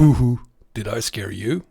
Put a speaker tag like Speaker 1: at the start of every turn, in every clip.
Speaker 1: Ooh, did I scare you?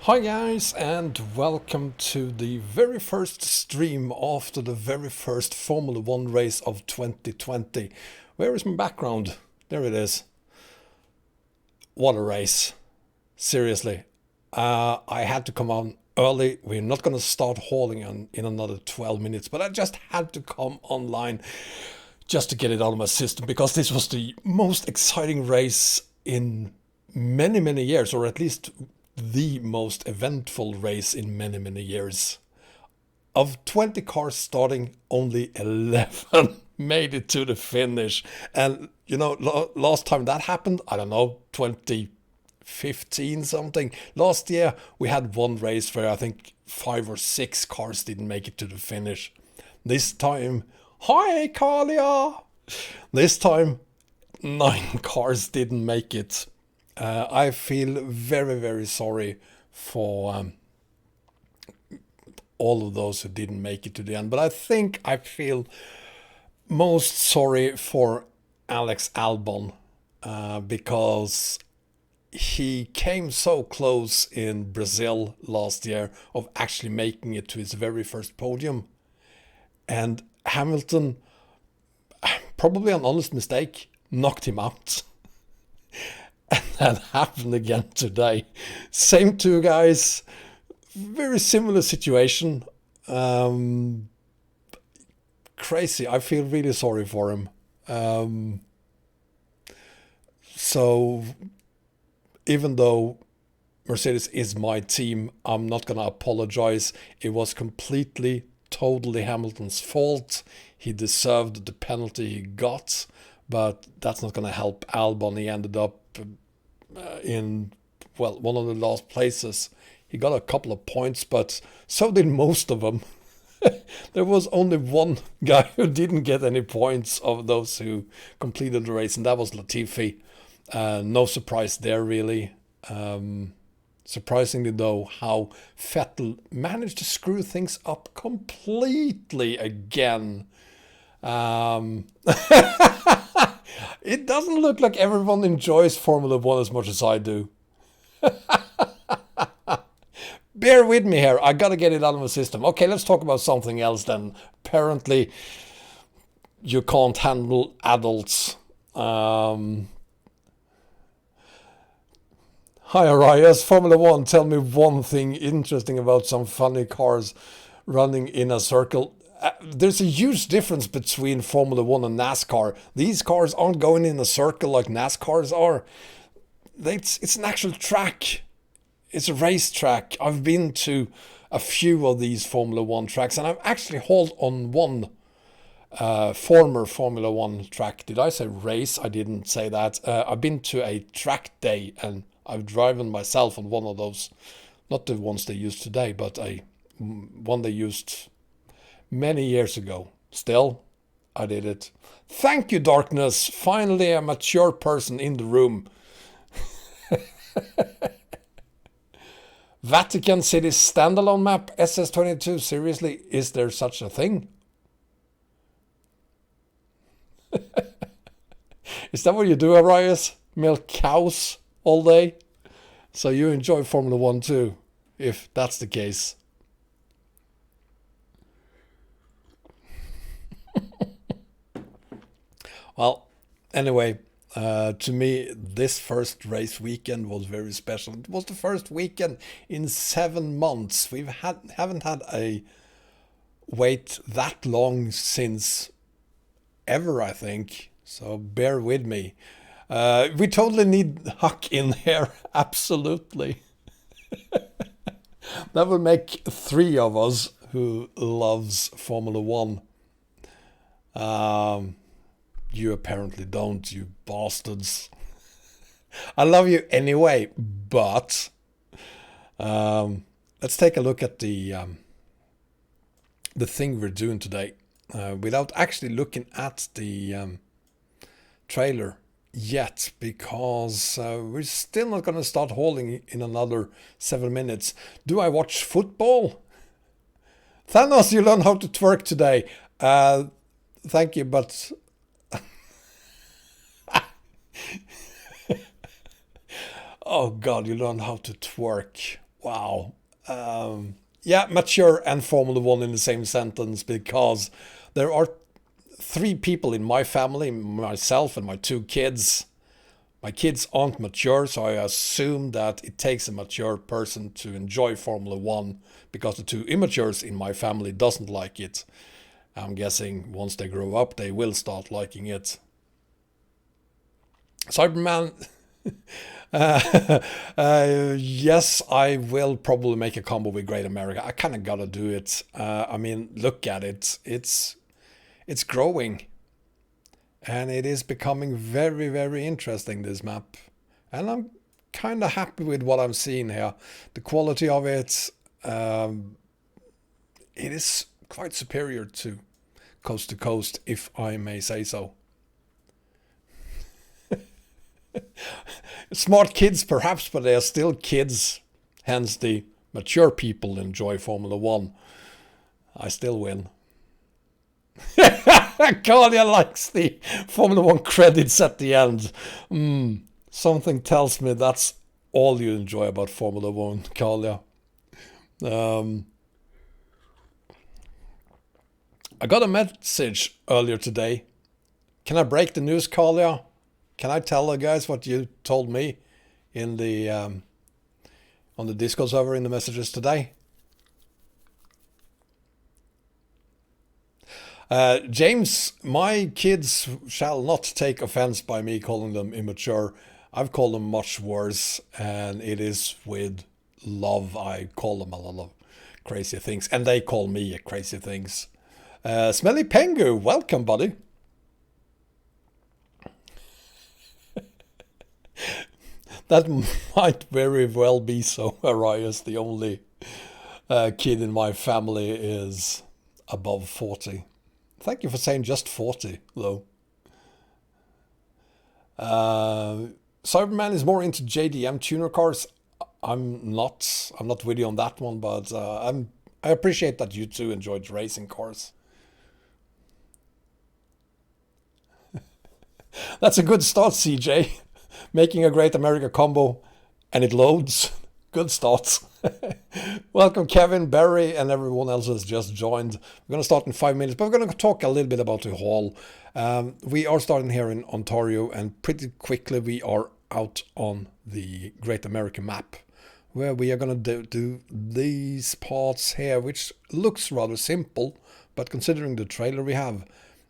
Speaker 1: Hi guys, and welcome to the very first stream after the very first Formula 1 race of 2020. Where is my background? There it is. What a race. Seriously. I had to come on early. We're not going to start hauling in another 12 minutes, but I just had to come online just to get it out of my system, because this was the most exciting race in many years, or at least the most eventful race in many years. Of 20 cars starting, only 11 made it to the finish. And you know, last time that happened, I don't know, 2015 something. Last year we had one race where I think 5 or 6 cars didn't make it to the finish. This time, hi Kalia! This time 9 cars didn't make it. I feel very sorry for all of those who didn't make it to the end. But I think I feel most sorry for Alex Albon, because he came so close in Brazil last year of actually making it to his very first podium. And Hamilton, probably an honest mistake, knocked him out. And that happened again today. Same two guys, very similar situation. Crazy. I feel really sorry for him. So even though Mercedes is my team, I'm not going to apologize. It was totally Hamilton's fault. He deserved the penalty he got, but that's not going to help Albon. He ended up in one of the last places. He got a couple of points, but so did most of them. There was only one guy who didn't get any points of those who completed the race, and that was Latifi. No surprise there, really. Surprisingly though, how Vettel managed to screw things up completely again. It doesn't look like everyone enjoys Formula 1 as much as I do. Bear with me here. I gotta get it out of my system. Okay, let's talk about something else then. Apparently, you can't handle adults. Hi Arias, Formula 1, tell me one thing interesting about some funny cars running in a circle. There's a huge difference between Formula 1 and NASCAR. These cars aren't going in a circle like NASCARs are. It's an actual track. It's a race track. I've been to a few of these Formula 1 tracks, and I've actually hauled on one former Formula 1 track. Did I say race? I didn't say that. I've been to a track day, and I've driven myself on one of those. Not the ones they use today, but one they used many years ago. Still, I did it. Thank you, Darkness. Finally, a mature person in the room. Vatican City standalone map, SS22. Seriously, is there such a thing? Is that what you do, Arias? Milk cows all day? So you enjoy Formula 1 too, if that's the case. Well, anyway, to me, this first race weekend was very special. It was the first weekend in 7 months. Haven't had a wait that long since ever, I think. So bear with me. We totally need Huck in here. Absolutely. That would make 3 of us who loves Formula 1. You apparently don't, you bastards. I love you anyway, but let's take a look at the thing we're doing today without actually looking at the trailer yet, because we're still not going to start hauling in another 7 minutes. Do I watch football? Thanos, you learn how to twerk today. Thank you, but oh god, you learn how to twerk. Wow. Yeah, mature and Formula 1 in the same sentence, because there are 3 people in my family, myself and my 2 kids. My kids aren't mature, so I assume that it takes a mature person to enjoy Formula 1, because the 2 immatures in my family doesn't like it. I'm guessing once they grow up, they will start liking it. Cyberman, yes, I will probably make a combo with Great America. I kind of gotta do it. I mean, look at it. It's growing. And it is becoming very, very interesting, this map. And I'm kind of happy with what I'm seeing here. The quality of it, it is quite superior to Coast, if I may say so. Smart kids, perhaps, but they are still kids. Hence, the mature people enjoy Formula 1. I still win. Kalia likes the Formula 1 credits at the end. Something tells me that's all you enjoy about Formula 1, Kalia. I got a message earlier today. Can I break the news, Kalia? Can I tell the guys what you told me in the on the Discord server in the messages today? James, my kids shall not take offense by me calling them immature. I've called them much worse, and it is with love. I call them a lot of crazy things, and they call me crazy things. Smelly Pengu, welcome, buddy. That might very well be so. Arias, the only kid in my family, is above 40. Thank you for saying just 40, though. Cyberman is more into JDM tuner cars. I'm not with you on that one, but I appreciate that you too enjoyed racing cars. That's a good start, CJ. Making a Great America combo, and it loads. Good start. Welcome, Kevin, Barry, and everyone else has just joined. We're going to start in 5 minutes, but we're going to talk a little bit about the haul. We are starting here in Ontario, and pretty quickly we are out on the Great American map, where we are going to do these parts here, which looks rather simple, but considering the trailer we have,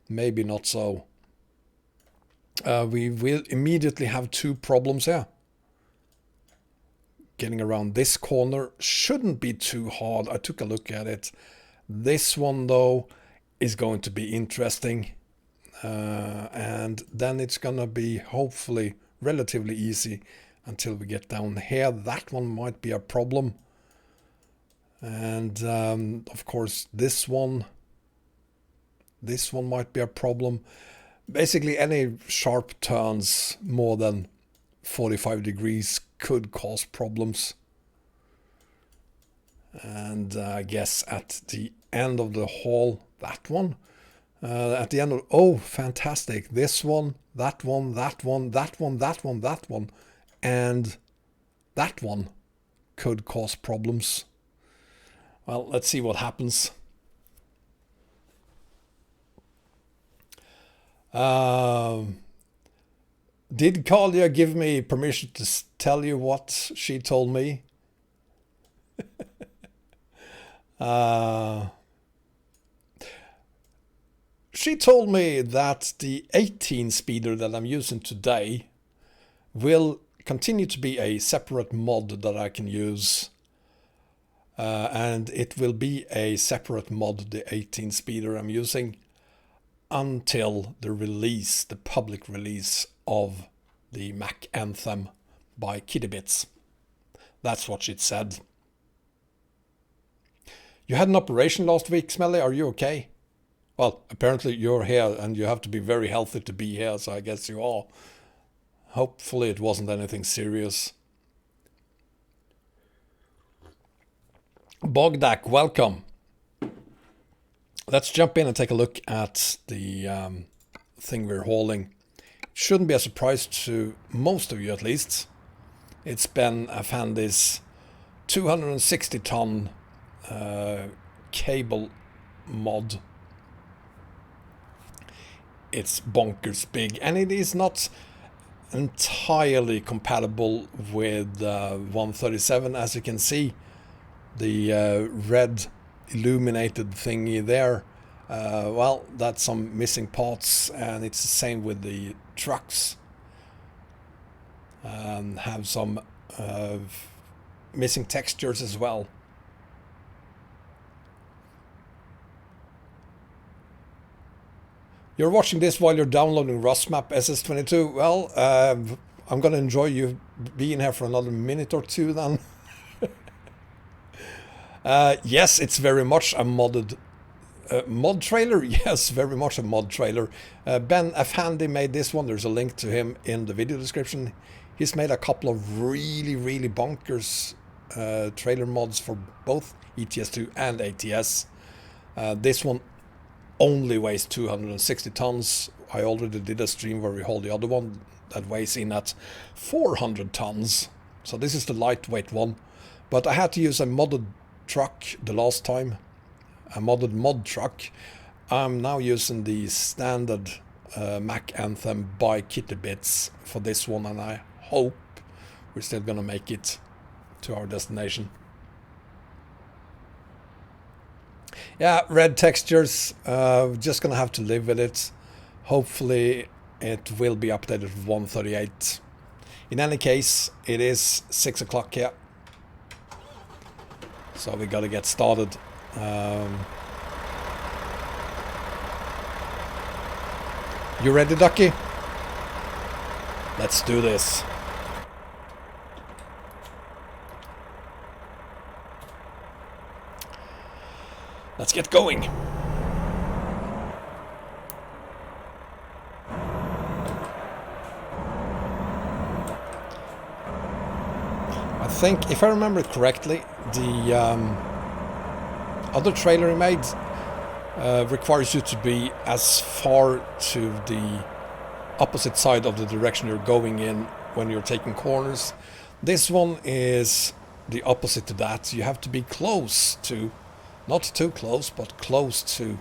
Speaker 1: maybe not so. We will immediately have 2 problems here. Getting around this corner shouldn't be too hard. I took a look at it. This one, though, is going to be interesting. And then it's going to be hopefully relatively easy until we get down here. That one might be a problem. And of course, this one might be a problem. Basically, any sharp turns more than 45 degrees could cause problems. And I guess at the end of the hall, that one. At the end of, oh, fantastic. This one, that one, that one, that one, that one, that one, and that one could cause problems. Well, let's see what happens. Did Kalia give me permission to tell you what she told me? She told me that the 18 speeder that I'm using today will continue to be a separate mod that I can use. And it will be a separate mod, the 18 speeder I'm using, until the release, the public release of the Mack Anthem by Kittybitz. That's what she said. You had an operation last week, Smelly. Are you okay? Well, apparently you're here and you have to be very healthy to be here, so I guess you are. Hopefully it wasn't anything serious. Bogdak, welcome. Let's jump in and take a look at the thing we're hauling. Shouldn't be a surprise to most of you at least. It's Ben Affhandy's 260 ton cable mod. It's bonkers big, and it is not entirely compatible with 137, as you can see. The red illuminated thingy there, well, that's some missing parts, and it's the same with the trucks. Have some missing textures as well. You're watching this while you're downloading Rustmap SS22. Well, I'm going to enjoy you being here for another minute or two then. Yes, it's very much a modded mod trailer. Yes, very much a mod trailer. Ben Affhandy made this one. There's a link to him in the video description. He's made a couple of really, really bonkers trailer mods for both ETS2 and ATS. This one only weighs 260 tons. I already did a stream where we hauled the other one that weighs in at 400 tons. So this is the lightweight one. But I had to use a modded truck the last time. A modded mod truck. I'm now using the standard Mack Anthem by Kittybitz for this one, and I hope we're still gonna make it to our destination. Yeah, red textures, just gonna have to live with it. Hopefully it will be updated with 138. In any case, it is 6 o'clock here, so we gotta get started. You ready, Ducky? Let's do this. Let's get going. I think, if I remember it correctly, the other trailer he made requires you to be as far to the opposite side of the direction you're going in when you're taking corners. This one is the opposite to that. You have to be close to, not too close, but close to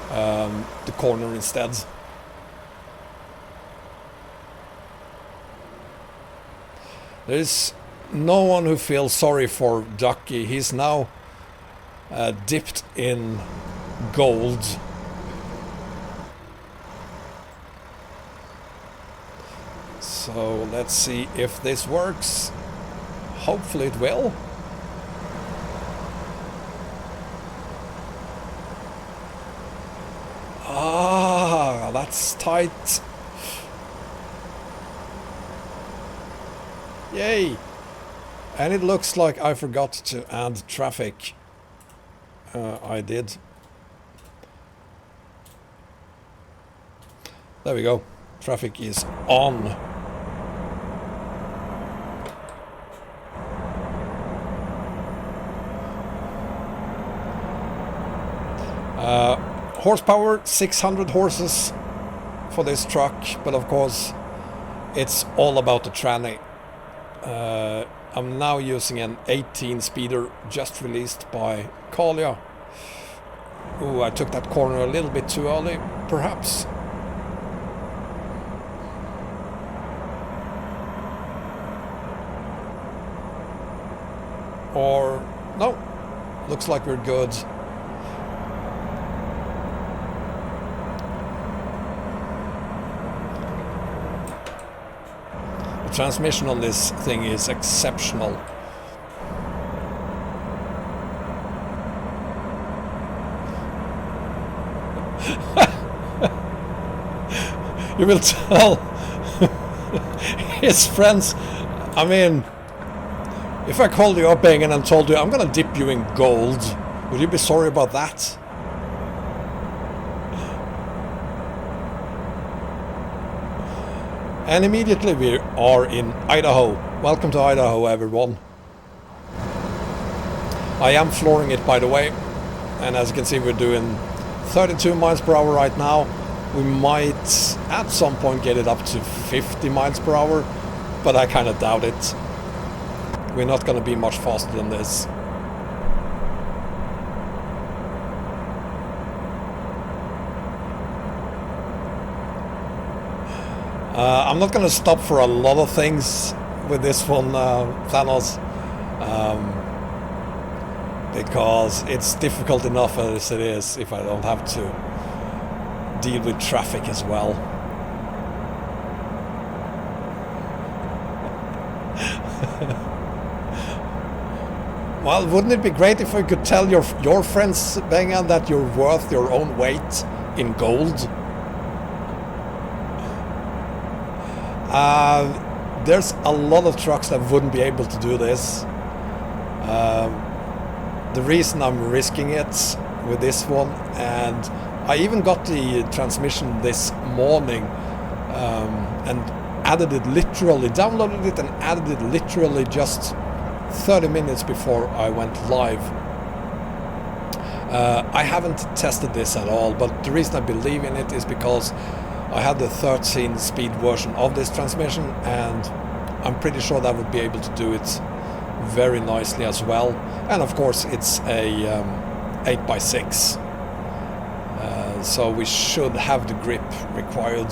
Speaker 1: the corner instead. There's no one who feels sorry for Ducky. He's now dipped in gold. So let's see if this works. Hopefully it will. Ah, that's tight. Yay! And it looks like I forgot to add traffic. I did. There we go. Traffic is on. Horsepower 600 horses for this truck, but of course it's all about the tranny. I'm now using an 18 speeder just released by Collier. Ooh, I took that corner a little bit too early, perhaps. Or no, looks like we're good. The transmission on this thing is exceptional. You will tell his friends, I mean, if I called you up, Bengen, and told you I'm gonna dip you in gold, would you be sorry about that? And immediately we are in Idaho. Welcome to Idaho, everyone. I am flooring it, by the way, and as you can see we're doing 32 miles per hour right now. We might at some point get it up to 50 miles per hour, but I kind of doubt it. We're not going to be much faster than this. I'm not going to stop for a lot of things with this one, Thanos, because it's difficult enough as it is if I don't have to deal with traffic as well. Well, wouldn't it be great if I could tell your friends, Bengan, that you're worth your own weight in gold? There's a lot of trucks that wouldn't be able to do this. The reason I'm risking it with this one, and I even got the transmission this morning and added it literally, downloaded it and added it literally just 30 minutes before I went live. I haven't tested this at all, but the reason I believe in it is because I had the 13-speed version of this transmission, and I'm pretty sure that would be able to do it very nicely as well. And of course it's a 8x6, so we should have the grip required.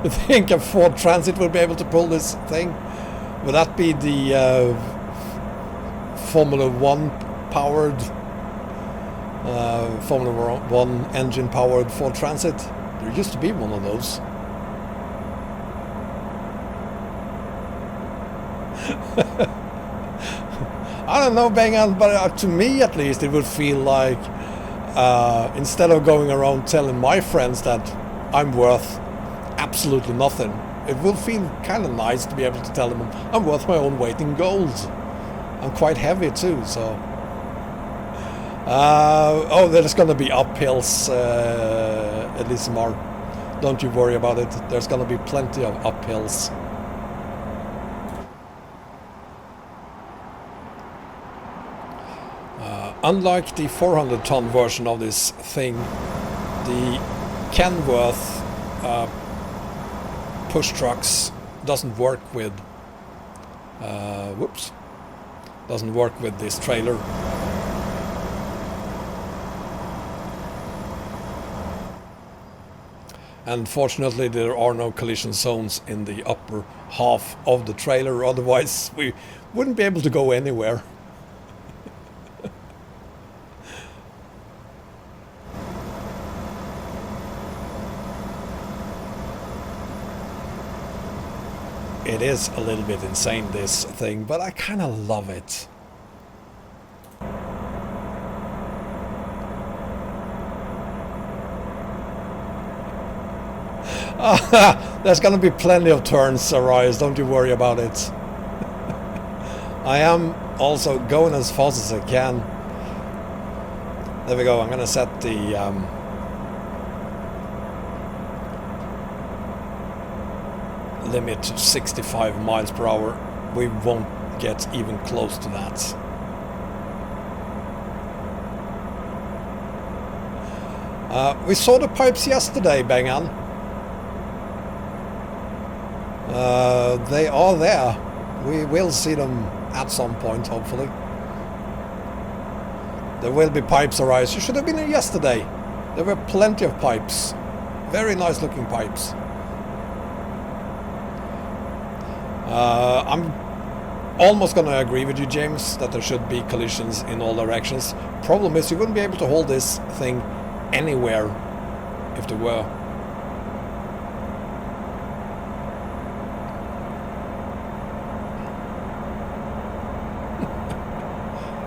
Speaker 1: You think a Ford Transit will be able to pull this thing? Would that be the Formula 1 powered, Formula 1 engine powered Ford Transit? There used to be one of those. I don't know, Bengan, but to me at least it would feel like instead of going around telling my friends that I'm worth absolutely nothing, it will feel kind of nice to be able to tell them I'm worth my own weight in gold. I'm quite heavy too, so oh, there's gonna be uphills, Elismar. Don't you worry about it. There's gonna be plenty of uphills. Unlike the 400-ton version of this thing, the Kenworth push trucks doesn't work with doesn't work with this trailer. And fortunately there are no collision zones in the upper half of the trailer, otherwise we wouldn't be able to go anywhere. It is a little bit insane, this thing, but I kind of love it. There's gonna be plenty of turns, Arias, don't you worry about it. I am also going as fast as I can. There we go, I'm gonna set the limit to 65 miles per hour. We won't get even close to that. We saw the pipes yesterday, Bengan. They are there. We will see them at some point, hopefully. There will be pipes arise. You should have been here yesterday. There were plenty of pipes. Very nice looking pipes. I'm almost going to agree with you, James, that there should be collisions in all directions. Problem is, you wouldn't be able to hold this thing anywhere if there were.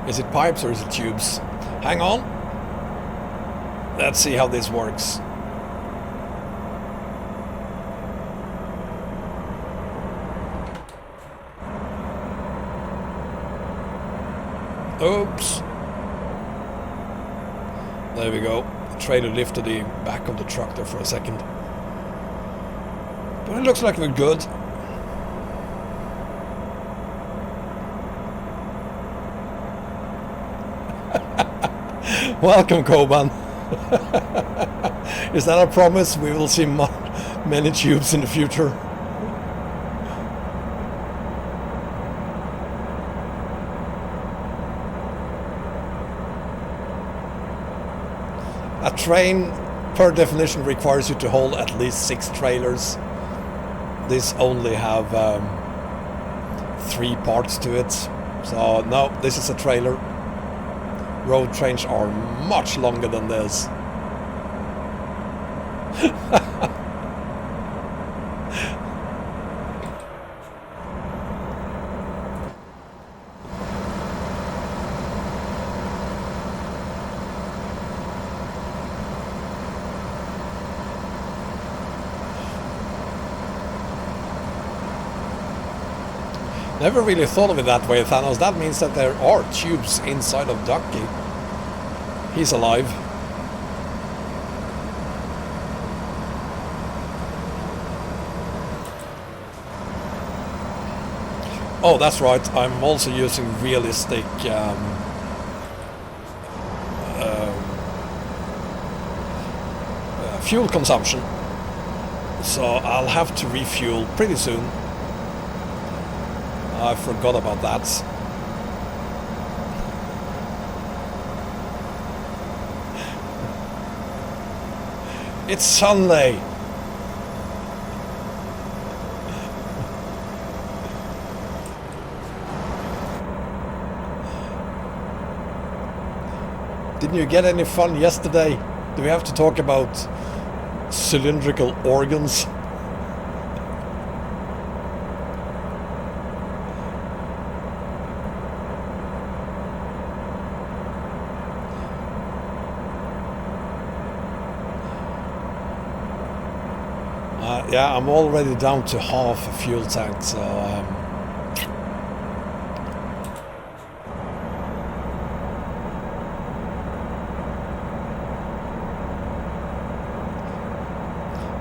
Speaker 1: Is it pipes or is it tubes? Hang on. Let's see how this works. Oops. There we go. The trailer lifted the back of the truck there for a second. But it looks like we're good. Welcome, Koban. Is that a promise? We will see many tubes in the future. A train, per definition, requires you to hold at least 6 trailers. These only have 3 parts to it. So, no, this is a trailer. Road trains are much longer than this. Never really thought of it that way, Thanos. That means that there are tubes inside of Ducky. He's alive. Oh, that's right. I'm also using realistic fuel consumption. So I'll have to refuel pretty soon. I forgot about that. It's Sunday. Didn't you get any fun yesterday? Do we have to talk about cylindrical organs? Yeah, I'm already down to half a fuel tank, so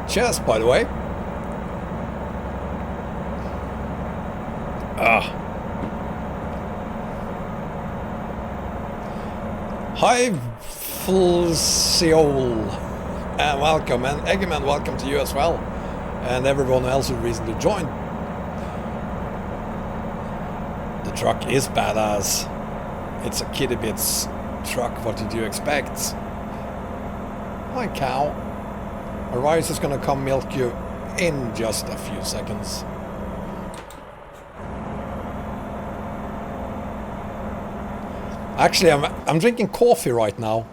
Speaker 1: cheers, by the way. Hi, Fulciol. Welcome, and Eggman, welcome to you as well. And everyone else who recently joined. The truck is badass. It's a Kittybitz truck. What did you expect? Hi, cow. Arise is gonna come milk you in just a few seconds. Actually, I'm drinking coffee right now.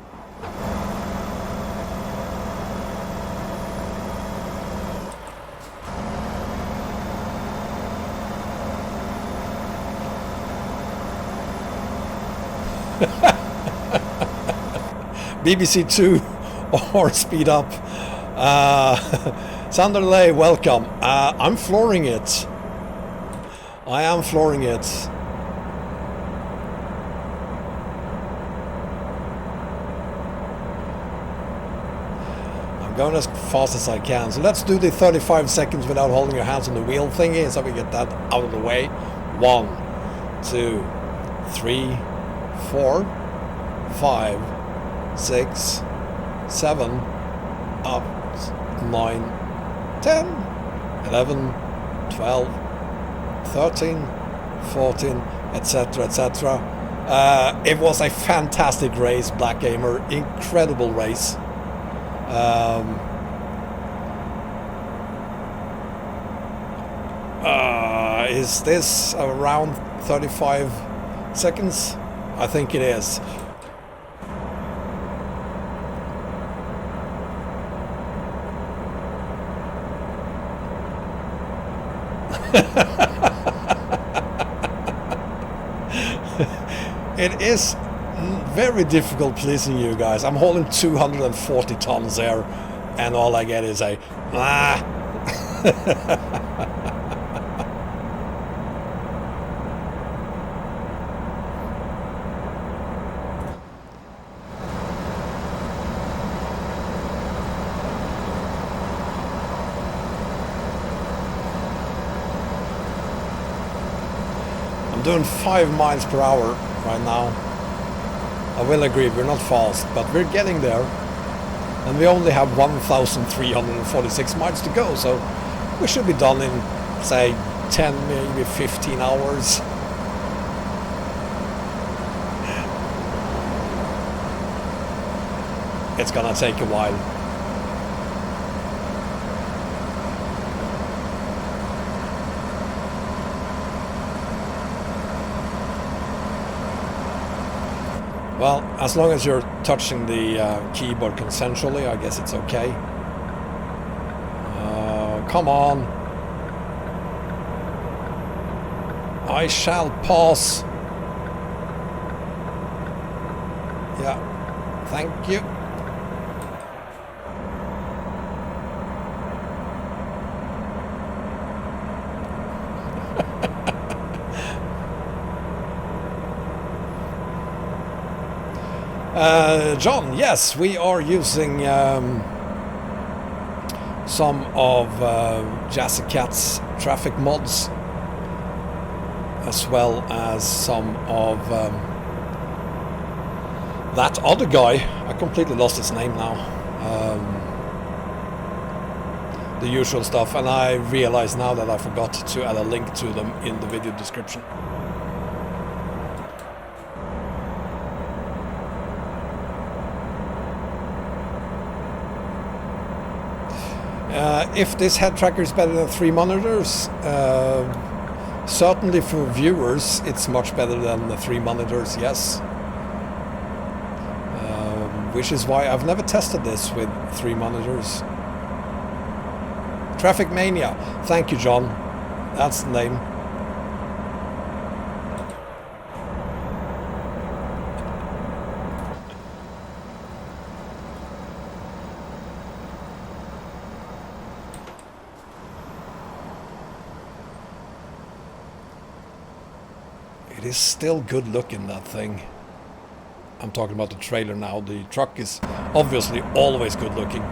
Speaker 1: BBC 2 or speed up. Sanderley, welcome. I'm flooring it. I am flooring it. I'm going as fast as I can. So let's do the 35 seconds without holding your hands on the wheel thingy so we get that out of the way. 1, 2, 3, 4, 5, 6, 7, up, 9, 10, 11, 12, 13, 14, etc, etc. It was a fantastic race, Black Gamer. Incredible race. Is this around 35 seconds? I think it is. It is very difficult pleasing you guys. I'm holding 240 tons there, and all I get is a ah. I'm doing 5 miles per hour right now. I will agree, we're not fast, but we're getting there. And we only have 1,346 miles to go, so we should be done in, say, 10, maybe 15 hours. It's gonna take a while. Well, as long as you're touching the keyboard consensually, I guess it's okay. Come on. I shall pause. Yeah, thank you. John, yes, we are using some of Jazzy Cat's traffic mods, as well as some of that other guy. I completely lost his name now. The usual stuff, and I realize now that I forgot to add a link to them in the video description. If this head tracker is better than 3 monitors, certainly for viewers it's much better than the 3 monitors, yes. Which is why I've never tested this with 3 monitors. Traffic Mania, thank you John, that's the name. It is still good looking, that thing. I'm talking about the trailer now. The truck is obviously always good looking.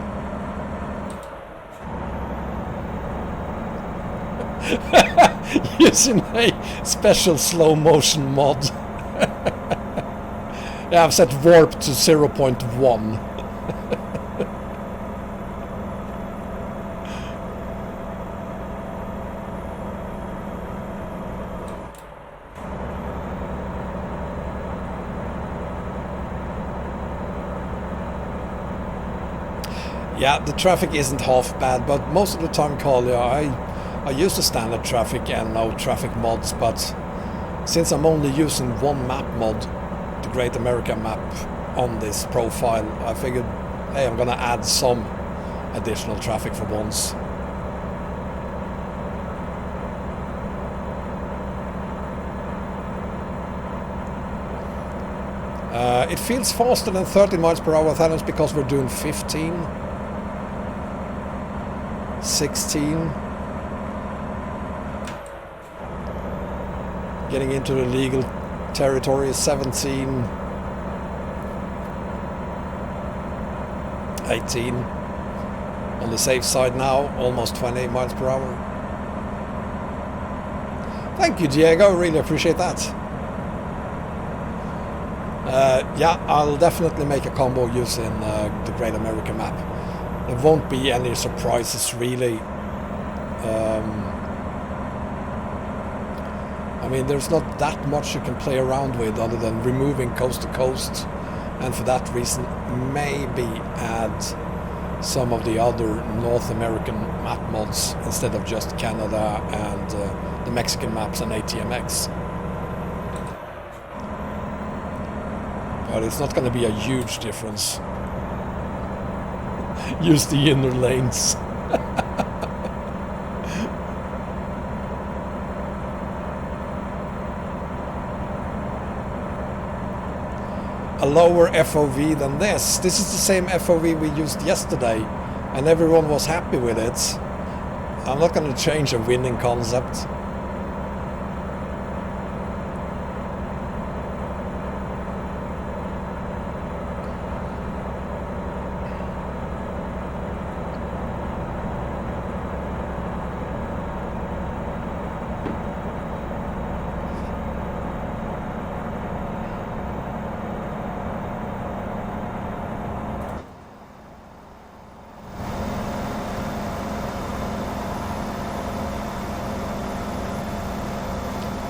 Speaker 1: Using a special slow motion mod. Yeah, I've set warp to 0.1. Yeah, the traffic isn't half bad, but most of the time, Kalia, I use the standard traffic and no traffic mods, but since I'm only using one map mod, the Great America map, on this profile, I figured, hey, I'm gonna add some additional traffic for once. It feels faster than 30 miles per hour, that is because we're doing 15. 16, getting into the legal territory is 17, 18, on the safe side now, almost 28 miles per hour. Thank you, Diego. Really appreciate that. Yeah, I'll definitely make a combo using the Great American Map. There won't be any surprises, really. I mean, there's not that much you can play around with other than removing coast to coast, and for that reason, maybe add some of the other North American map mods instead of just Canada and the Mexican maps and ATMX. But it's not going to be a huge difference. Use the inner lanes. A lower FOV than this. This is the same FOV we used yesterday, and everyone was happy with it. I'm not going to change a winning concept.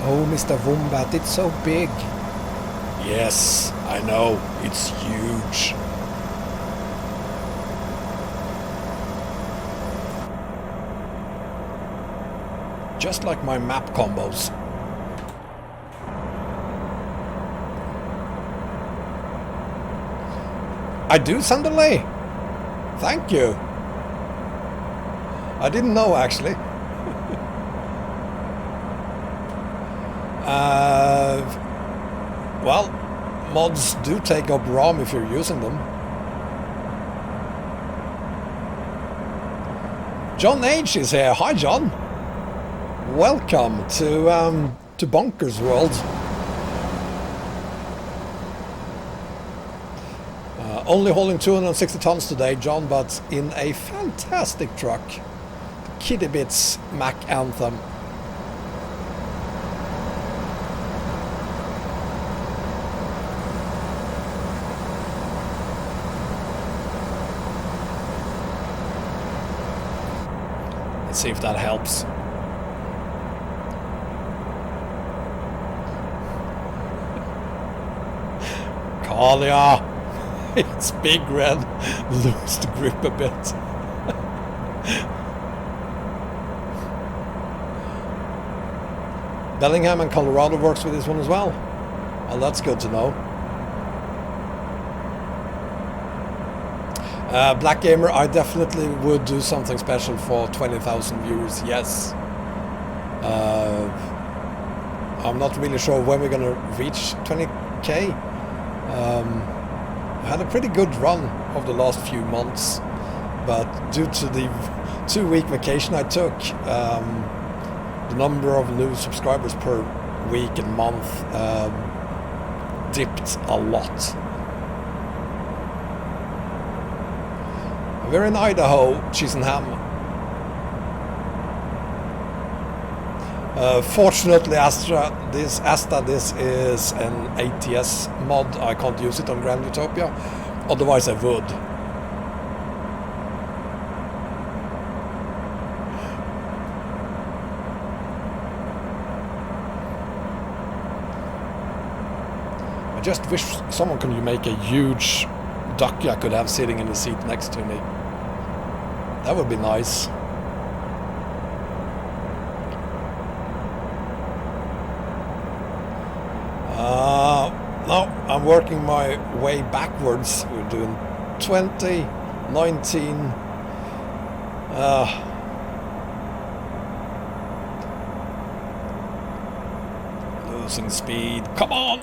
Speaker 1: Oh, Mr. Wombat, it's so big. Yes, I know, it's huge. Just like my map combos. I do, Sanderley. Thank you. I didn't know, actually. Well, mods do take up ROM if you're using them. John H is here. Hi, John. Welcome to Bonkers World. Only hauling 260 tons today, John, but in a fantastic truck. The Kittybitz Mack Anthem. See if that helps. Kalia, it's big red. Lose the grip a bit. Bellingham and Colorado works with this one as well. Well, that's good to know. Black Gamer, I definitely would do something special for 20,000 viewers, yes. I'm not really sure when we're gonna reach 20k. I had a pretty good run over the last few months, but due to the 2-week vacation I took, the number of new subscribers per week and month dipped a lot. We're in Idaho, cheese and ham. Fortunately, Asta, this is an ATS mod. I can't use it on Grand Utopia. Otherwise, I would. I just wish someone could make a huge ducky I could have sitting in the seat next to me. That would be nice. No, I'm working my way backwards. We're doing 20, 19. Losing speed. Come on!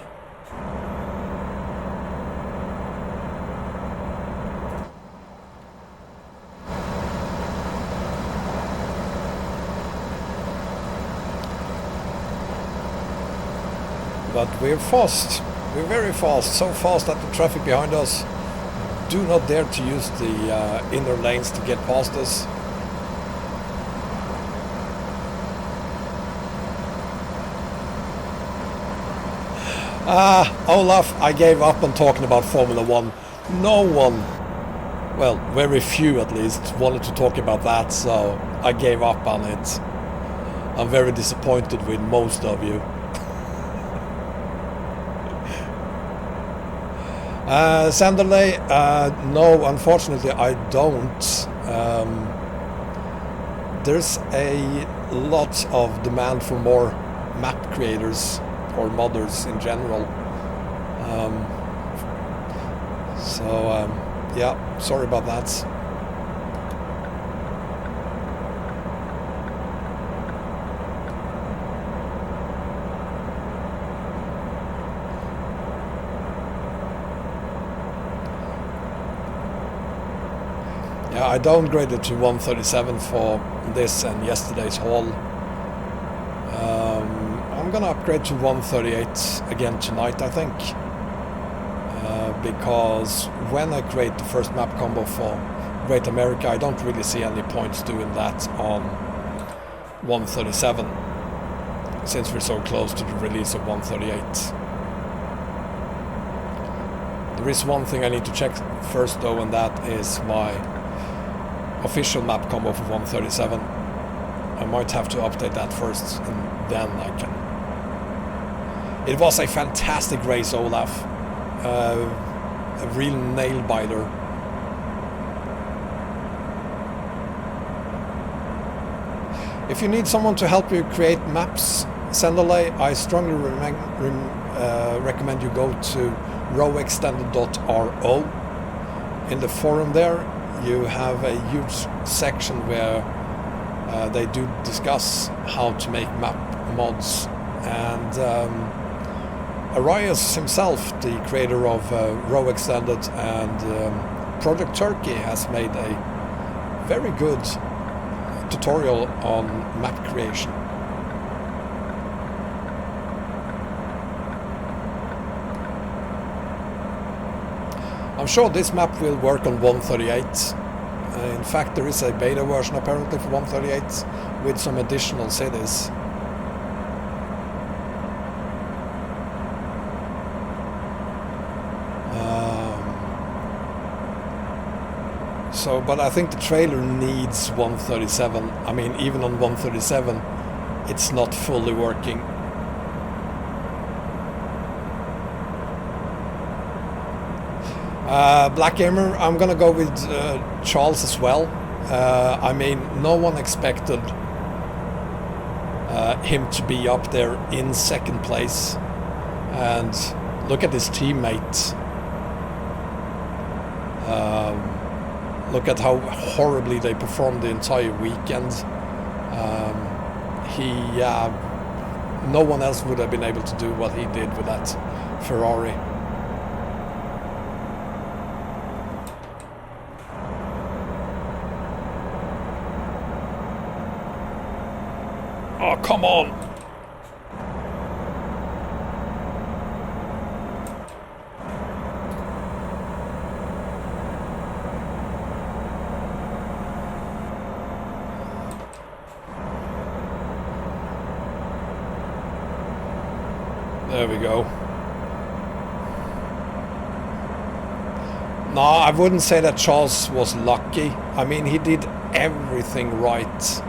Speaker 1: But we're fast. We're very fast. So fast that the traffic behind us do not dare to use the inner lanes to get past us. Olaf, I gave up on talking about Formula 1. No one, well, very few at least, wanted to talk about that, so I gave up on it. I'm very disappointed with most of you. Sanderley, no, unfortunately I don't. There's a lot of demand for more map creators or modders in general. Yeah, sorry about that. Yeah, I downgraded to 137 for this and yesterday's haul. I'm gonna upgrade to 138 again tonight, I think. Because when I create the first map combo for Great America, I don't really see any points doing that on 137, since we're so close to the release of 138. There is one thing I need to check first though, and that is my official map combo for 137. I might have to update that first, and then I can. It was a fantastic race, Olaf. A real nail biter. If you need someone to help you create maps, Sanderley, I strongly recommend you go to rowextended.ro. In the forum there, you have a huge section where they do discuss how to make map mods, and Arias himself, the creator of Row Extended and Project Turkey, has made a very good tutorial on map creation. I'm sure this map will work on 138. In fact, there is a beta version apparently for 138 with some additional cities. But I think the trailer needs 137. I mean, even on 137, it's not fully working. Black Gamer, I'm gonna go with Charles as well. I mean, no one expected him to be up there in second place. And look at his teammate. Look at how horribly they performed the entire weekend. No one else would have been able to do what he did with that Ferrari. Oh, come on! There we go. No, I wouldn't say that Charles was lucky. I mean, he did everything right.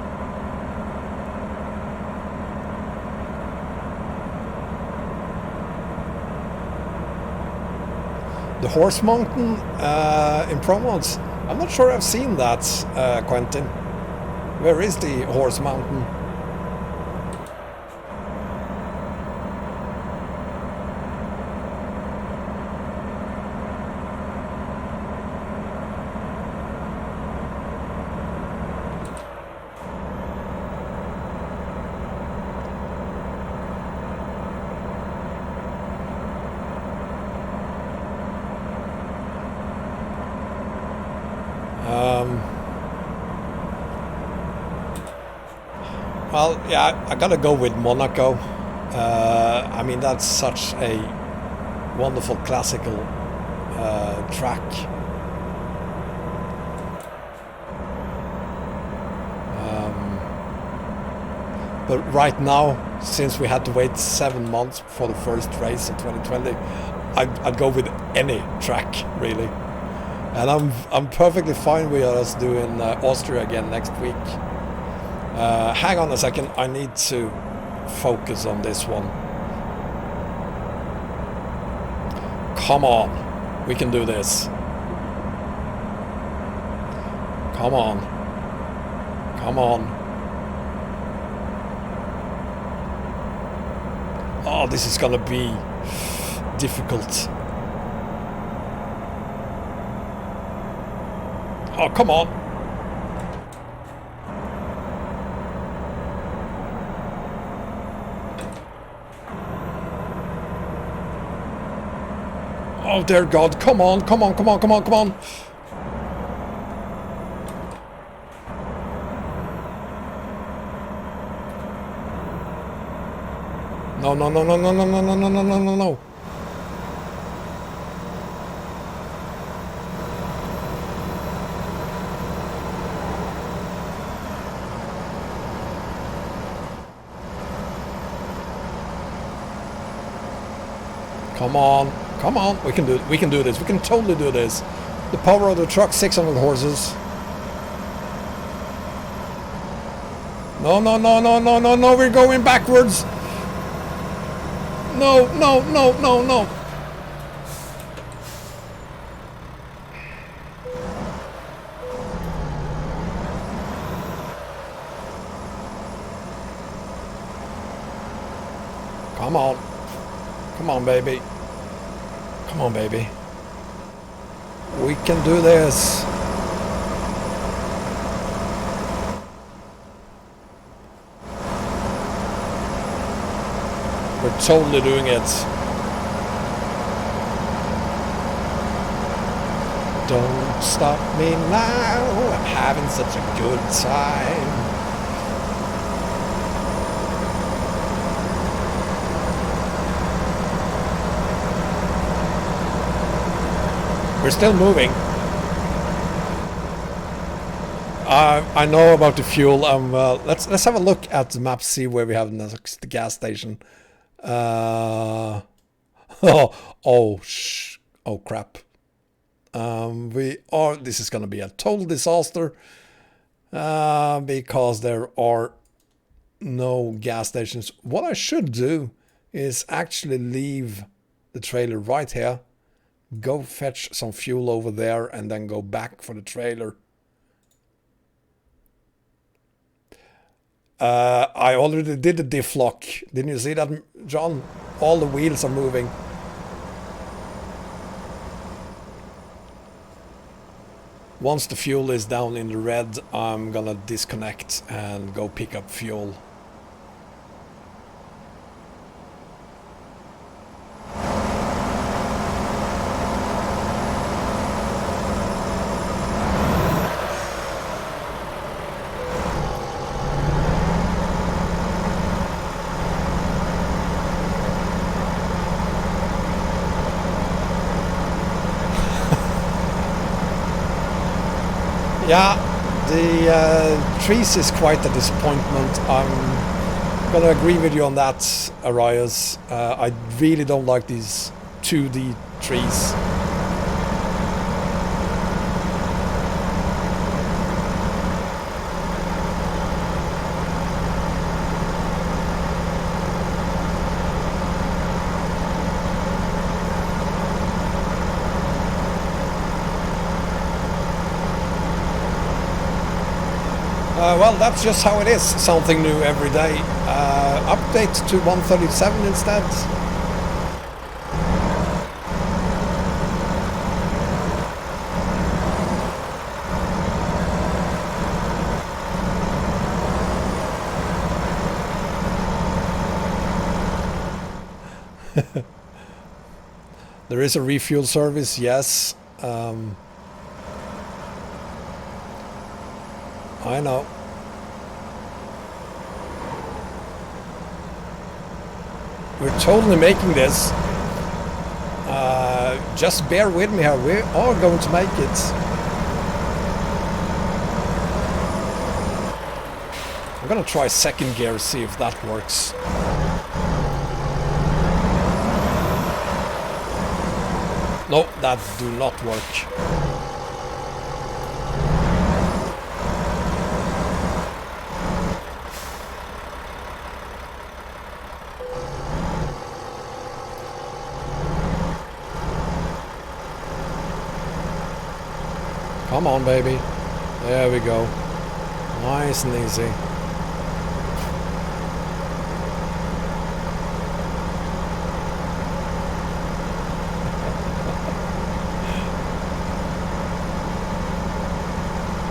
Speaker 1: The Horse Mountain in Promos. I'm not sure I've seen that, Quentin. Where is the Horse Mountain? Well, yeah, I gotta go with Monaco. I mean, that's such a wonderful classical track. But right now, since we had to wait 7 months for the first race in 2020, I'd go with any track really, and I'm perfectly fine with us doing Austria again next week. Hang on a second, I need to focus on this one. Come on, we can do this. Come on. Come on. Oh, this is gonna be difficult. Oh, come on. Oh, dear God. Come on, come on, come on, come on, come on. No, no, no, no, no, no, no, no, no, no, no, no, no. Come on, come on. We can do it. We can do this. We can totally do this. The power of the truck, 600 horses. No, no, no, no, no, no, no. We're going backwards. No, no, no, no, no. Come on. Come on, baby. Come on, baby. We can do this. We're totally doing it. Don't stop me now. I'm having such a good time. We're still moving. I know about the fuel. Let's have a look at the map. See where we have the gas station. Oh crap. This is gonna be a total disaster because there are no gas stations. What I should do is actually leave the trailer right here, go fetch some fuel over there, and then go back for the trailer. I already did the diff lock. Didn't you see that, John? All the wheels are moving. Once the fuel is down in the red, I'm gonna disconnect and go pick up fuel. Yeah, the trees is quite a disappointment. I'm gonna agree with you on that, Arias. I really don't like these 2D trees. Well, that's just how it is. Something new every day. Update to 137 instead. There is a refuel service, yes. I know. We're totally making this. Just bear with me here. We are going to make it. I'm gonna try second gear, see if that works. No, that do not work. Come on, baby. There we go. Nice and easy.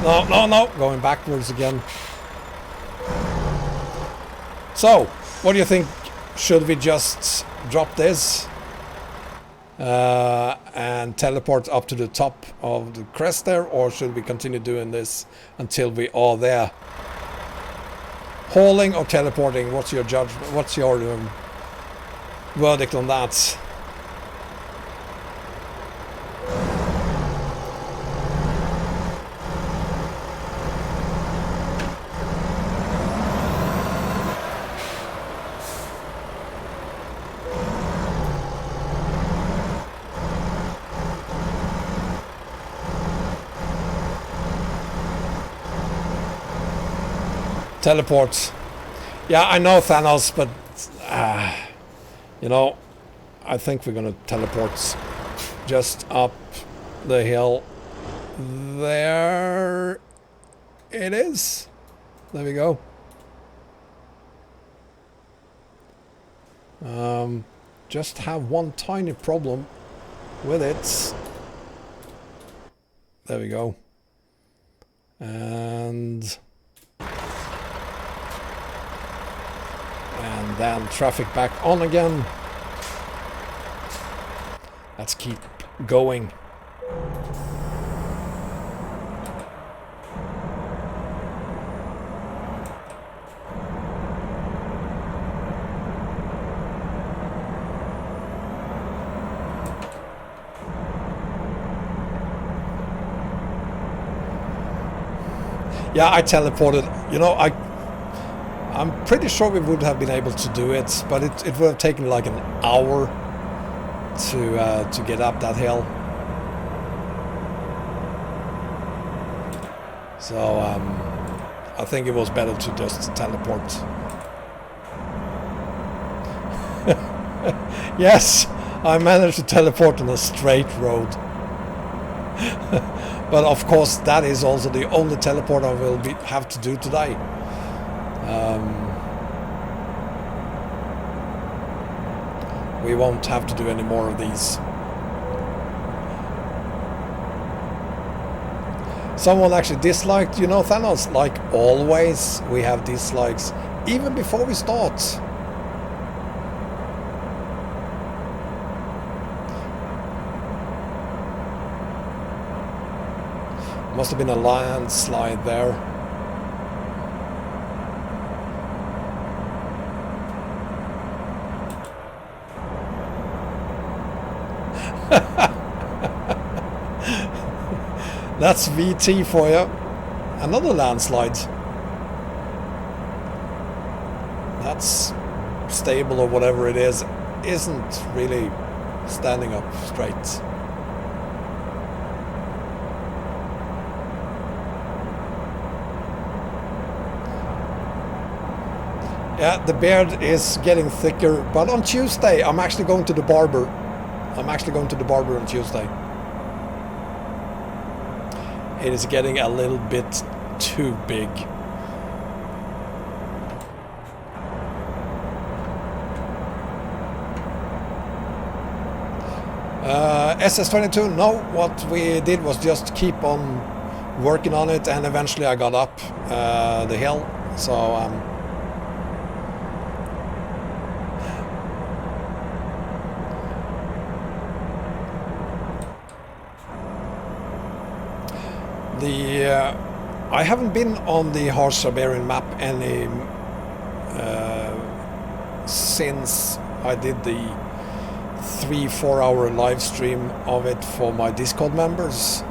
Speaker 1: No, no, no. Going backwards again. So, what do you think? Should we just drop this? And teleport up to the top of the crest there, or should we continue doing this until we are there? Hauling or teleporting? What's your judgment? What's your verdict on that? Teleports. Yeah, I know Thanos, but you know, I think we're gonna teleport just up the hill. There it is. There we go. Just have one tiny problem with it. There we go. And then traffic back on again. Let's keep going. Yeah, I teleported. You know, I'm pretty sure we would have been able to do it, but it would have taken like an hour to get up that hill. So I think it was better to just teleport. Yes, I managed to teleport on a straight road. But of course, that is also the only teleport I will have to do today. We won't have to do any more of these. Someone actually disliked, you know, Thanos. Like always, we have dislikes, even before we start. Must have been a landslide there. That's VT for you. Another landslide. That's stable or whatever it is, isn't really standing up straight. Yeah, the beard is getting thicker, but on Tuesday I'm actually going to the barber. On Tuesday. It is getting a little bit too big. SS22, no, what we did was just keep on working on it, and eventually I got up the hill, so I haven't been on the Harsh Siberian map any since I did the 3-4 hour live stream of it for my Discord members.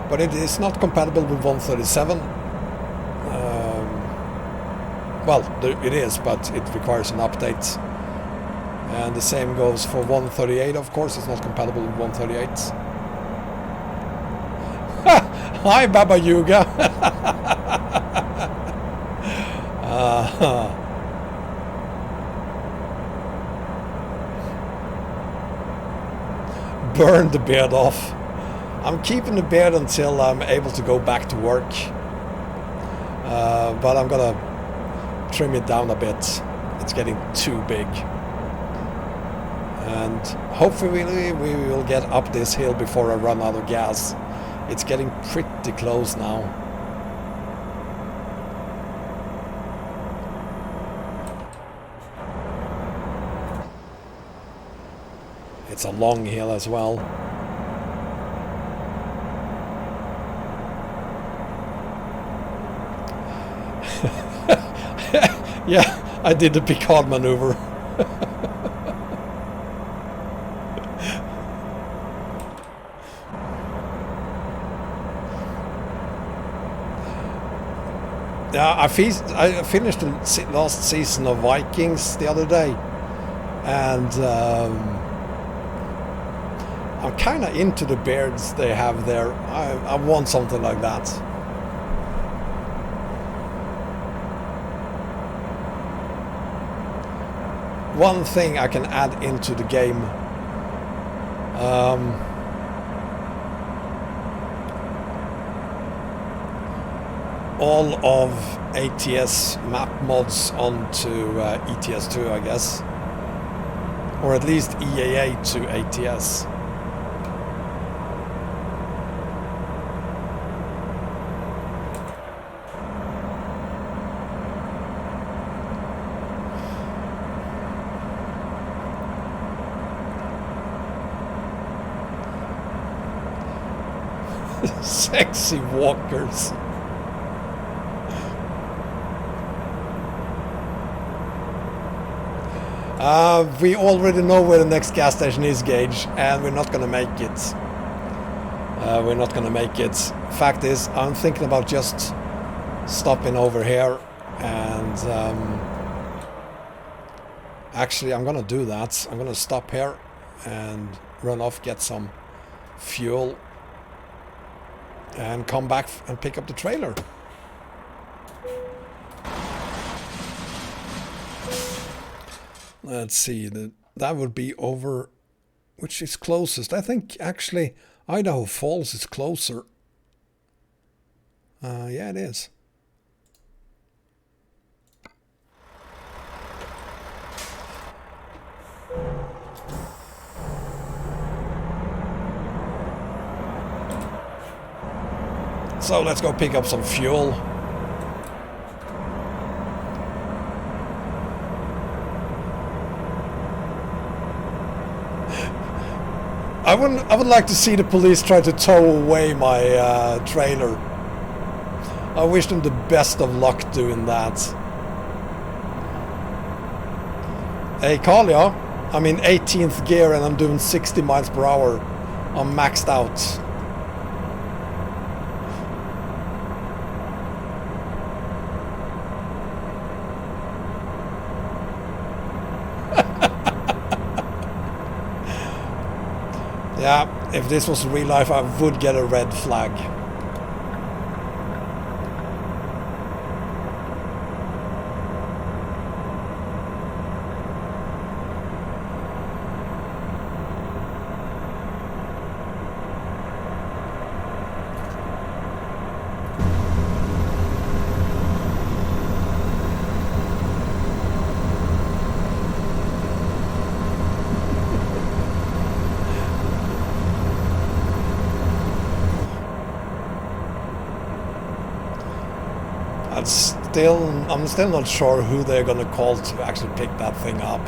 Speaker 1: But it is not compatible with 137. Well, it is, but it requires an update. And the same goes for 138, of course, it's not compatible with 138s. Hi, Baba Yuga! Burn the beard off. I'm keeping the beard until I'm able to go back to work. But I'm gonna trim it down a bit. It's getting too big. And hopefully we will get up this hill before I run out of gas. It's getting pretty close now. It's a long hill as well. Yeah, I did the Picard maneuver. Yeah, I finished the last season of Vikings the other day, and I'm kind of into the beards they have there. I want something like that. One thing I can add into the game. All of ATS map mods onto ETS2, I guess. Or at least EAA to ATS. Sexy walkers. We already know where the next gas station is, Gage, and we're not gonna make it. We're not gonna make it. Fact is, I'm thinking about just stopping over here, and actually I'm gonna do that. I'm gonna stop here and run off, get some fuel, and come back and pick up the trailer. Let's see, that would be over, which is closest? I think actually Idaho Falls is closer. Yeah, it is. So let's go pick up some fuel. I would like to see the police try to tow away my trailer. I wish them the best of luck doing that. Hey Kalia, I'm in 18th gear and I'm doing 60 miles per hour. I'm maxed out. Yeah, if this was real life, I would get a red flag. I'm still not sure who they're gonna call to actually pick that thing up.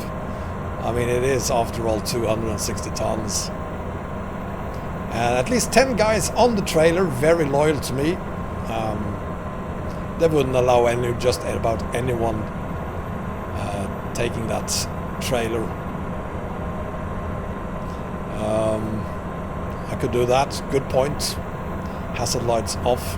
Speaker 1: I mean, it is after all 260 tons. And at least 10 guys on the trailer, very loyal to me. They wouldn't allow just about anyone taking that trailer. I could do that, good point. Hazard lights off.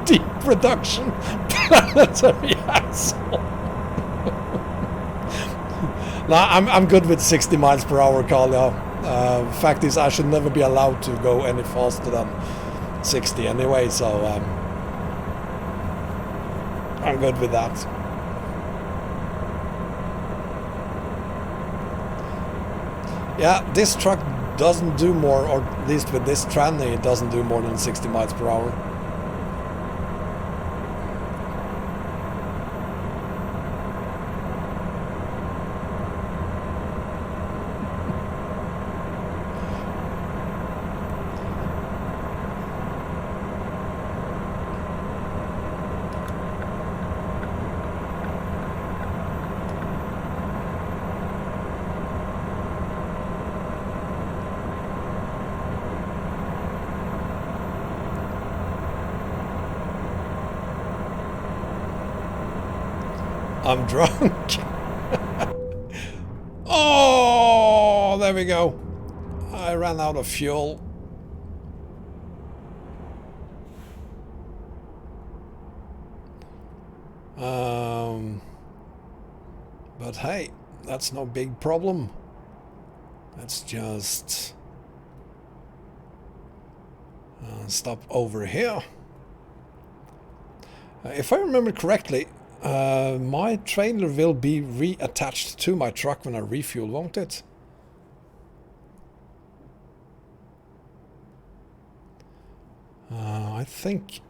Speaker 1: deep reduction. Planetary asshole. No, I'm good with 60 miles per hour, Kalia. Fact is, I should never be allowed to go any faster than 60 anyway, so I'm good with that. Yeah, this truck doesn't do more, or at least with this tranny, it doesn't do more than 60 miles per hour. I'm drunk. Oh, there we go. I ran out of fuel. But hey, that's no big problem. Let's just stop over here. If I remember correctly, my trailer will be reattached to my truck when I refuel, won't it? I think,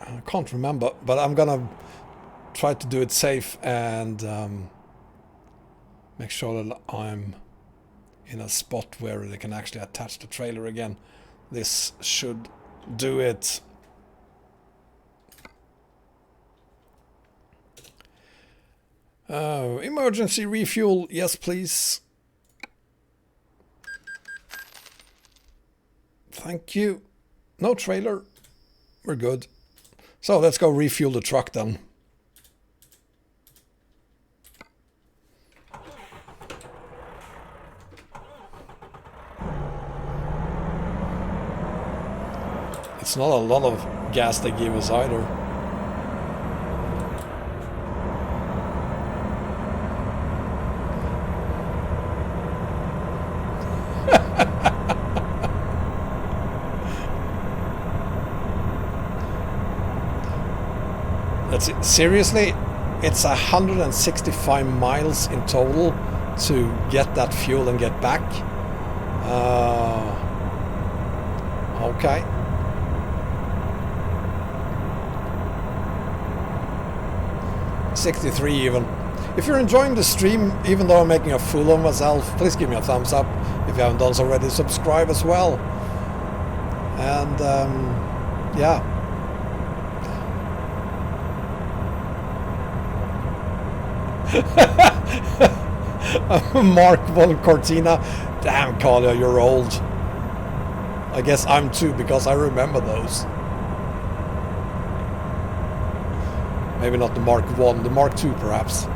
Speaker 1: I can't remember, but I'm gonna try to do it safe and make sure that I'm in a spot where they can actually attach the trailer again. This should do it. Emergency refuel, yes please. Thank you. No trailer. We're good. So let's go refuel the truck then. It's not a lot of gas they give us either. That's it. Seriously, it's 165 miles in total to get that fuel and get back. Okay. $63 even. If you're enjoying the stream, even though I'm making a fool of myself, please give me a thumbs up. If you haven't done so already, subscribe as well. And yeah. Mark von Cortina. Damn, Kalia, you're old. I guess I'm too, because I remember those. Maybe not the Mark 1, the Mark 2 perhaps.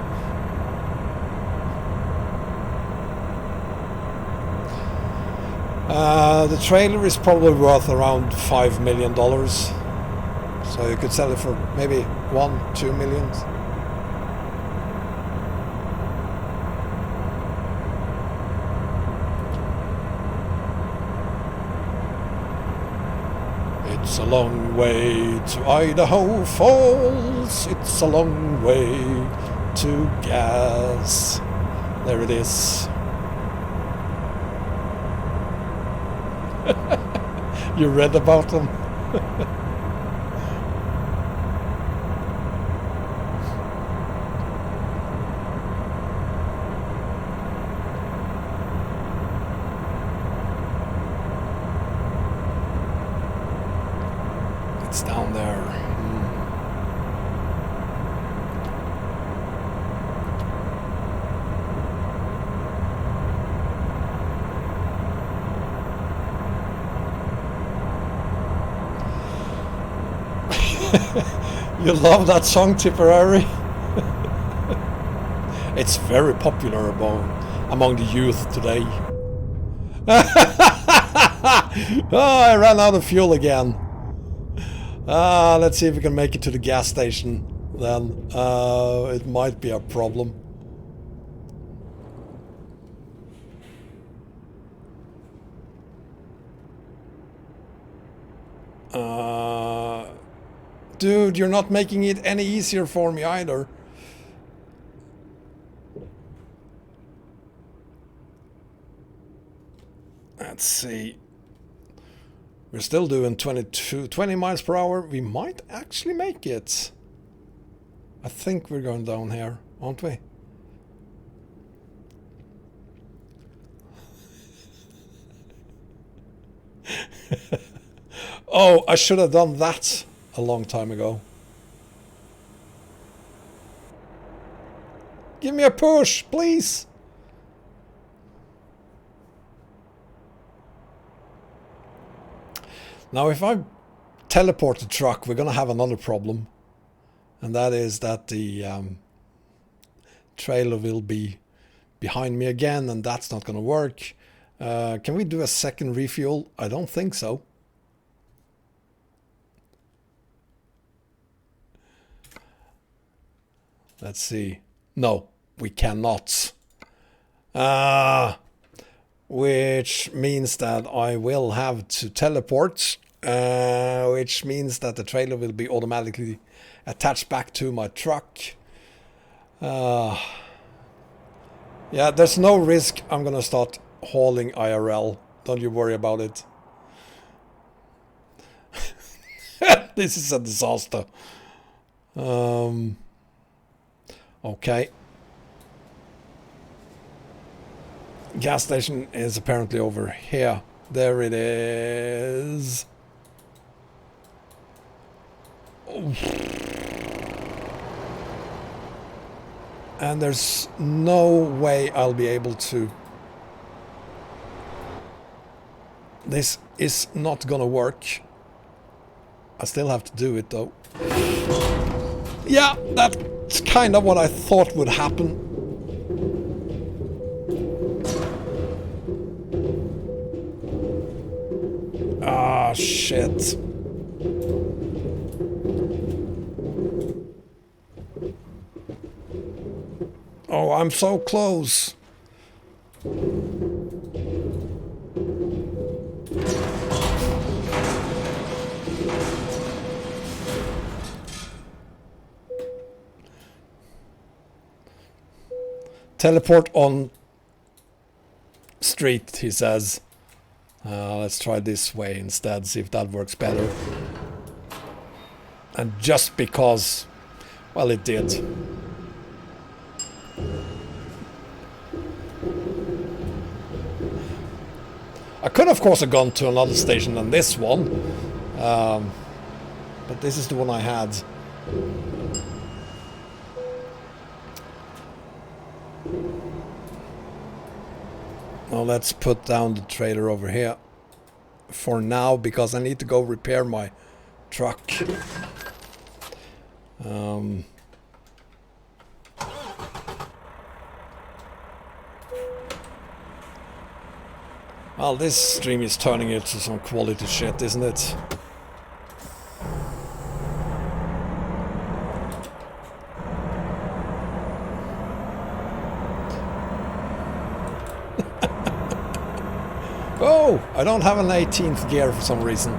Speaker 1: The trailer is probably worth around $5 million. So you could sell it for maybe 1-2 million. It's a long way to Idaho Falls. It's a long way to gas. There it is. You read about them? It's down there. You love that song, Tipperary? It's very popular among the youth today. Oh, I ran out of fuel again. Let's see if we can make it to the gas station then. It might be a problem. Dude, you're not making it any easier for me either. Let's see. We're still doing 20 miles per hour. We might actually make it. I think we're going down here, aren't we? Oh, I should have done that a long time ago. Give me a push, please. Now, if I teleport the truck, we're going to have another problem. And that is that the trailer will be behind me again, and that's not going to work. Can we do a second refuel? I don't think so. Let's see. No, we cannot. Which means that I will have to teleport, which means that the trailer will be automatically attached back to my truck. Yeah, there's no risk I'm gonna start hauling IRL. Don't you worry about it. This is a disaster. Okay. Gas station is apparently over here. There it is. And there's no way I'll be able to. This is not gonna work. I still have to do it though. Yeah, that's kind of what I thought would happen. Ah, shit. Oh, I'm so close. Teleport on street, he says. Let's try this way instead, see if that works better. And just because, well, it did. I could, of course, have gone to another station than this one. But this is the one I had. Now let's put down the trailer over here for now, because I need to go repair my truck. Well, this stream is turning into some quality shit, isn't it? Oh, I don't have an 18th gear for some reason.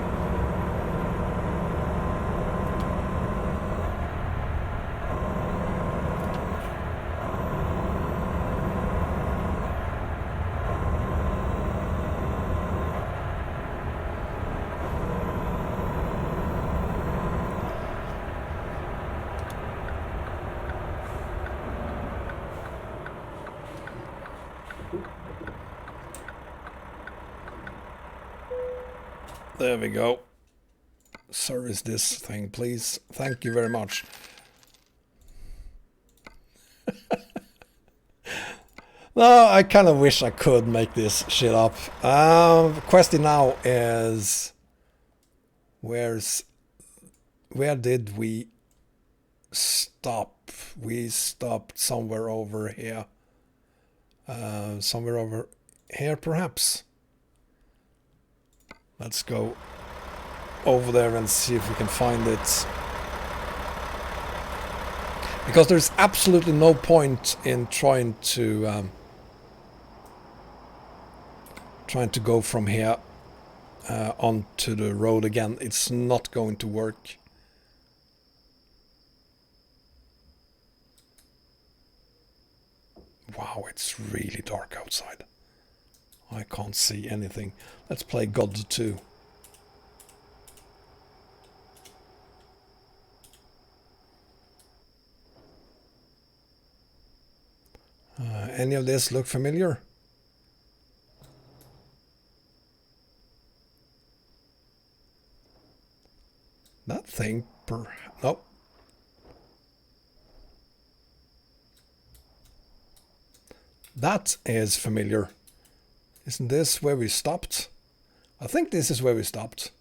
Speaker 1: There we go. Service this thing, please. Thank you very much. No, I kind of wish I could make this shit up. The question now is, where did we stop? We stopped somewhere over here. Somewhere over here, perhaps. Let's go over there and see if we can find it. Because there's absolutely no point in trying to go from here onto the road again. It's not going to work. Wow, it's really dark outside. I can't see anything. Let's play God 2. Any of this look familiar? That thing, nope. That is familiar. Isn't this where we stopped? I think this is where we stopped.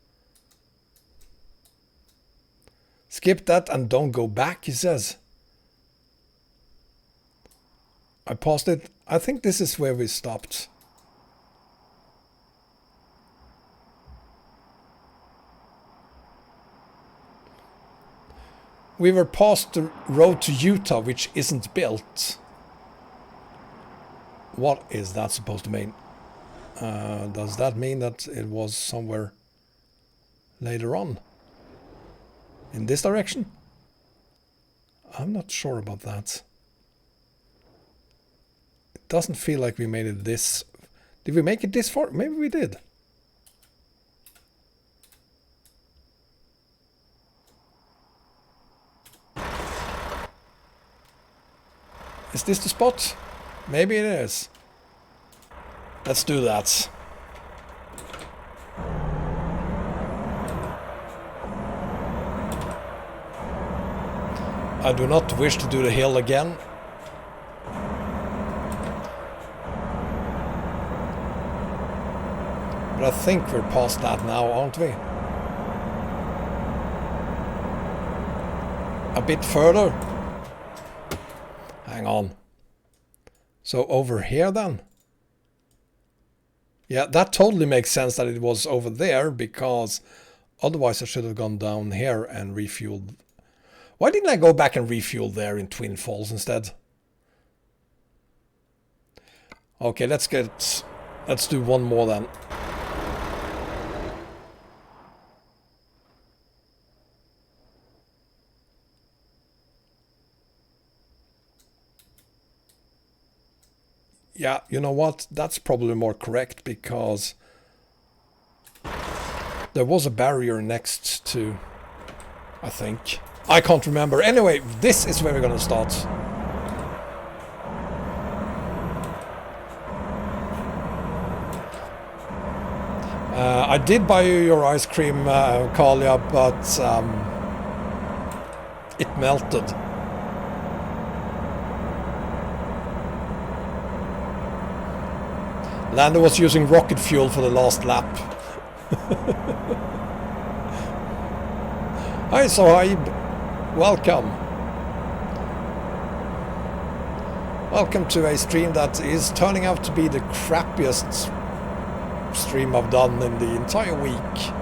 Speaker 1: Skip that and don't go back, he says. I paused it. I think this is where we stopped. We were past the road to Utah, which isn't built. What is that supposed to mean? Does that mean that it was somewhere later on? In this direction? I'm not sure about that. It doesn't feel like we made it this... Did we make it this far? Maybe we did. Is this the spot? Maybe it is. Let's do that. I do not wish to do the hill again. But I think we're past that now, aren't we? A bit further. Hang on. So over here then? Yeah, that totally makes sense that it was over there, because otherwise I should have gone down here and refueled. Why didn't I go back and refuel there in Twin Falls instead? Okay, let's do one more then. Yeah, you know what? That's probably more correct, because there was a barrier next to, I think. I can't remember. Anyway, this is where we're gonna start. I did buy you your ice cream, Kalia, but it melted. Lando was using rocket fuel for the last lap. Hi Sohaib, welcome. Welcome to a stream that is turning out to be the crappiest stream I've done in the entire week.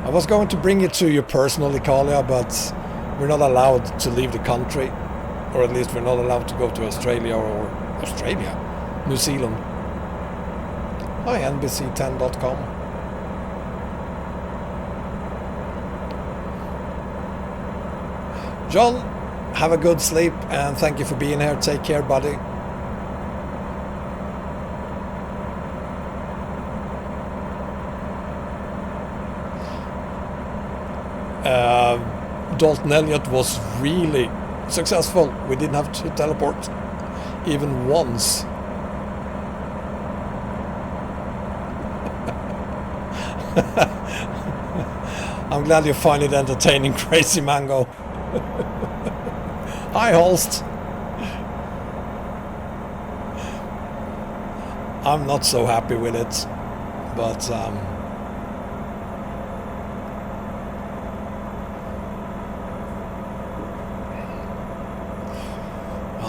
Speaker 1: I was going to bring it to you personally, Kalia, but we're not allowed to leave the country. Or at least we're not allowed to go to Australia or New Zealand. Hi, NBC10.com. John, have a good sleep and thank you for being here. Take care, buddy. Dalton Elliott was really successful. We didn't have to teleport even once. I'm glad you find it entertaining, Crazy Mango. Hi, Holst. I'm not so happy with it, but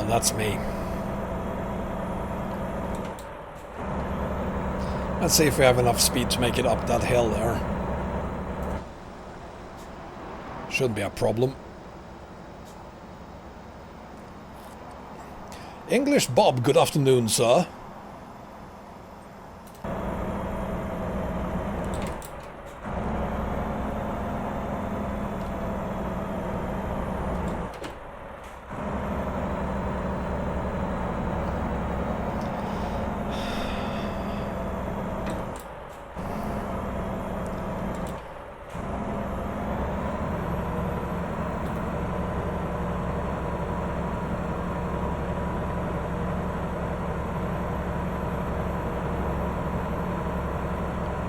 Speaker 1: And that's me. Let's see if we have enough speed to make it up that hill there. Shouldn't be a problem. English Bob, good afternoon, sir.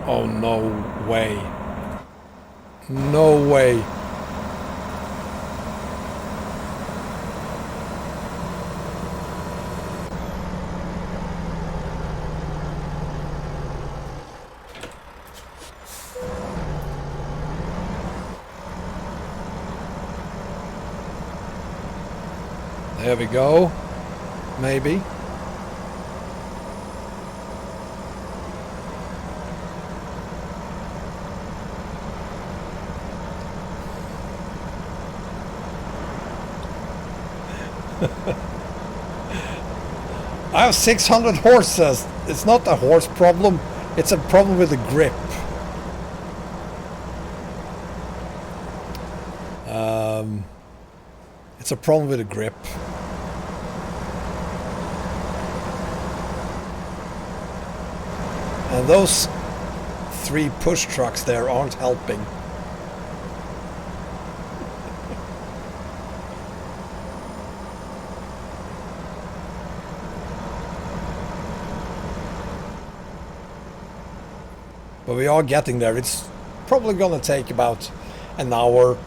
Speaker 1: Oh, no way. No way. There we go. Maybe. I have 600 horses. It's not a horse problem. It's a problem with the grip. It's a problem with the grip. And those 3 push trucks there aren't helping. But we are getting there. It's probably gonna take about an hour.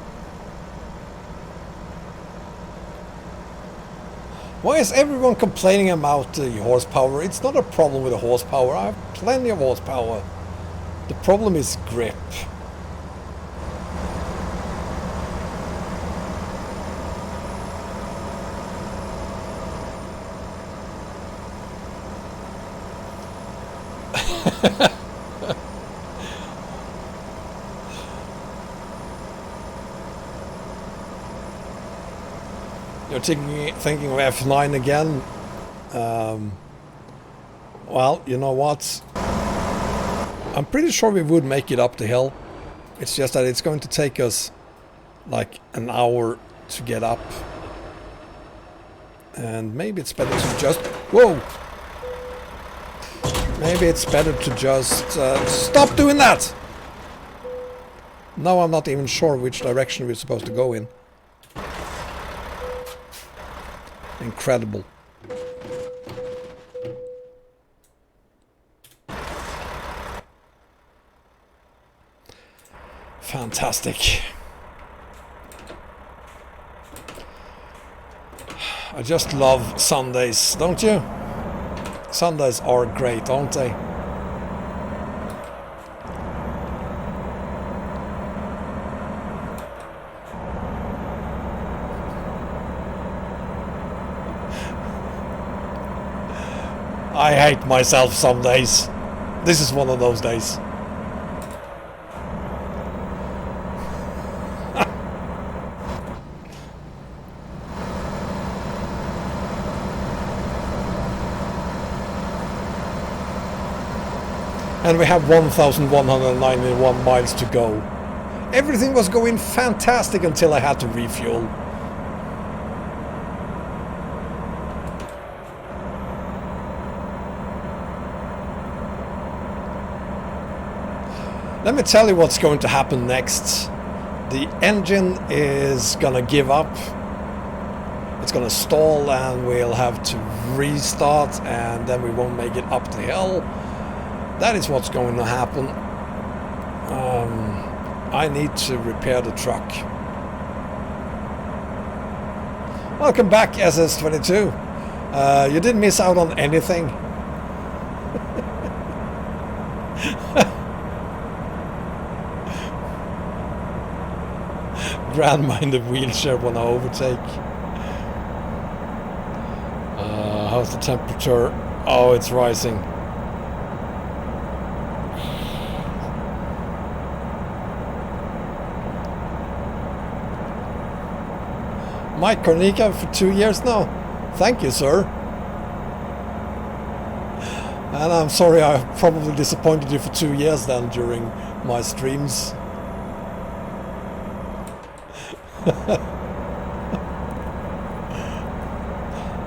Speaker 1: Why is everyone complaining about the horsepower? It's not a problem with the horsepower. I have plenty of horsepower. The problem is grip. You're thinking of F9 again? Well, you know what? I'm pretty sure we would make it up the hill. It's just that it's going to take us like an hour to get up. And maybe it's better to just... Whoa! Maybe it's better to just... stop doing that! Now I'm not even sure which direction we're supposed to go in. Incredible. Fantastic. I just love Sundays, don't you? Sundays are great, aren't they? I hate myself some days. This is one of those days. And we have 1,191 miles to go. Everything was going fantastic until I had to refuel. Let me tell you what's going to happen next. The engine is gonna give up. It's gonna stall and we'll have to restart and then we won't make it up the hill. That is what's going to happen. I need to repair the truck. Welcome back, SS22. You didn't miss out on anything. Grandma in the wheelchair wanna overtake. How's the temperature? Oh, it's rising. Mike Kornika for 2 years now. Thank you, sir. And I'm sorry I probably disappointed you for 2 years then during my streams.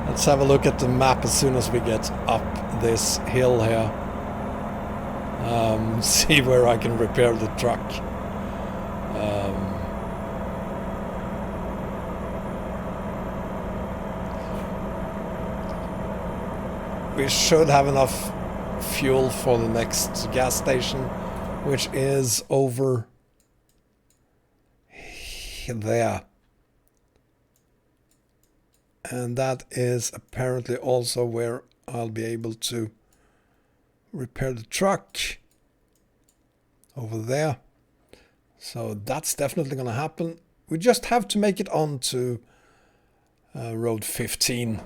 Speaker 1: Let's have a look at the map as soon as we get up this hill here. See where I can repair the truck. We should have enough fuel for the next gas station, which is over there. And that is apparently also where I'll be able to repair the truck. Over there. So that's definitely going to happen. We just have to make it onto road 15.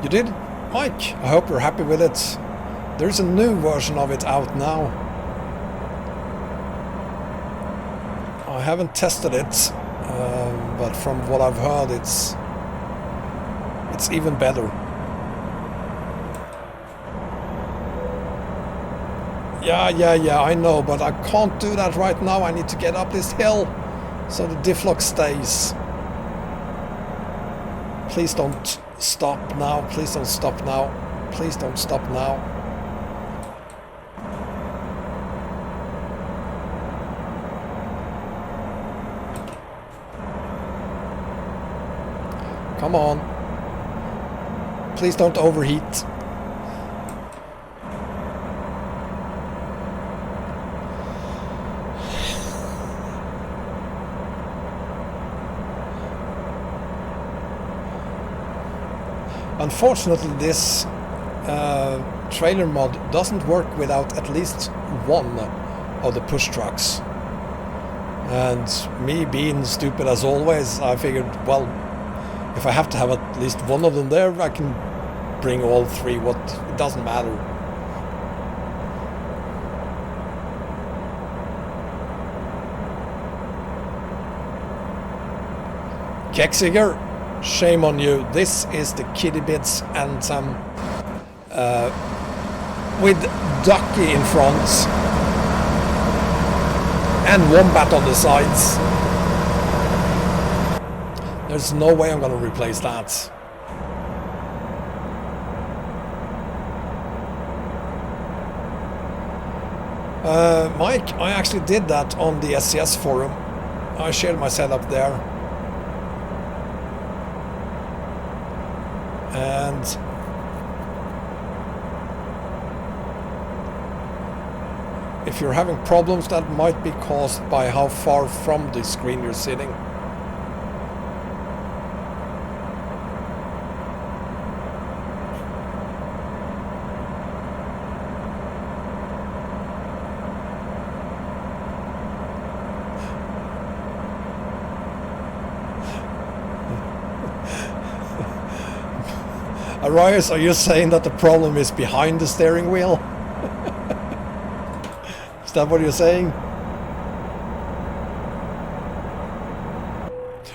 Speaker 1: You did? Mike, I hope you're happy with it. There's a new version of it out now. I haven't tested it, but from what I've heard, it's even better. Yeah, I know, but I can't do that right now. I need to get up this hill so the diff lock stays. Please don't stop now. Please don't stop now. Please don't stop now. Come on. Please don't overheat. Unfortunately, this trailer mod doesn't work without at least one of the push trucks. And me being stupid as always, I figured, well, if I have to have at least one of them there, I can bring all three. It doesn't matter. Kexiger, shame on you. This is the Kittybitz Anthem with Ducky in front and Wombat on the sides. There's no way I'm going to replace that. Mike, I actually did that on the SCS forum. I shared my setup there. And if you're having problems, that might be caused by how far from the screen you're sitting. Arias, are you saying that the problem is behind the steering wheel? Is that what you're saying?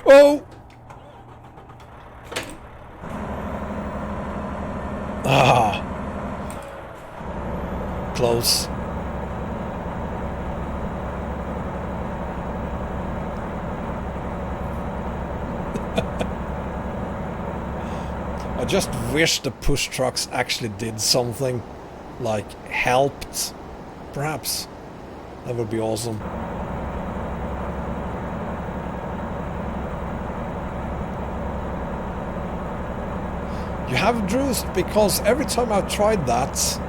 Speaker 1: Oh! Ah! Close. I just wish the push trucks actually did something, like helped, perhaps. That would be awesome. You have Droost, because every time I've tried that,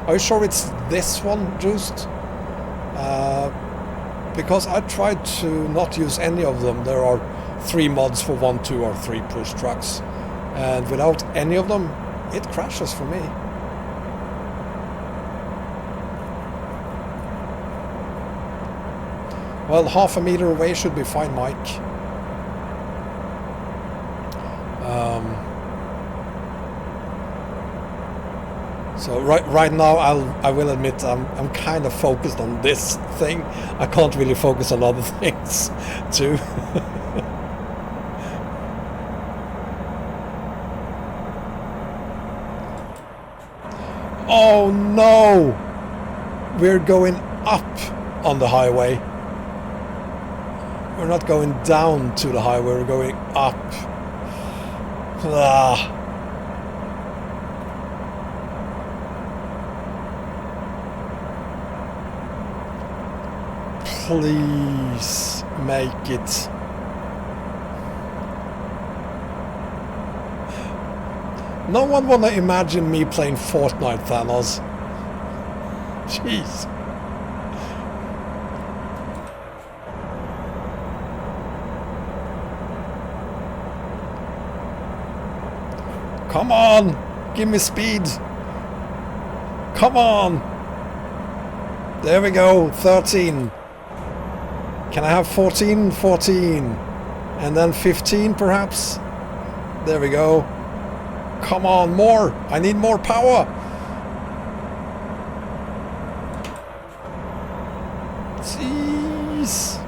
Speaker 1: are you sure it's this one, Droost? Because I tried to not use any of them. There are 3 mods for 1, 2 or 3 push trucks. And without any of them, it crashes for me. Well, half a meter away should be fine, Mike. So right now I will admit I'm kind of focused on this thing. I can't really focus on other things too. Oh no! We're going up on the highway. We're not going down to the highway, we're going up. Ah. Please make it. No one wanna imagine me playing Fortnite, Thanos. Jeez. Come on! Give me speed! Come on! There we go, 13. Can I have 14? 14. And then 15 perhaps? There we go. Come on, more! I need more power! Jeez!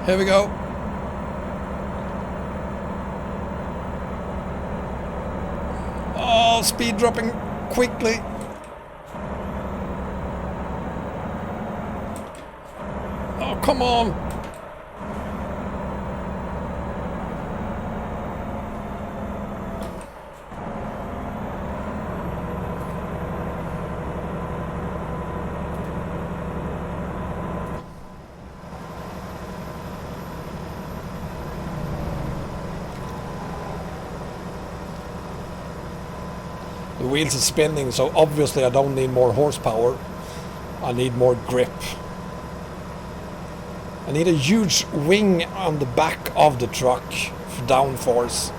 Speaker 1: Here we go. Oh, speed dropping quickly. Oh, come on. The wheels are spinning, so obviously I don't need more horsepower. I need more grip. I need a huge wing on the back of the truck for downforce.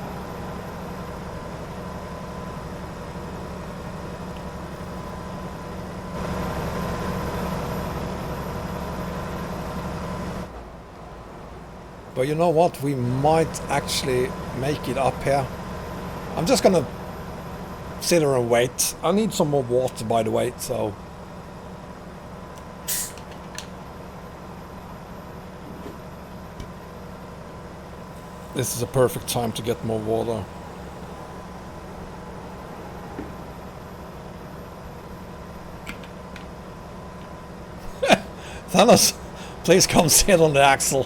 Speaker 1: But you know what? We might actually make it up here. I'm just gonna sit here and wait. I need some more water, by the way, so... This is a perfect time to get more water. Thanos, please come sit on the axle.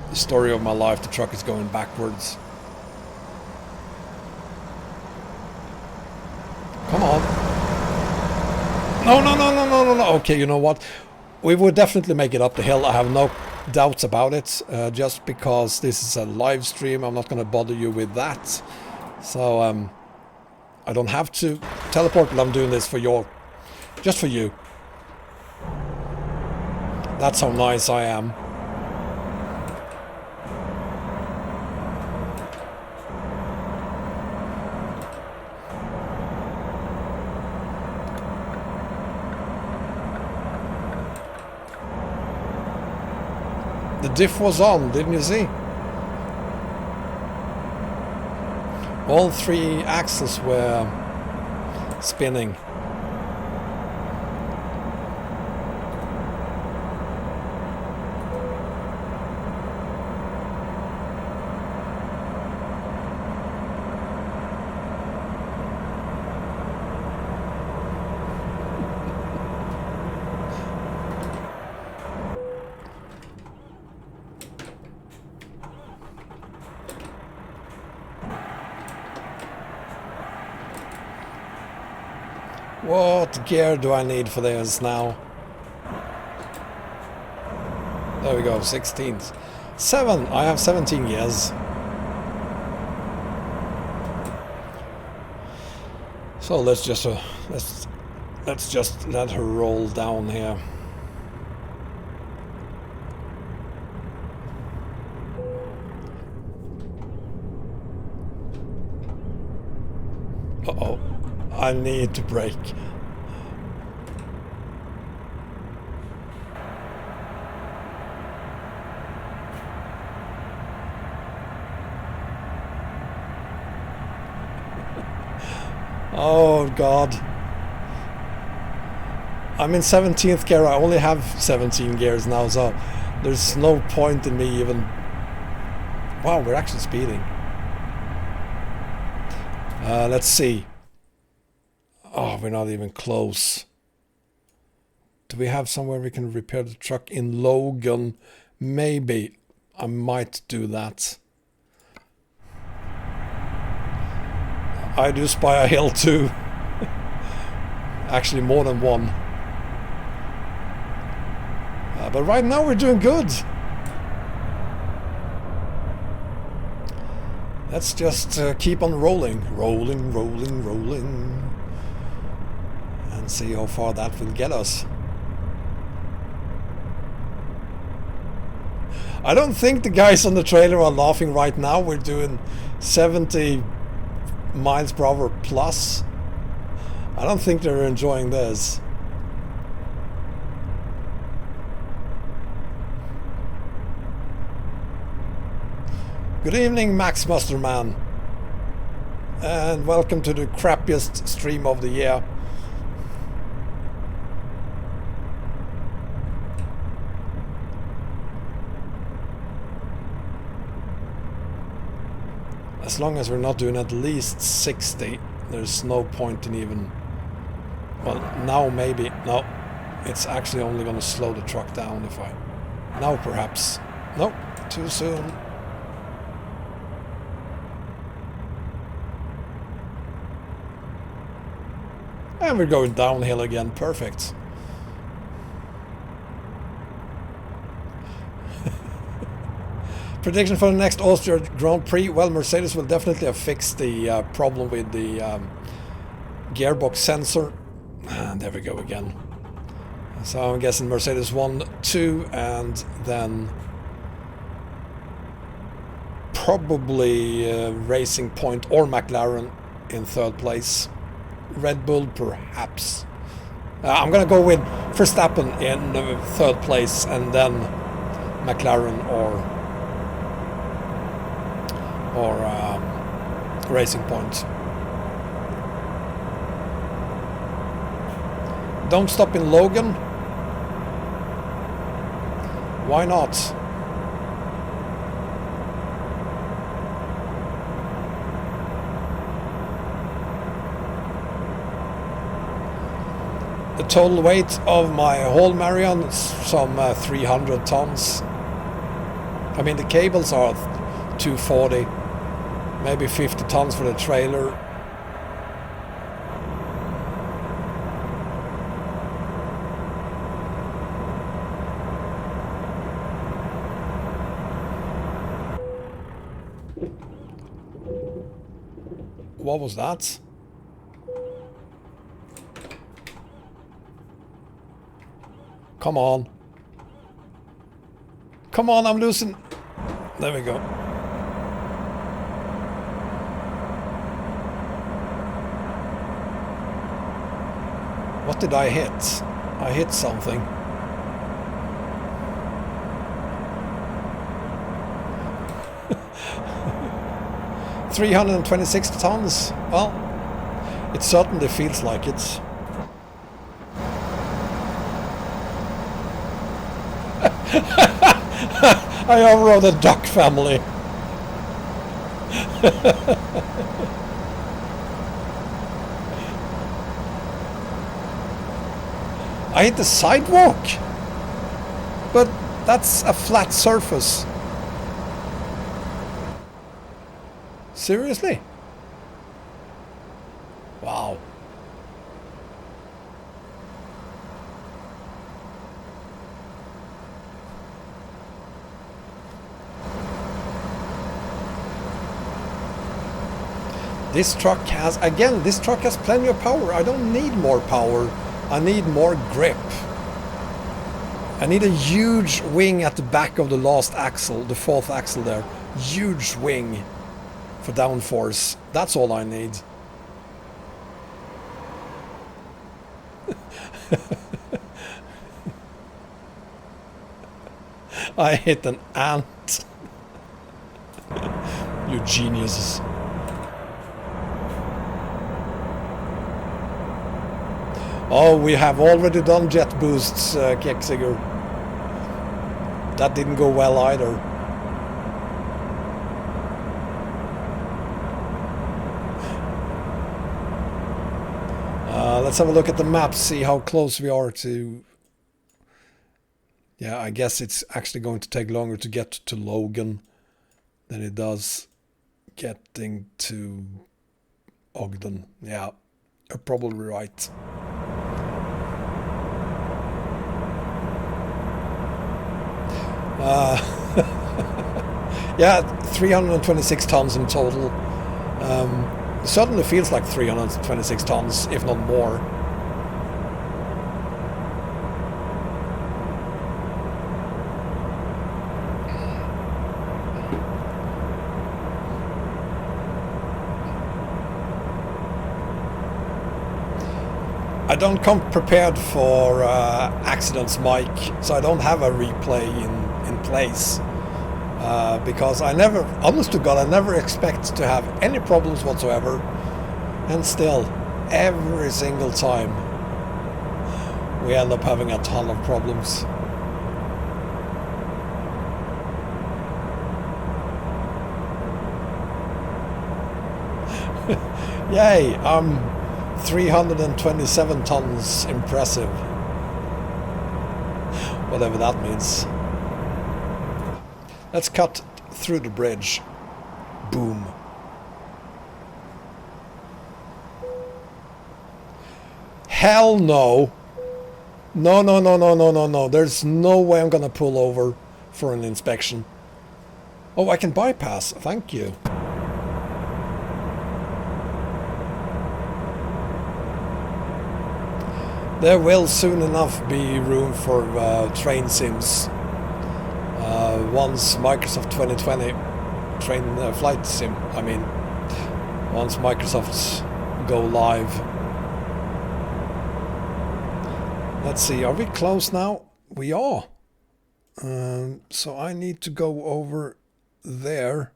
Speaker 1: The story of my life, the truck is going backwards. Come on. No, no, no, no, no, no, no. Okay, you know what? We would definitely make it up the hill. I have no doubts about it. Just because this is a live stream, I'm not going to bother you with that. So, I don't have to teleport, but I'm doing this for just for you. That's how nice I am. The diff was on, didn't you see? All three axles were spinning. What gear do I need for this now? There we go, 16th. 7, I have 17 gears. So let's just let her roll down here. Uh-oh. I need to brake. Oh God. I'm in 17th gear. I only have 17 gears now, so there's no point in me even... Wow, we're actually speeding. Let's see. Oh, we're not even close. Do we have somewhere we can repair the truck in Logan? Maybe. I might do that. I do spy a hill too. Actually more than one. But right now we're doing good. Let's just keep on rolling. Rolling, rolling, rolling. And see how far that will get us. I don't think the guys on the trailer are laughing right now. We're doing 70 miles per hour plus. I don't think they're enjoying this. Good evening, Max Musterman, and welcome to the crappiest stream of the year. As long as we're not doing at least 60, there's no point in even... Well, now maybe. No, it's actually only going to slow the truck down if I... Now perhaps. Nope, too soon. And we're going downhill again. Perfect. Prediction for the next Austria Grand Prix. Well, Mercedes will definitely have fixed the problem with the gearbox sensor. And there we go again. So I'm guessing Mercedes 1, 2, and then probably Racing Point or McLaren in third place. Red Bull perhaps. I'm gonna go with Verstappen in third place, and then McLaren or Racing Point. Don't stop in Logan. Why not? The total weight of my whole Marion is some 300 tons. I mean, the cables are 240, maybe 50 tons for the trailer. What was that? Come on. Come on, I'm losing. There we go. What did I hit? I hit something. $326 tons. Well, it certainly feels like it. I overrode the duck family. I hit the sidewalk, but that's a flat surface. Seriously? Wow. This truck has, again, this truck has plenty of power. I don't need more power. I need more grip. I need a huge wing at the back of the last axle, the fourth axle there. Huge wing for downforce. That's all I need. I hit an ant. You geniuses. Oh, we have already done jet boosts, Kexiger. That didn't go well either. Let's have a look at the map, see how close we are to... Yeah, I guess it's actually going to take longer to get to Logan than it does getting to Ogden. Yeah, you're probably right. Yeah, 326 tons in total. It certainly feels like 326 tons, if not more. I don't come prepared for accidents, Mike, so I don't have a replay in place. Because I never, honest to God, I never expect to have any problems whatsoever. And still, every single time, we end up having a ton of problems. Yay, I'm 327 tons impressive. Whatever that means. Let's cut through the bridge. Boom. Hell no. No, no, no, no, no, no, no. There's no way I'm gonna pull over for an inspection. Oh, I can bypass. Thank you. There will soon enough be room for train sims. Once Microsoft 2020 flight sim, I mean, once Microsoft go live. Let's see, are we close now? We are. So I need to go over there,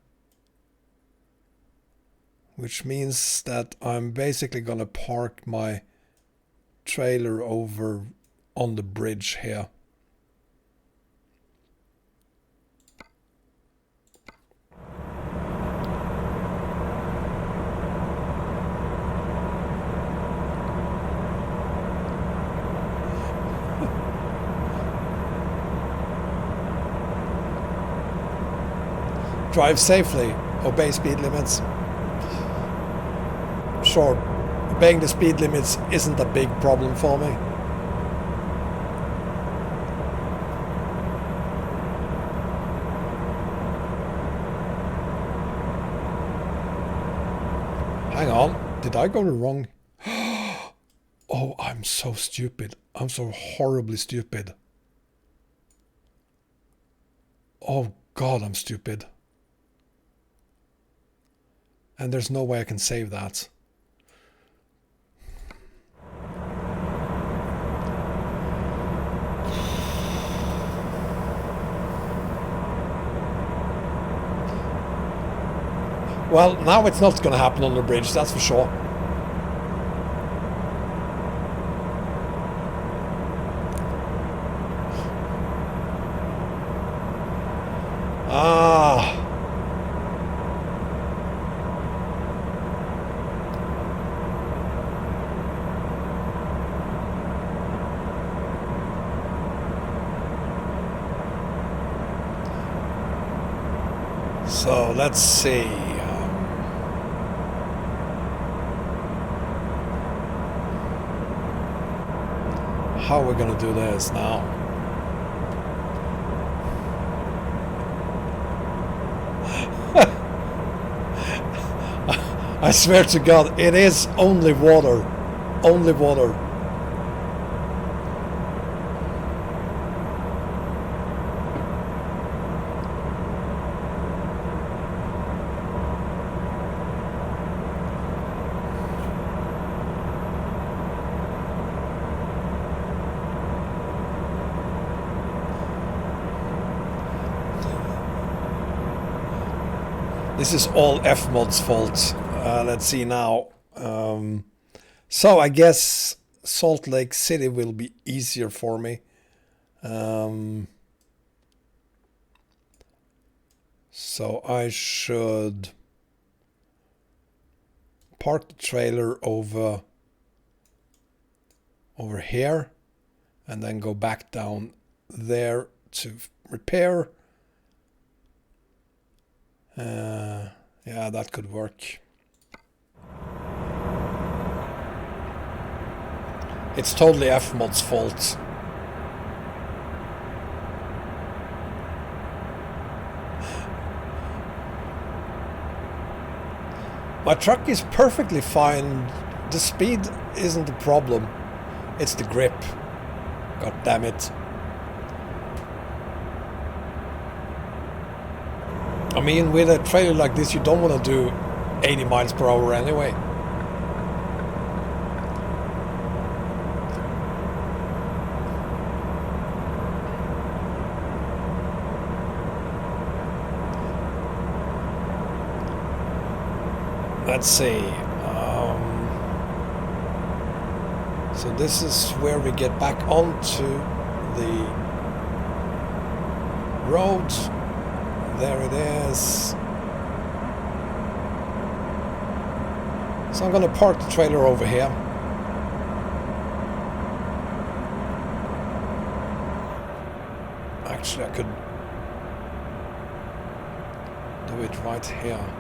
Speaker 1: which means that I'm basically gonna park my trailer over on the bridge here. Drive safely, obey speed limits. Sure, obeying the speed limits isn't a big problem for me. Hang on, did I go the wrong? Oh, I'm so stupid. I'm so horribly stupid. Oh God, I'm stupid. And there's no way I can save that. Well, now it's not going to happen on the bridge, that's for sure. Ah. So let's see. How are we going to do this now? I swear to God, it is only water. Only water. This is all Fmod's fault. Let's see now. So I guess Salt Lake City will be easier for me. So I should park the trailer over here and then go back down there to repair. Yeah, that could work. It's totally Fmod's fault. My truck is perfectly fine. The speed isn't the problem. It's the grip. God damn it. I mean, with a trailer like this, you don't want to do 80 miles per hour anyway. Let's see. So this is where we get back onto the road. There it is. So I'm going to park the trailer over here. Actually, I could do it right here.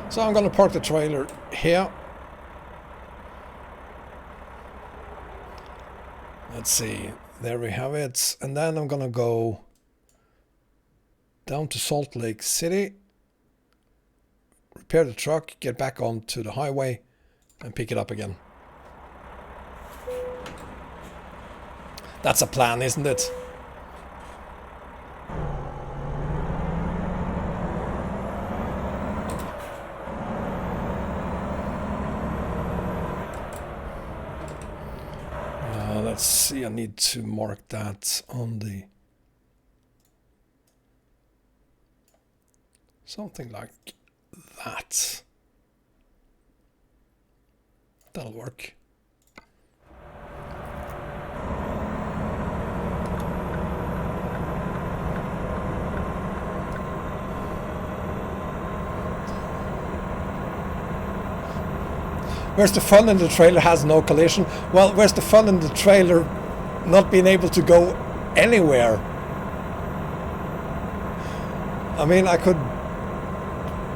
Speaker 1: So I'm going to park the trailer here. Let's see, there we have it. And then I'm going to go down to Salt Lake City, repair the truck, get back onto the highway and pick it up again. That's a plan, isn't it? Let's see, I need to mark that on the... something like that. That'll work. Where's the fun in the trailer has no collision? Well, where's the fun in the trailer not being able to go anywhere? I mean, I could,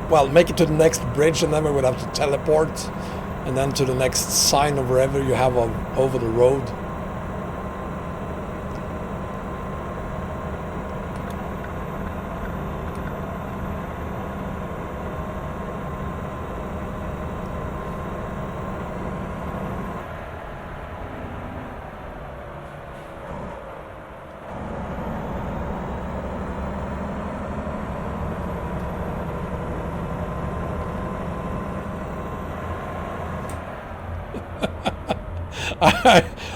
Speaker 1: well, make it to the next bridge and then we would have to teleport and then to the next sign or wherever you have over the road.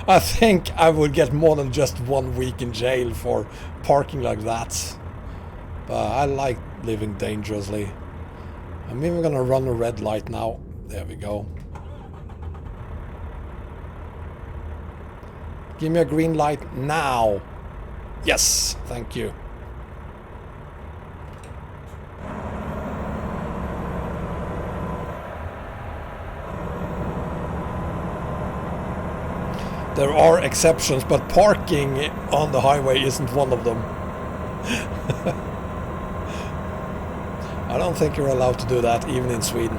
Speaker 1: I think I would get more than just 1 week in jail for parking like that. But I like living dangerously. I'm even gonna run a red light now. There we go. Give me a green light now. Yes, thank you. There are exceptions, but parking on the highway isn't one of them. I don't think you're allowed to do that, even in Sweden.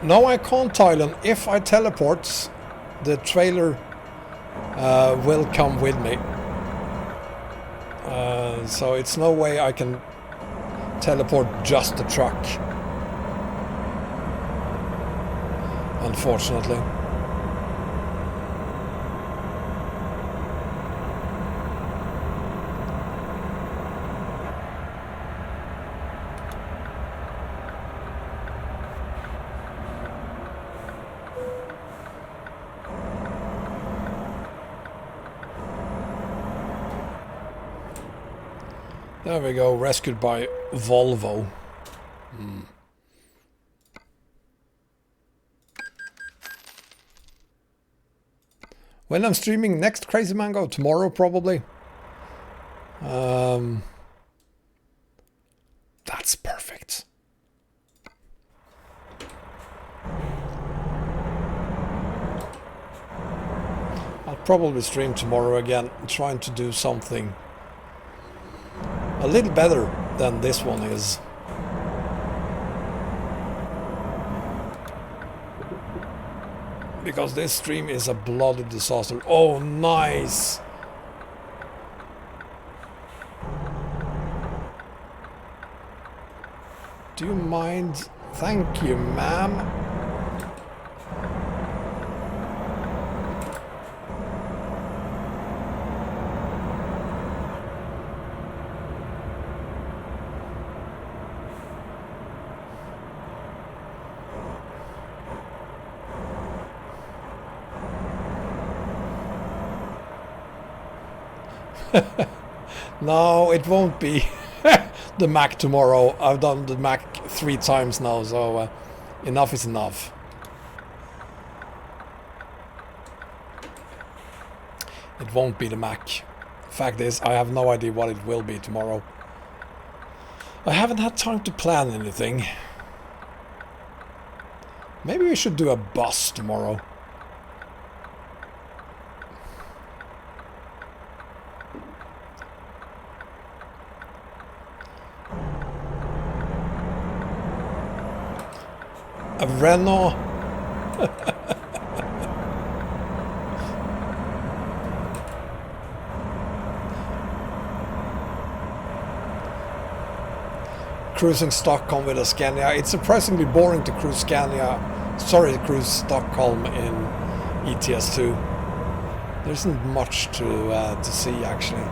Speaker 1: No, I can't, Thailand. If I teleport, the trailer will come with me. So it's no way I can teleport just the truck, unfortunately. There we go, rescued by Volvo. When I'm streaming next, Crazy Mango? Tomorrow, probably. That's perfect. I'll probably stream tomorrow again, trying to do something a little better than this one is. Because this stream is a bloody disaster. Oh, nice! Do you mind? Thank you, ma'am. No, it won't be the Mack tomorrow. I've done the Mack 3 times now, so enough is enough. It won't be the Mack. Fact is, I have no idea what it will be tomorrow. I haven't had time to plan anything. Maybe we should do a bus tomorrow. A Renault. Cruising Stockholm with a Scania. It's surprisingly boring to cruise cruise Stockholm in ETS2. There isn't much to see, actually.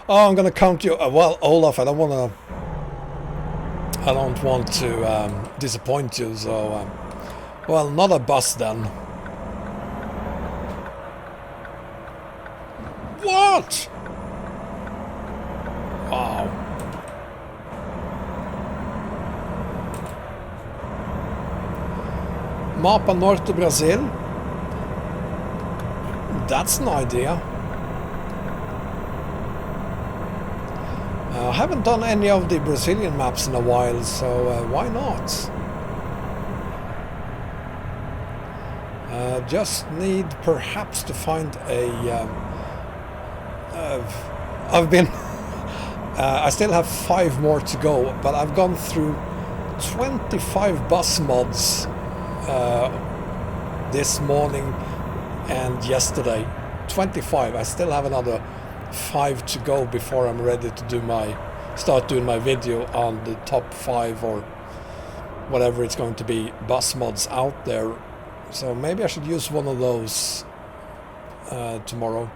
Speaker 1: Oh, I'm gonna count you. Well, Olaf, I don't want to disappoint you. So, well, not a bus then. What? Wow. Mapa Norte Brazil. That's an idea. I haven't done any of the Brazilian maps in a while, so why not? Just need perhaps to find a... I've been... I still have 5 more to go, but I've gone through 25 bus mods this morning and yesterday. 25. I still have another 5 to go before I'm ready to start doing my video on the top 5 or whatever it's going to be bus mods out there. So maybe I should use one of those tomorrow.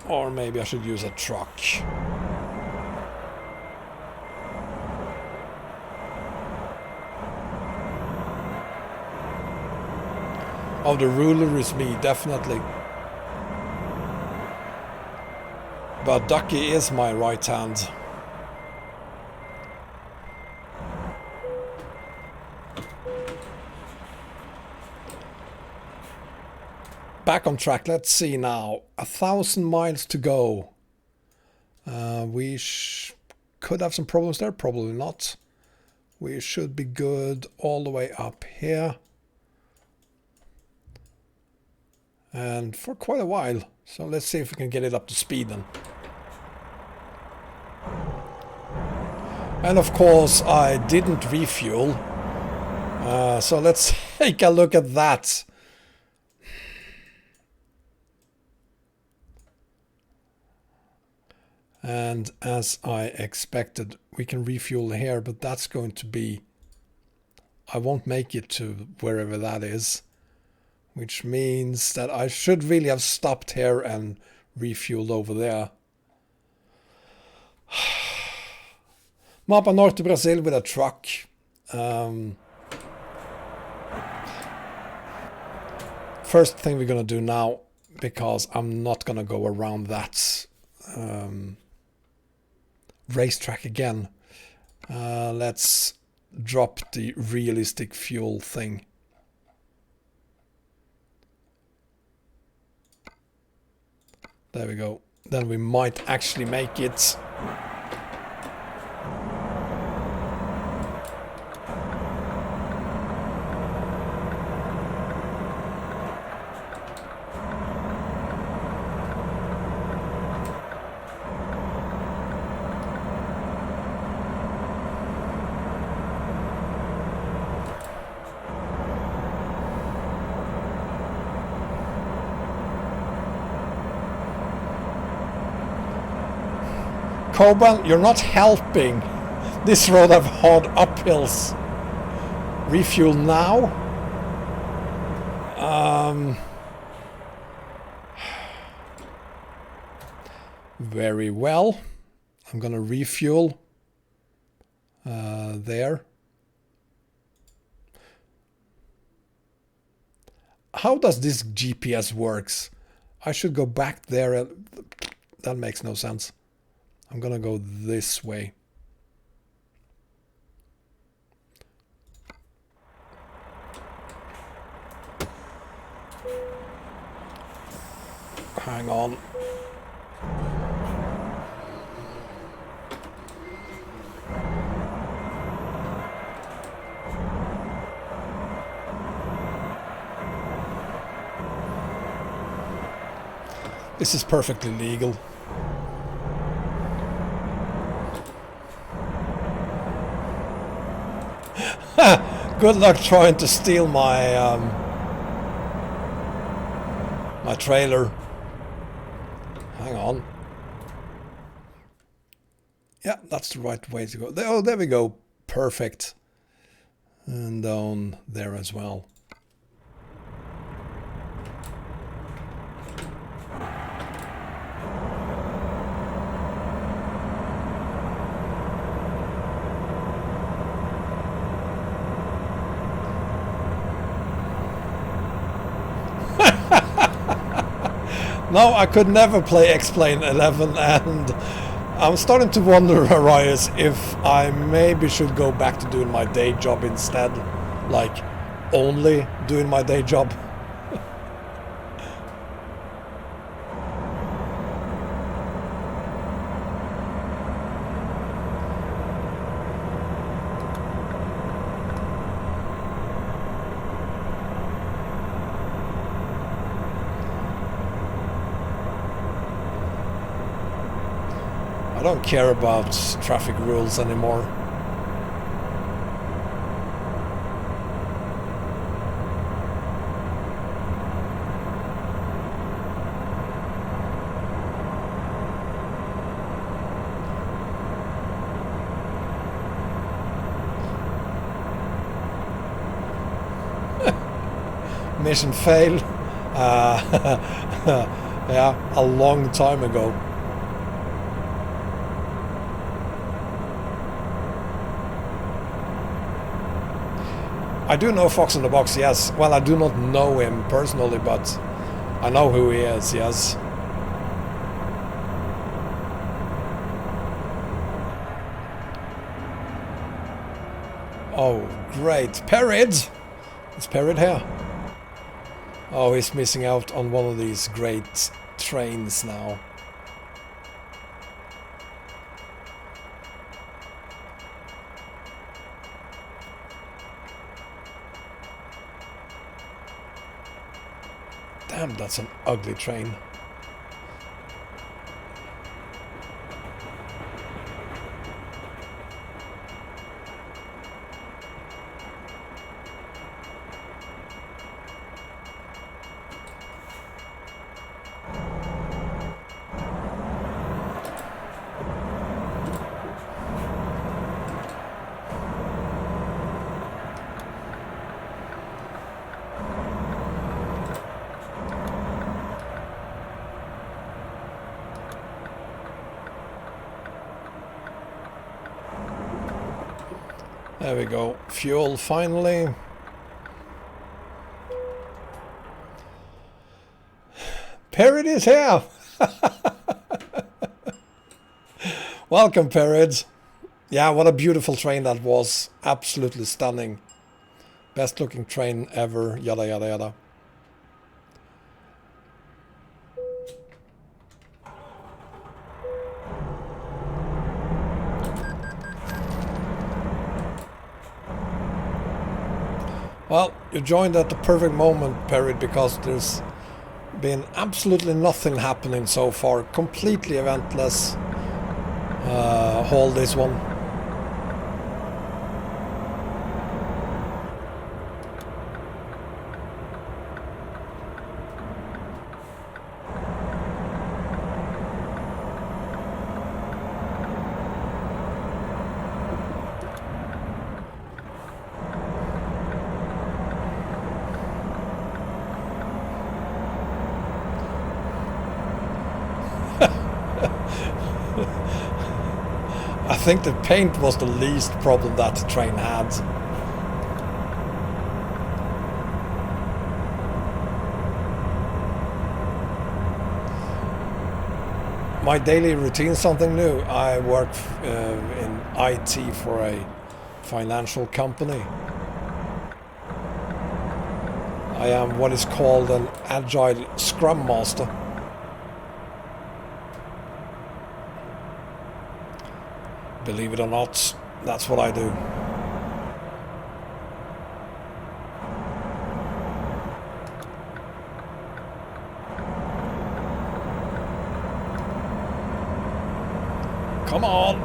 Speaker 1: Or maybe I should use a truck. Oh, the ruler is me, definitely. But Ducky is my right hand. Back on track, let's see now. 1,000 miles to go. We could have some problems there, probably not. we should be good all the way up here. And for quite a while. So let's see if we can get it up to speed then. And of course I didn't refuel. So let's take a look at that. And as I expected, we can refuel here, but that's going to be... I won't make it to wherever that is. Which means that I should really have stopped here and refueled over there. Mapa north to Brazil with a truck. First thing we're going to do now, because I'm not going to go around that racetrack again. Let's drop the realistic fuel thing. There we go. Then we might actually make it. Coban, you're not helping. This road have hard uphills. Refuel now. Very well. I'm gonna refuel there. How does this GPS works? I should go back there. That makes no sense. I'm gonna go this way. Hang on. This is perfectly legal. Good luck trying to steal my my trailer. Hang on. Yeah, that's the right way to go. Oh, there we go. Perfect. And down there as well. No, I could never play X-Plane 11, and I'm starting to wonder, Arias, if I maybe should go back to doing my day job instead. Like, only doing my day job. I don't care about traffic rules anymore. Mission fail. Yeah, a long time ago. I do know Fox in the Box, yes. Well, I do not know him personally, but I know who he is, yes. Oh, great. Perid! Is Perid here? Oh, he's missing out on one of these great trains now. Damn, that's an ugly train. There we go. Fuel finally. Perrid is here! Welcome, Perrid. Yeah, what a beautiful train that was. Absolutely stunning. Best looking train ever. Yada yada yada. Well, you joined at the perfect moment, Perrid, because there's been absolutely nothing happening so far. Completely eventless haul, this one. I think the paint was the least problem that the train had. My daily routine, something new. I work in IT for a financial company. I am what is called an agile scrum master. Believe it or not, that's what I do. Come on!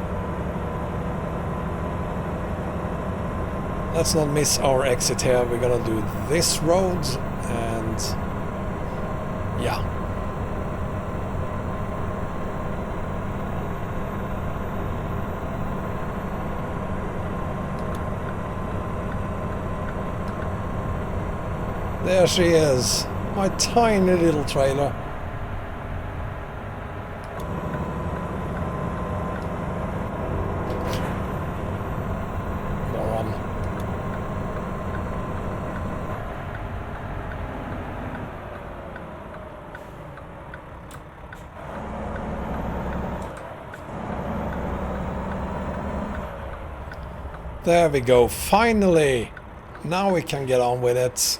Speaker 1: Let's not miss our exit here. We're gonna do this road and yeah. There she is, my tiny little trailer. Moron. There we go, finally! Now we can get on with it.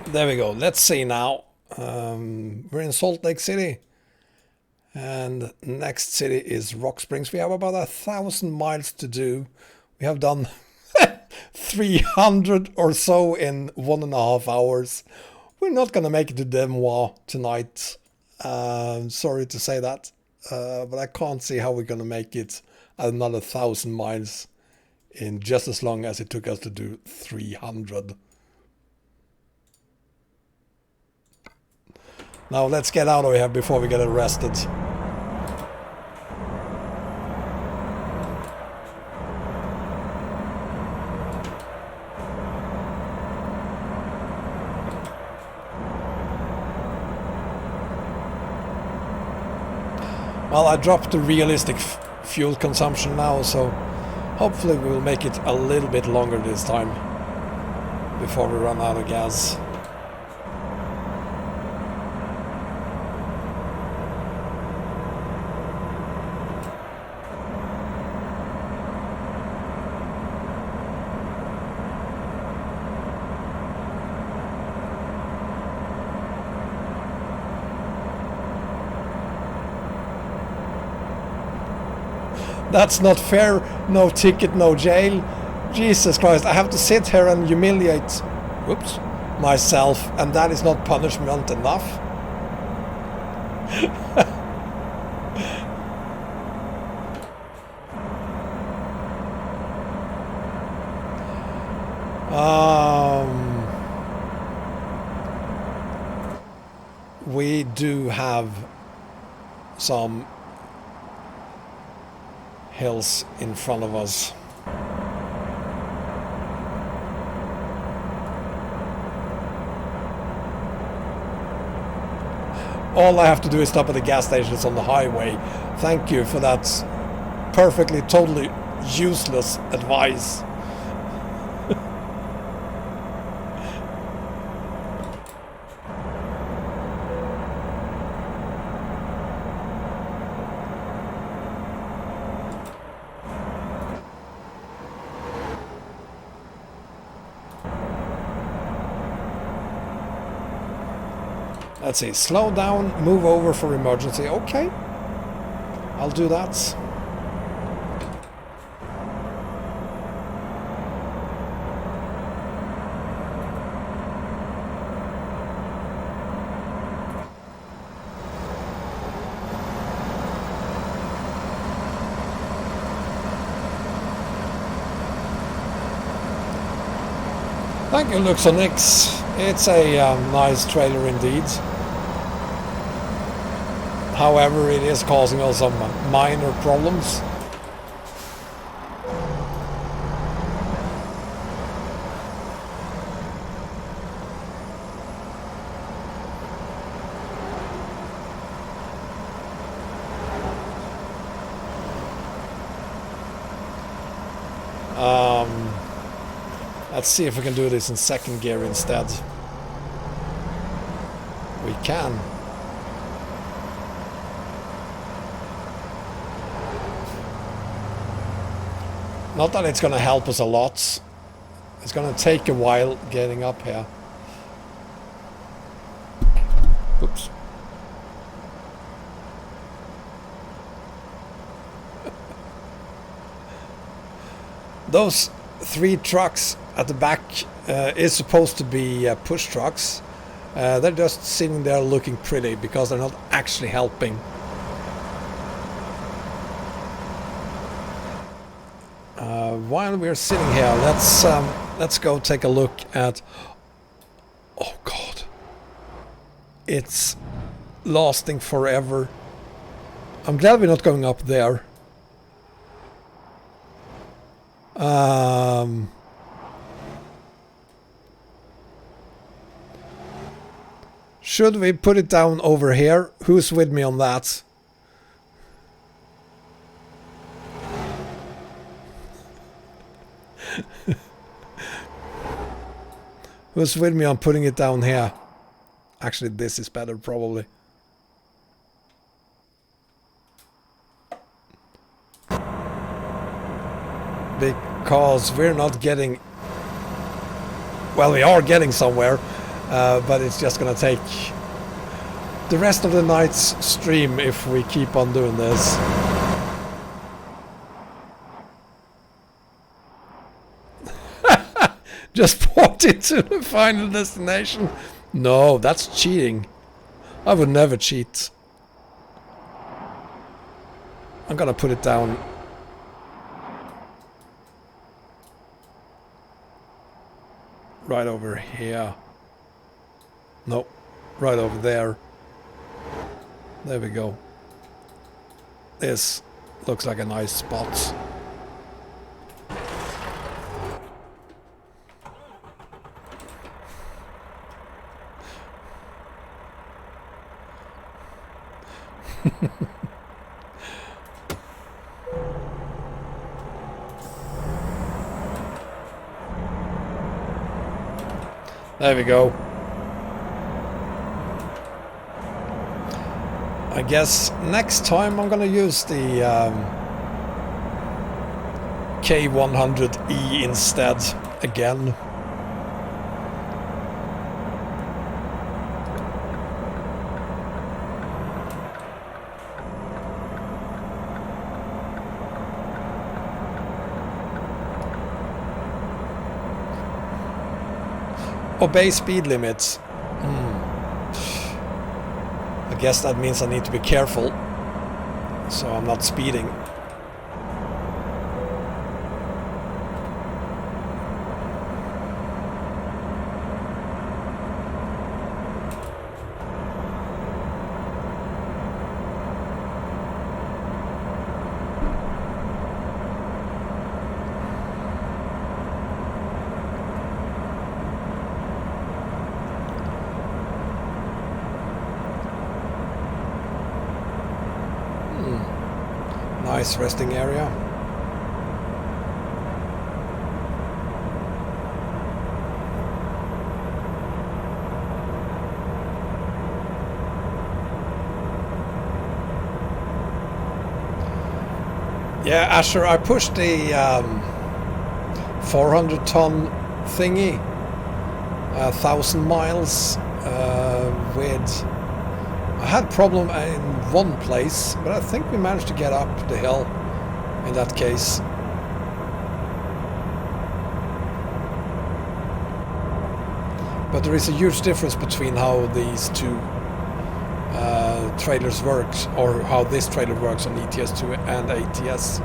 Speaker 1: There we go. Let's see now. We're in Salt Lake City. And next city is Rock Springs. We have about 1,000 miles to do. We have done 300 or so in 1.5 hours. We're not going to make it to Des Moines tonight. Sorry to say that. But I can't see how we're going to make it another 1,000 miles in just as long as it took us to do 300. Now let's get out of here before we get arrested. Well, I dropped the realistic fuel consumption now, so hopefully we will make it a little bit longer this time before we run out of gas. That's not fair. No ticket, no jail. Jesus Christ, I have to sit here and humiliate, whoops, myself, and that is not punishment enough. We do have some hills in front of us. All I have to do is stop at the gas stations on the highway. Thank you for that perfectly, totally useless advice. Let's see, slow down, move over for emergency. Okay, I'll do that. Thank you, Luxonix. It's a nice trailer indeed. However, it is causing us some minor problems. Let's see if we can do this in second gear instead. We can. Not that it's going to help us a lot. It's going to take a while getting up here. Oops. Those 3 trucks at the back is supposed to be push trucks. They're just sitting there looking pretty because they're not actually helping. While we're sitting here, let's go take a look at. Oh God, it's lasting forever. I'm glad we're not going up there. Should we put it down over here? Who's with me on that? Who's with me on putting it down here? Actually, this is better probably. Because we're not getting... Well, we are getting somewhere, but it's just gonna take the rest of the night's stream if we keep on doing this. Just port it to the final destination. No, that's cheating. I would never cheat. I'm gonna put it down. Right over here. No, right over there. There we go. This looks like a nice spot. There we go. I guess next time I'm gonna use the K100E instead again. Obey speed limits. I guess that means I need to be careful, so I'm not speeding. Nice resting area. Yeah, Asher, I pushed the 400-ton thingy 1,000 miles with... I had problem in one place, but I think we managed to get up the hill in that case. But there is a huge difference between how these two trailers work, or how this trailer works on ETS2 and ATS.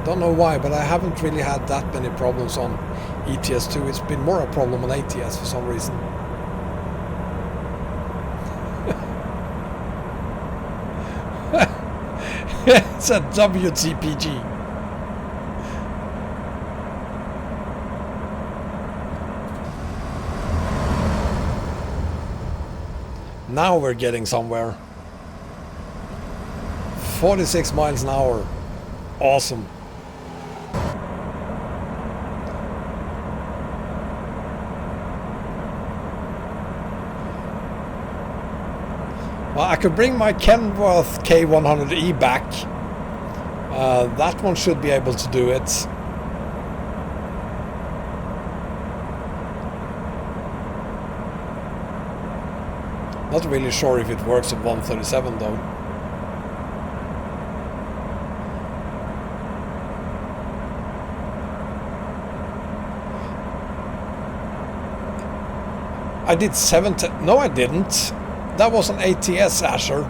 Speaker 1: Don't know why, but I haven't really had that many problems on ETS2. It's been more a problem on ATS for some reason. It's a WTPG. Now we're getting somewhere. 46 miles an hour. Awesome. Well, I could bring my Kenworth K100E back. That one should be able to do it. Not really sure if it works at 137 though. I did 70. No, I didn't. That was an ATS, Asher,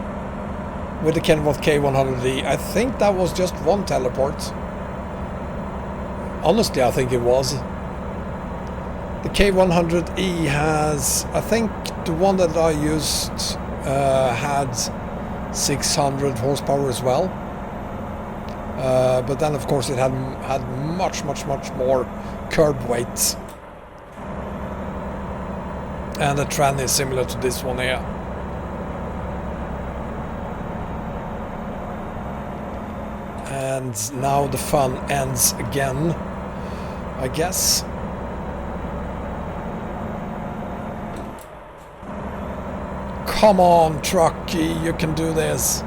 Speaker 1: with the Kenworth K100E. I think that was just one teleport. Honestly, I think it was. The K100E has, I think the one that I used had 600 horsepower as well. But then of course it had much more curb weight. And the trend is similar to this one here. And now the fun ends again, I guess. Come on, trucky, you can do this.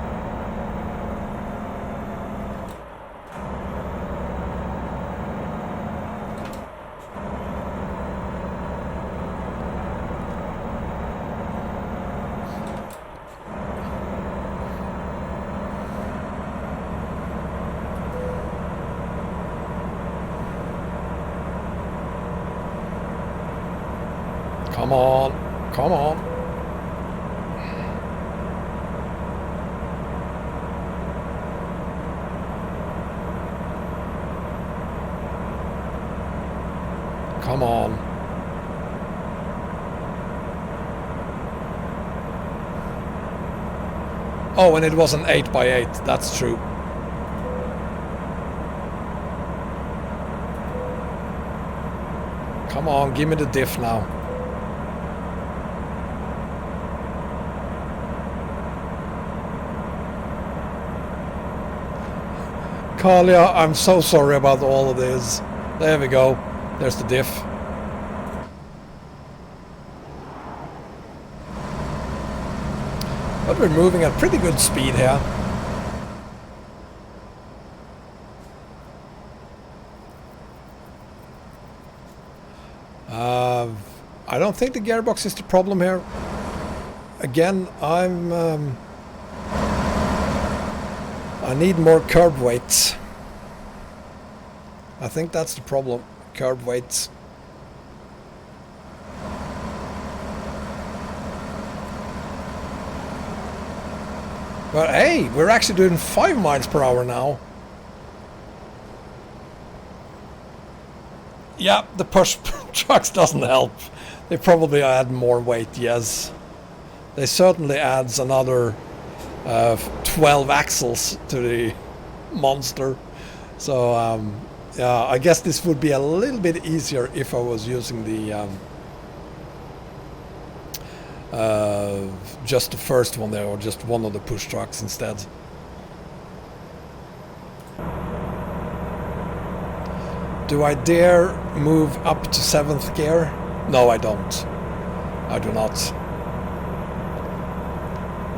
Speaker 1: Come on, come on. Come on. Oh, and it was an 8x8, that's true. Come on, give me the diff now. Kalia, I'm so sorry about all of this. There we go. There's the diff. But we're moving at pretty good speed here. I don't think the gearbox is the problem here. Again, I need more curb weight. I think that's the problem. curb weight. But hey, we're actually doing 5 miles per hour now. Yeah, the push trucks doesn't help. They probably add more weight, yes. They certainly adds another 12 axles to the monster. So yeah, I guess this would be a little bit easier if I was using the just the first one there, or just one of the push trucks instead. Do I dare move up to 7th gear? No, I don't. I do not.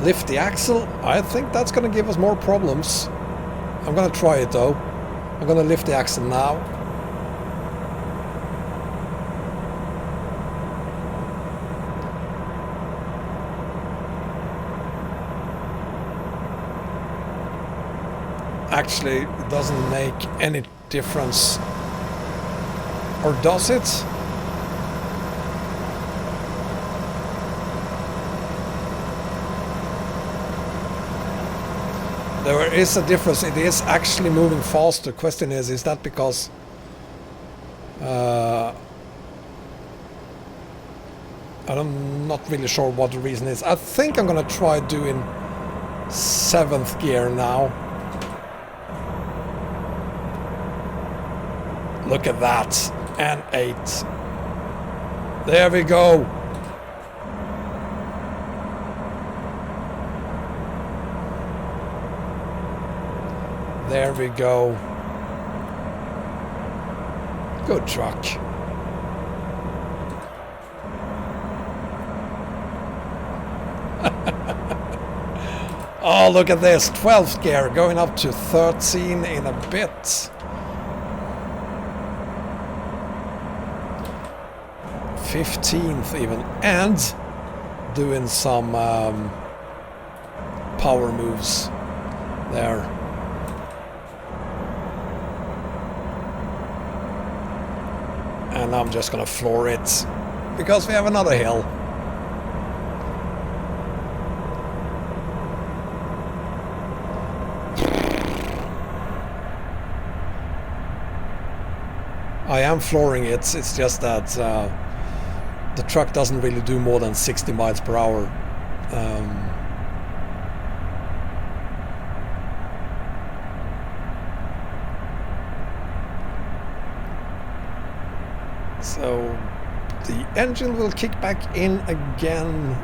Speaker 1: Lift the axle? I think that's going to give us more problems. I'm going to try it though. I'm going to lift the axle now. Actually, it doesn't make any difference. Or does it? There is a difference. It is actually moving faster. Question is that because I'm not really sure what the reason is. I think I'm gonna try doing 7th gear now. Look at that. And 8. There we go. There we go. Good truck. Oh, look at this. 12th gear going up to 13 in a bit. 15th even, and doing some power moves there. And I'm just gonna floor it because we have another hill. I am flooring it, it's just that the truck doesn't really do more than 60 miles per hour. So the engine will kick back in again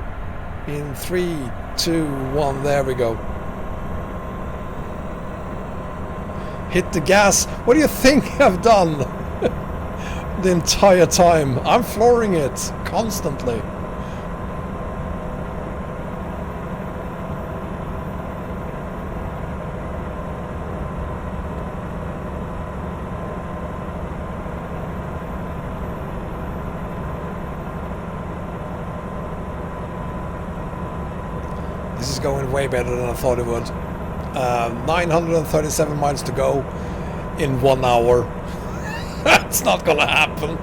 Speaker 1: in 3, 2, 1. There we go. Hit the gas. What do you think I've done the entire time? I'm flooring it constantly. This is going way better than I thought it would. 937 miles to go in 1 hour. That's not gonna happen.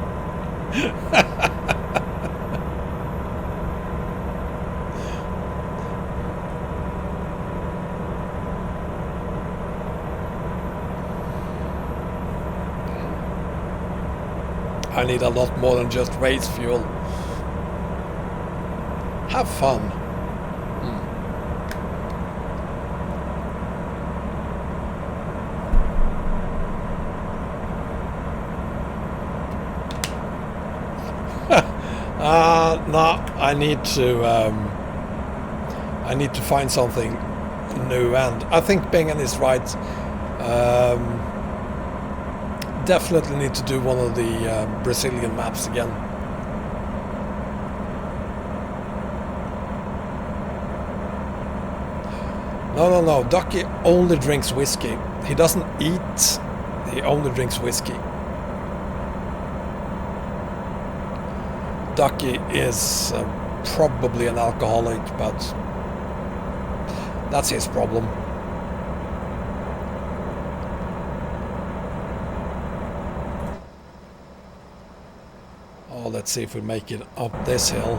Speaker 1: I need a lot more than just race fuel. Have fun. No, I need to find something new, and I think Bengen is right. Definitely need to do one of the Brazilian maps again. No. Ducky only drinks whiskey. He doesn't eat. He only drinks whiskey. Ducky is probably an alcoholic, but that's his problem. let's see if we make it up this hill.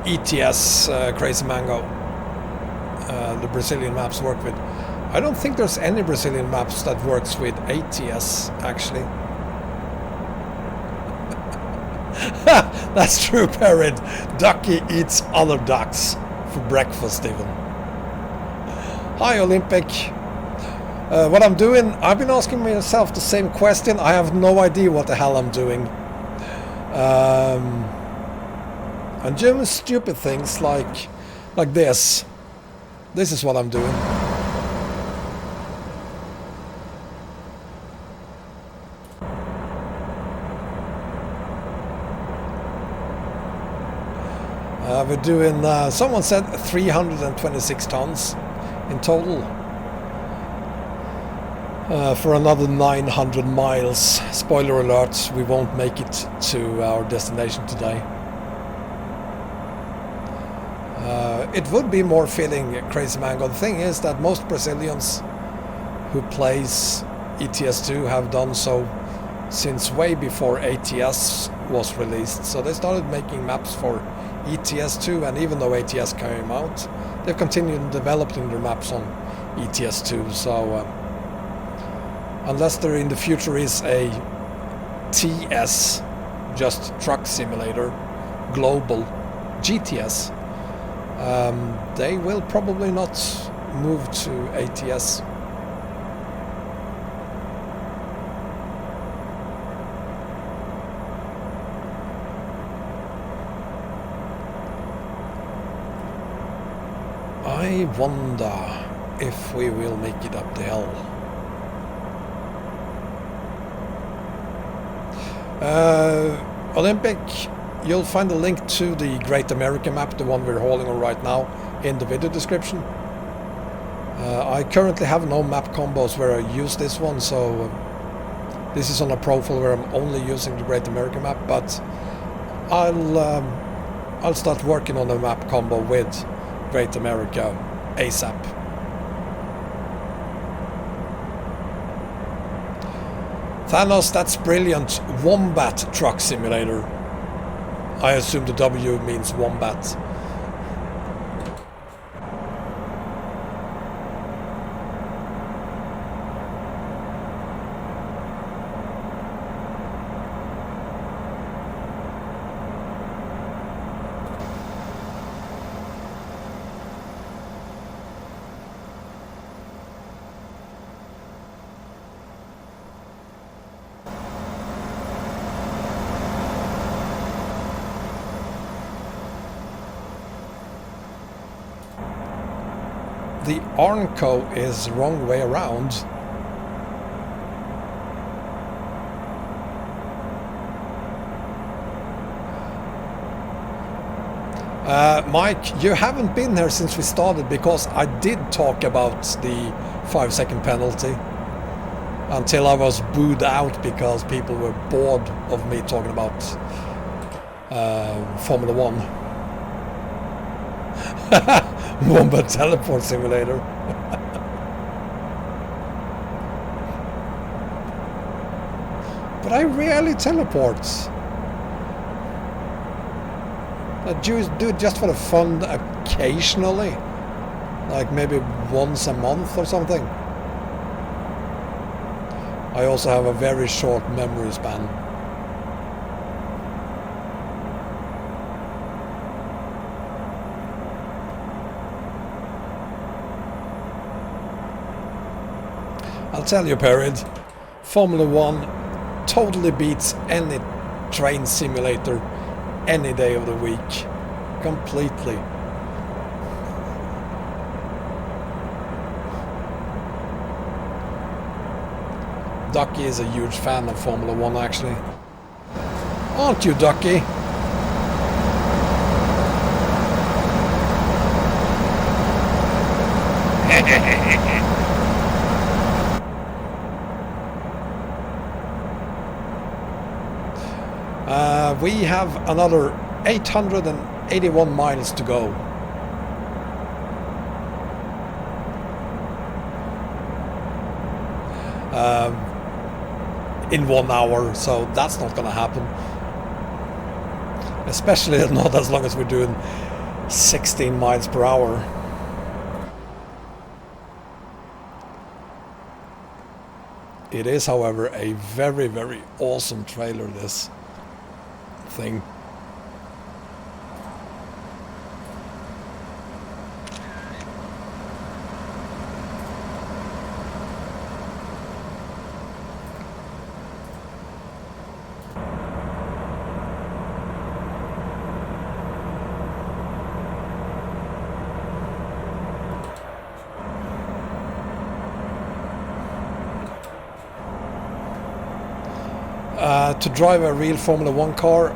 Speaker 1: ATS, Crazy Mango. The Brazilian maps work with. I don't think there's any Brazilian maps that works with ATS, actually. That's true, Parrot. Ducky eats other ducks for breakfast, even. Hi, Olympic. What I'm doing, I've been asking myself the same question. I have no idea what the hell I'm doing. I'm doing stupid things like this. This is what I'm doing. We're doing, someone said 326 tons in total. For another 900 miles. Spoiler alert, we won't make it to our destination today. It would be more filling, Crazy Mango. The thing is that most Brazilians who plays ETS2 have done so since way before ATS was released. So they started making maps for ETS2, and even though ATS came out, they've continued developing their maps on ETS2. So unless there in the future is a TS, just truck simulator, global GTS, they will probably not move to ATS. I wonder if we will make it up the hill. Olympic, you'll find a link to the Great America map, the one we're hauling on right now, in the video description. I currently have no map combos where I use this one, so this is on a profile where I'm only using the Great America map, but I'll start working on a map combo with Great America ASAP. Thanos, that's brilliant. Wombat truck simulator. I assume the W means wombat. The Arnco is the wrong way around. Mike, you haven't been here since we started, because I did talk about the 5-second penalty until I was booed out because people were bored of me talking about Formula 1. Wombat teleport simulator. But I rarely teleport. I do it just for the fun occasionally, like maybe once a month or something. I also have a very short memory span. I'll tell you, Parrot, Formula 1 totally beats any train simulator any day of the week. Completely. Ducky is a huge fan of Formula 1, actually. Aren't you, Ducky? We have another 881 miles to go. in 1 hour, so that's not going to happen. Especially not as long as we're doing 16 miles per hour. It is, however, a very, very awesome trailer, this thing. To drive a real Formula 1 car,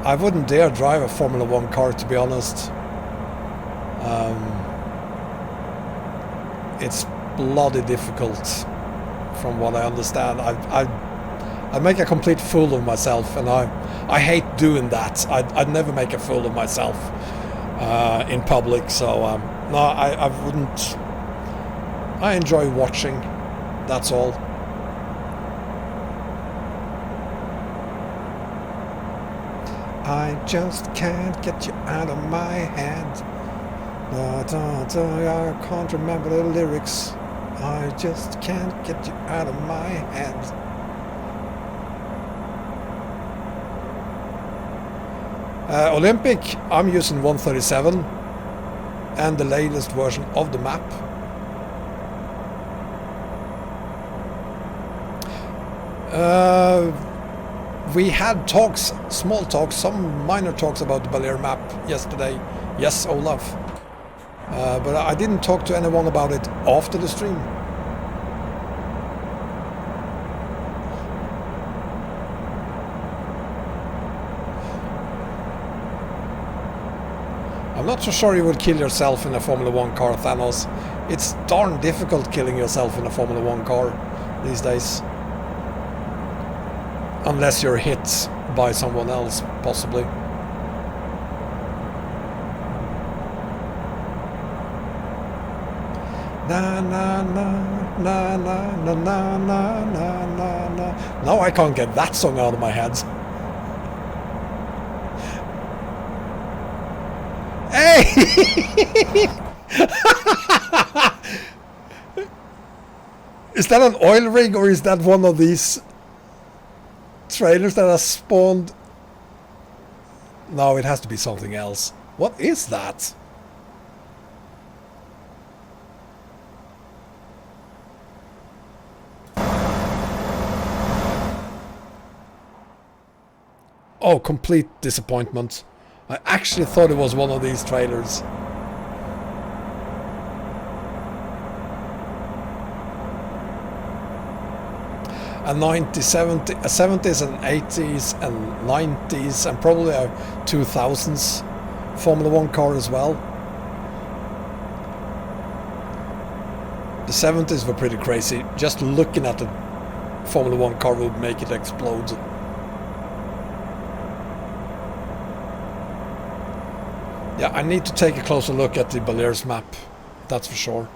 Speaker 1: I wouldn't dare drive a Formula 1 car, to be honest. It's bloody difficult, from what I understand. I'd make a complete fool of myself, and I hate doing that. I'd never make a fool of myself in public, so no, I wouldn't. I enjoy watching, that's all. I just can't get you out of my head. I can't remember the lyrics. I just can't get you out of my head. Olympic, I'm using 137 and the latest version of the map. We had talks, small talks, some minor talks about the Balear map yesterday. Yes, Olaf. But I didn't talk to anyone about it after the stream. I'm not so sure you would kill yourself in a Formula 1 car, Thanos. It's darn difficult killing yourself in a Formula 1 car these days. Unless you're hit by someone else, possibly. Na na na na na na na na na na. Now I can't get that song out of my head. Hey! Is that an oil rig, or is that one of these trailers that are spawned? No, it has to be something else. What is that? Oh, complete disappointment. I actually thought it was one of these trailers. A 70s and 80s and 90s and probably a 2000s Formula 1 car as well. The 70s were pretty crazy. Just looking at the Formula 1 car would make it explode. Yeah, I need to take a closer look at the Balear's map, that's for sure.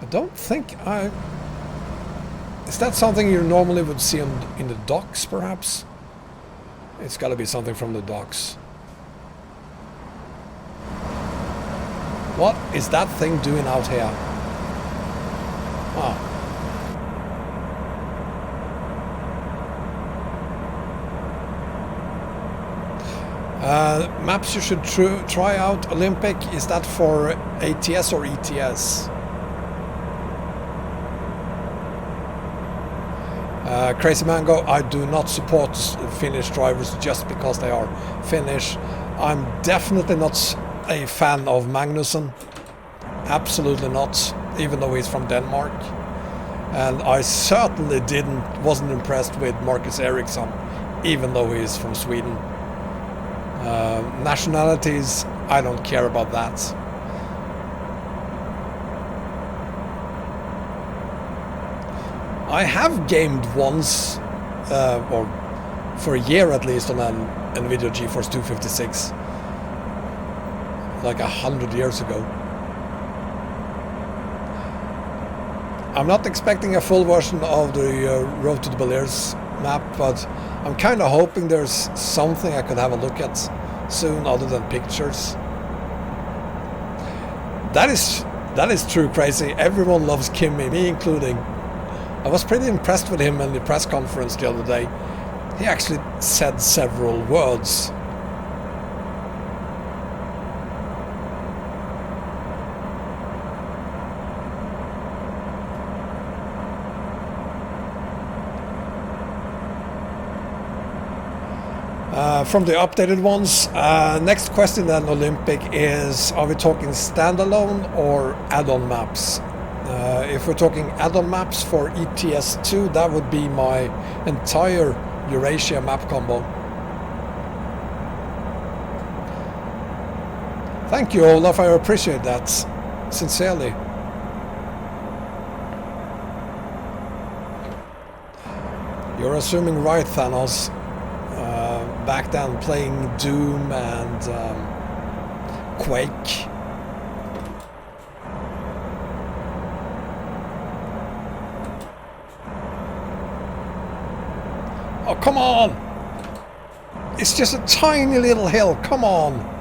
Speaker 1: I don't think I... Is that something you normally would see in the docks, perhaps? It's got to be something from the docks. What is that thing doing out here? Oh. Maps you should try out. Olympic, is that for ATS or ETS? Crazy Mango, I do not support Finnish drivers just because they are Finnish. I'm definitely not a fan of Magnussen. Absolutely not, even though he's from Denmark. And I certainly wasn't impressed with Marcus Ericsson even though he is from Sweden. Nationalities, I don't care about that. I have gamed once, or for a year at least, on an NVIDIA GeForce 256, like 100 years ago. I'm not expecting a full version of the Road to the Balears map, but I'm kind of hoping there's something I could have a look at soon other than pictures. That is true crazy. Everyone loves Kimmy, me including. I was pretty impressed with him in the press conference the other day. He actually said several words. From the updated ones, next question then, Olympic, is are we talking standalone or add-on maps? If we're talking add-on maps for ETS2, that would be my entire Eurasia map combo. Thank you, Olaf, I appreciate that sincerely. You're assuming right, Thanos. Back then playing Doom and Quake. Oh, come on! It's just a tiny little hill, come on!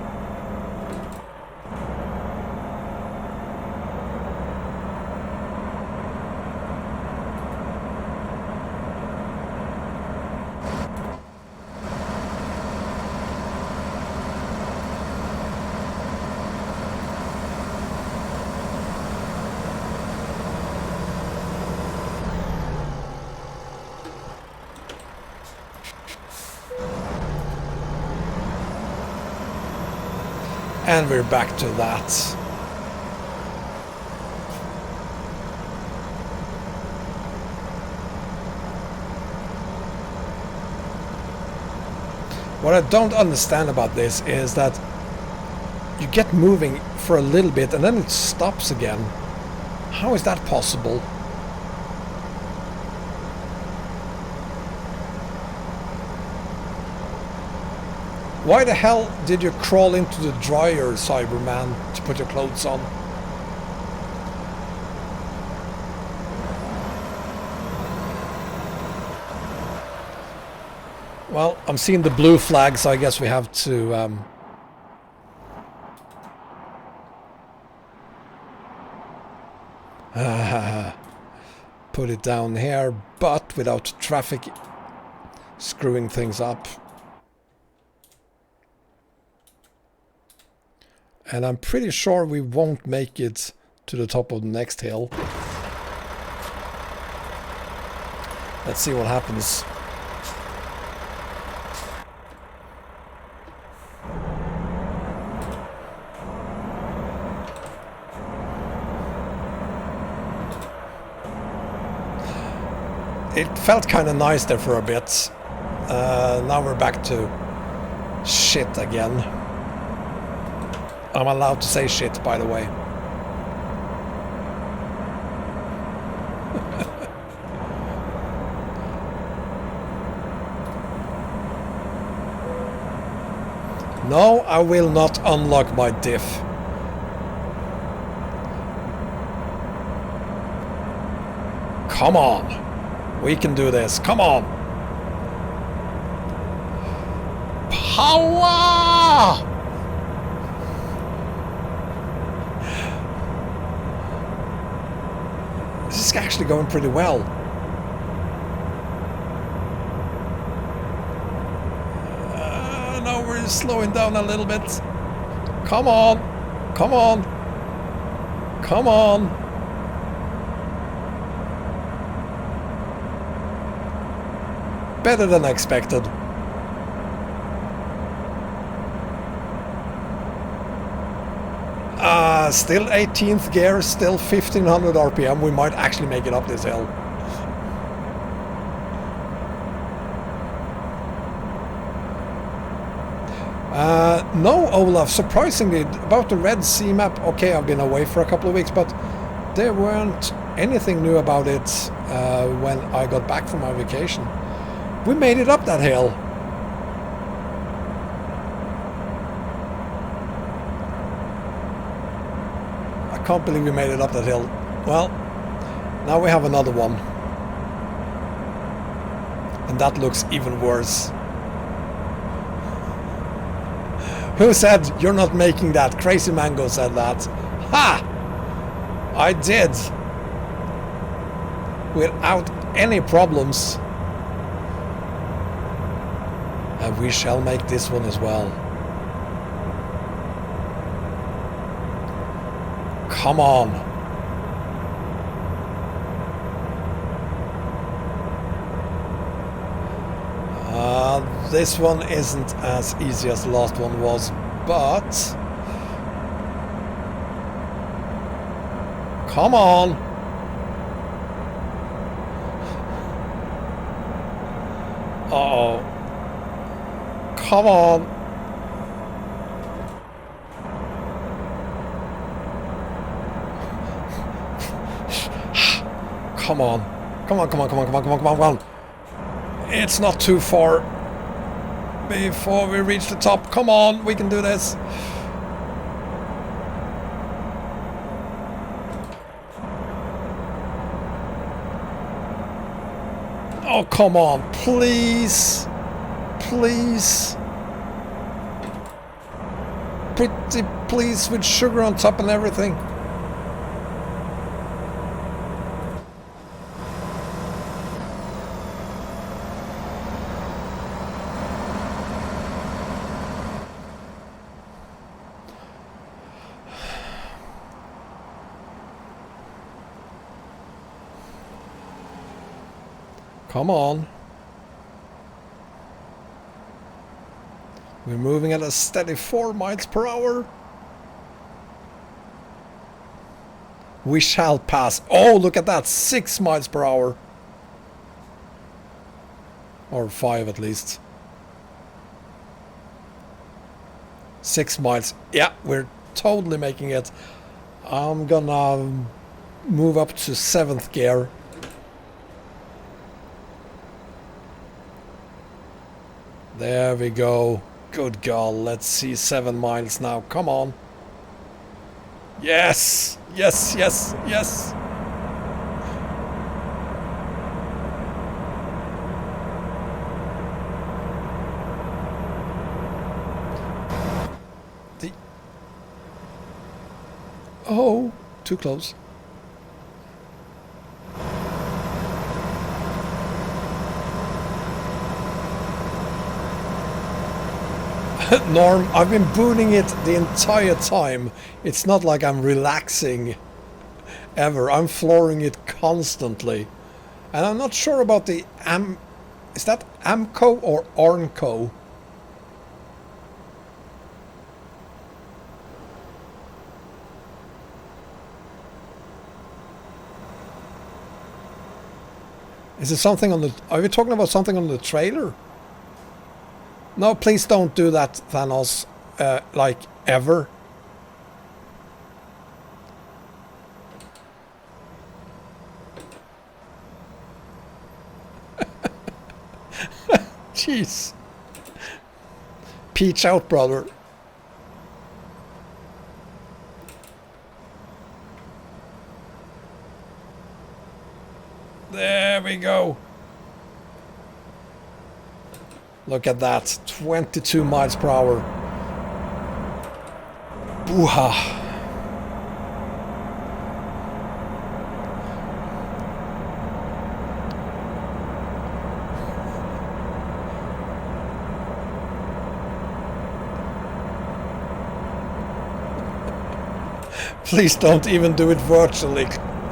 Speaker 1: And we're back to that. What I don't understand about this is that you get moving for a little bit and then it stops again. How is that possible? Why the hell did you crawl into the dryer, Cyberman, to put your clothes on? Well, I'm seeing the blue flag, so I guess we have to put it down here, but without traffic screwing things up. And I'm pretty sure we won't make it to the top of the next hill. Let's see what happens. It felt kind of nice there for a bit. Now we're back to shit again. I'm allowed to say shit, by the way. No, I will not unlock my diff. Come on. We can do this. Come on. Power! This is actually going pretty well. Now we're slowing down a little bit. Come on. Come on. Come on. Better than expected. Still 18th gear, still 1500 RPM. We might actually make it up this hill. No, Olaf, surprisingly, about the Red Sea map, okay, I've been away for a couple of weeks, but there weren't anything new about it when I got back from my vacation. We made it up that hill. I can't believe we made it up that hill. Well, now we have another one. And that looks even worse. Who said you're not making that? Crazy Mango said that. Ha! I did. Without any problems. And we shall make this one as well. Come on. This one isn't as easy as the last one was, but... Come on! Uh-oh. Come on! Come on. Come on, come on, come on, come on, come on, come on, come on. It's not too far before we reach the top. Come on, we can do this. Oh, come on, please. Please. Pretty please, with sugar on top and everything. Come on. We're moving at a steady 4 miles per hour. We shall pass. Oh, look at that. 6 miles per hour. Or 5 at least. 6 miles. Yeah, we're totally making it. I'm gonna move up to 7th gear. There we go. Good girl. Let's see 7 miles now. Come on. Yes! Yes, yes, yes! Oh, too close. Norm, I've been booting it the entire time. It's not like I'm relaxing ever. I'm flooring it constantly. And I'm not sure about the is that Amco or Arnco? Is it something on the... Are we talking about something on the trailer? No, please don't do that, Thanos. Like, ever. Jeez. Peach out, brother. There we go. Look at that. 22 miles per hour. Boo-ha. Please don't even do it virtually,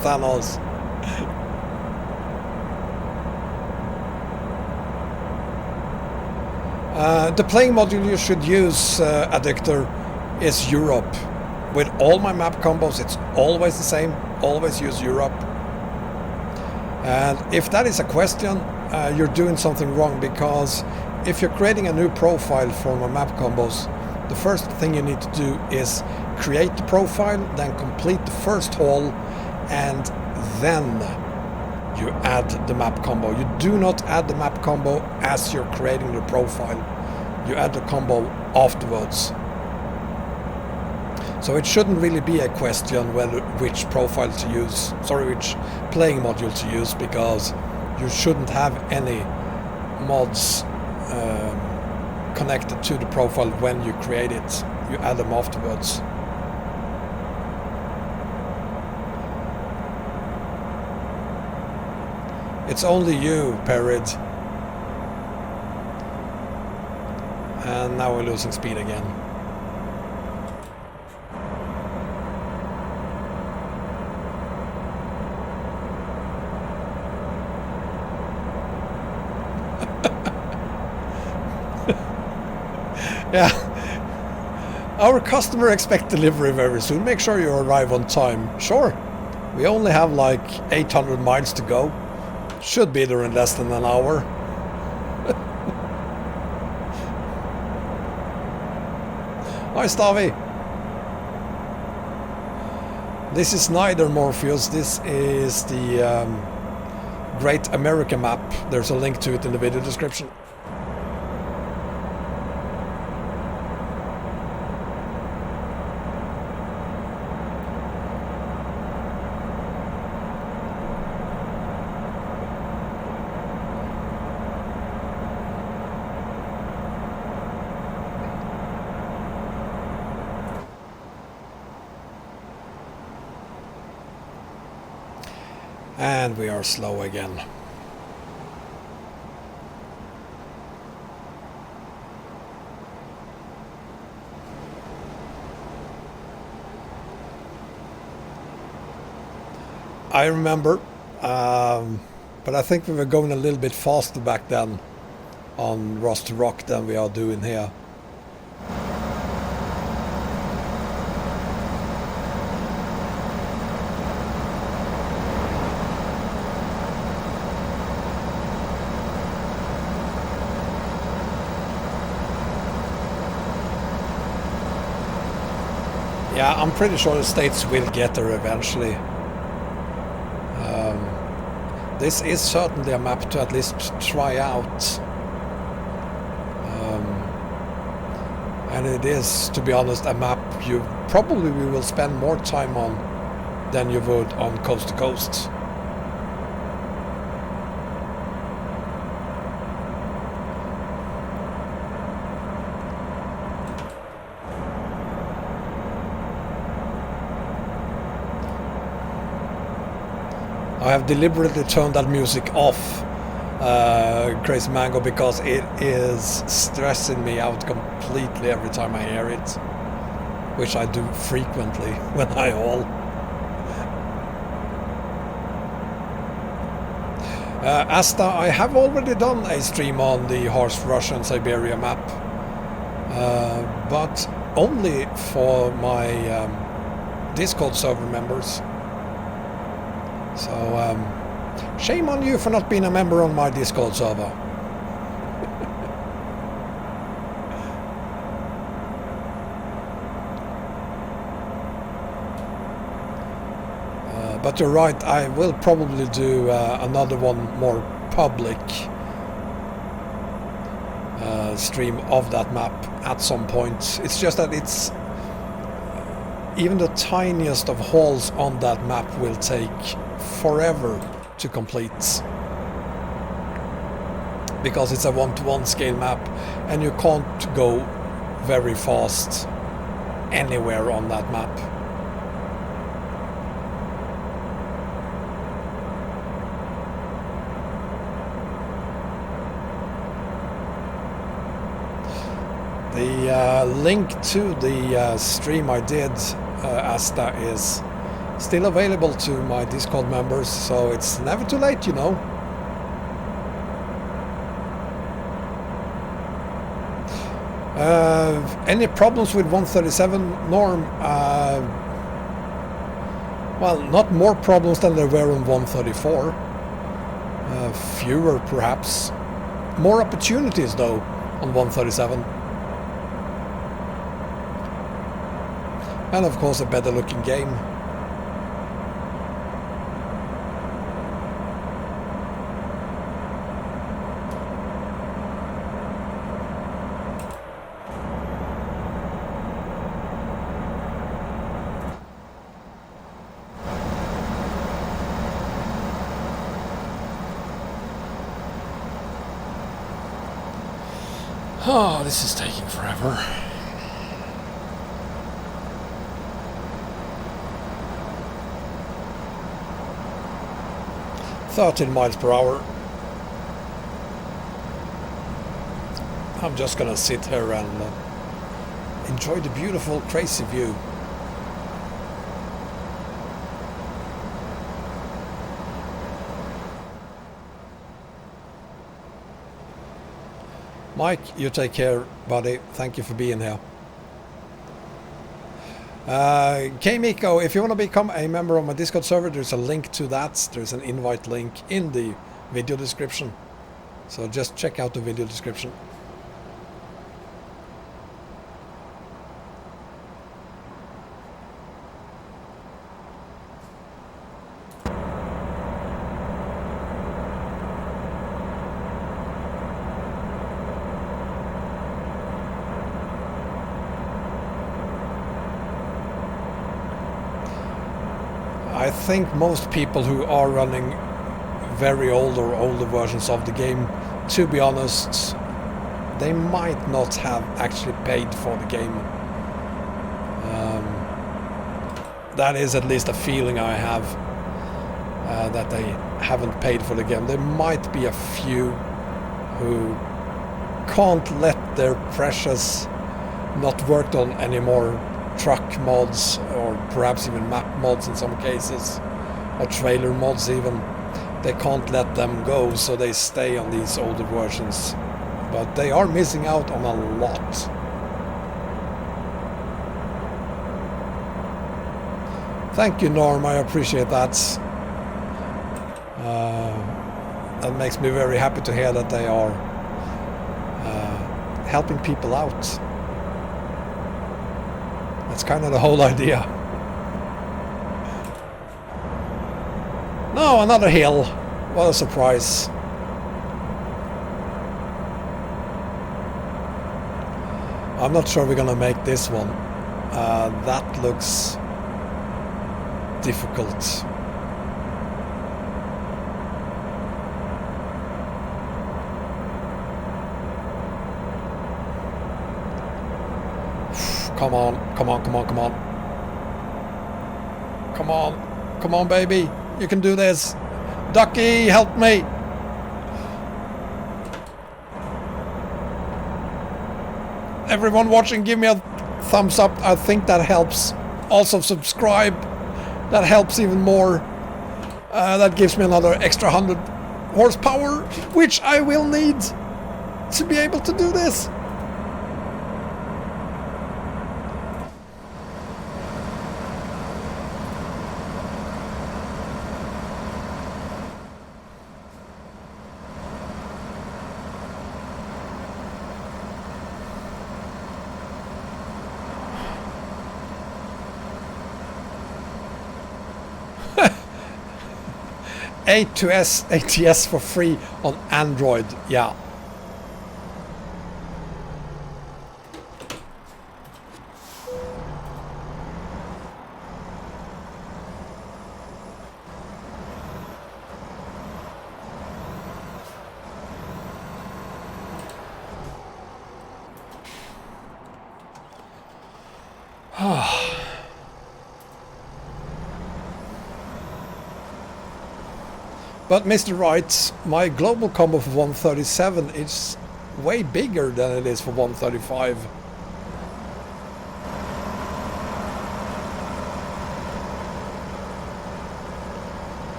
Speaker 1: Thanos. The playing module you should use, Addictor, is Europe. With all my map combos, it's always the same. Always use Europe. And if that is a question, you're doing something wrong, because if you're creating a new profile for my map combos, the first thing you need to do is create the profile, then complete the first haul, and then you add the map combo. You do not add the map combo as you're creating the profile. You add the combo afterwards. So it shouldn't really be a question which profile to use, which playing module to use, because you shouldn't have any mods connected to the profile when you create it. You add them afterwards. It's only you, Perid. And now we're losing speed again. Yeah. Our customer expect delivery very soon. Make sure you arrive on time. Sure. We only have like 800 miles to go. Should be there in less than an hour. Hi, Stavi. This is neither Morpheus. This is the Great America map. There's a link to it in the video description. And we are slow again. I remember, but I think we were going a little bit faster back then on Rusty Rock than we are doing here. Yeah, I'm pretty sure the states will get there eventually. This is certainly a map to at least try out. And it is, to be honest, a map you probably will spend more time on than you would on coast to coast. I have deliberately turned that music off, Crazy Mango, because it is stressing me out completely every time I hear it, which I do frequently when I haul. Asta, I have already done a stream on the Horse Russian Siberia map, but only for my Discord server members. So, shame on you for not being a member on my Discord server. But you're right, I will probably do another one more public stream of that map at some point. It's just that it's even the tiniest of hauls on that map will take forever to complete, because it's a 1-to-1 scale map and you can't go very fast anywhere on that map. The link to the stream I did, Asta, is still available to my Discord members, so it's never too late, you know. Any problems with 137 Norm? Well, not more problems than there were on 134. Fewer, perhaps. More opportunities, though. on 137. And of course a better looking game. Oh, this is taking forever. "13 miles per hour. I'm just gonna sit here and enjoy the beautiful crazy view. Mike, you take care, buddy. Thank you for being here. K-Miko, if you want to become a member of my Discord server, there's a link to that. There's an invite link in the video description. So just check out the video description. I think most people who are running very old or older versions of the game, to be honest, they might not have actually paid for the game. That is at least a feeling I have, that they haven't paid for the game. There might be a few who can't let their precious, not worked on anymore, truck mods, or perhaps even map mods in some cases, or trailer mods even. They can't let them go, so they stay on these older versions. But they are missing out on a lot. Thank you, Norm, I appreciate that. That makes me very happy to hear that they are helping people out. That's kind of the whole idea. No, another hill. What a surprise. I'm not sure we're gonna make this one. That looks difficult. Come on, come on, come on, come on. Come on, come on, baby. You can do this. Ducky, help me. Everyone watching, give me a thumbs up. I think that helps. Also subscribe. That helps even more. That gives me another extra 100 horsepower, which I will need to be able to do this. ATS for free on Android, yeah. But Mr. Wright, my global combo for 137 is way bigger than it is for 135.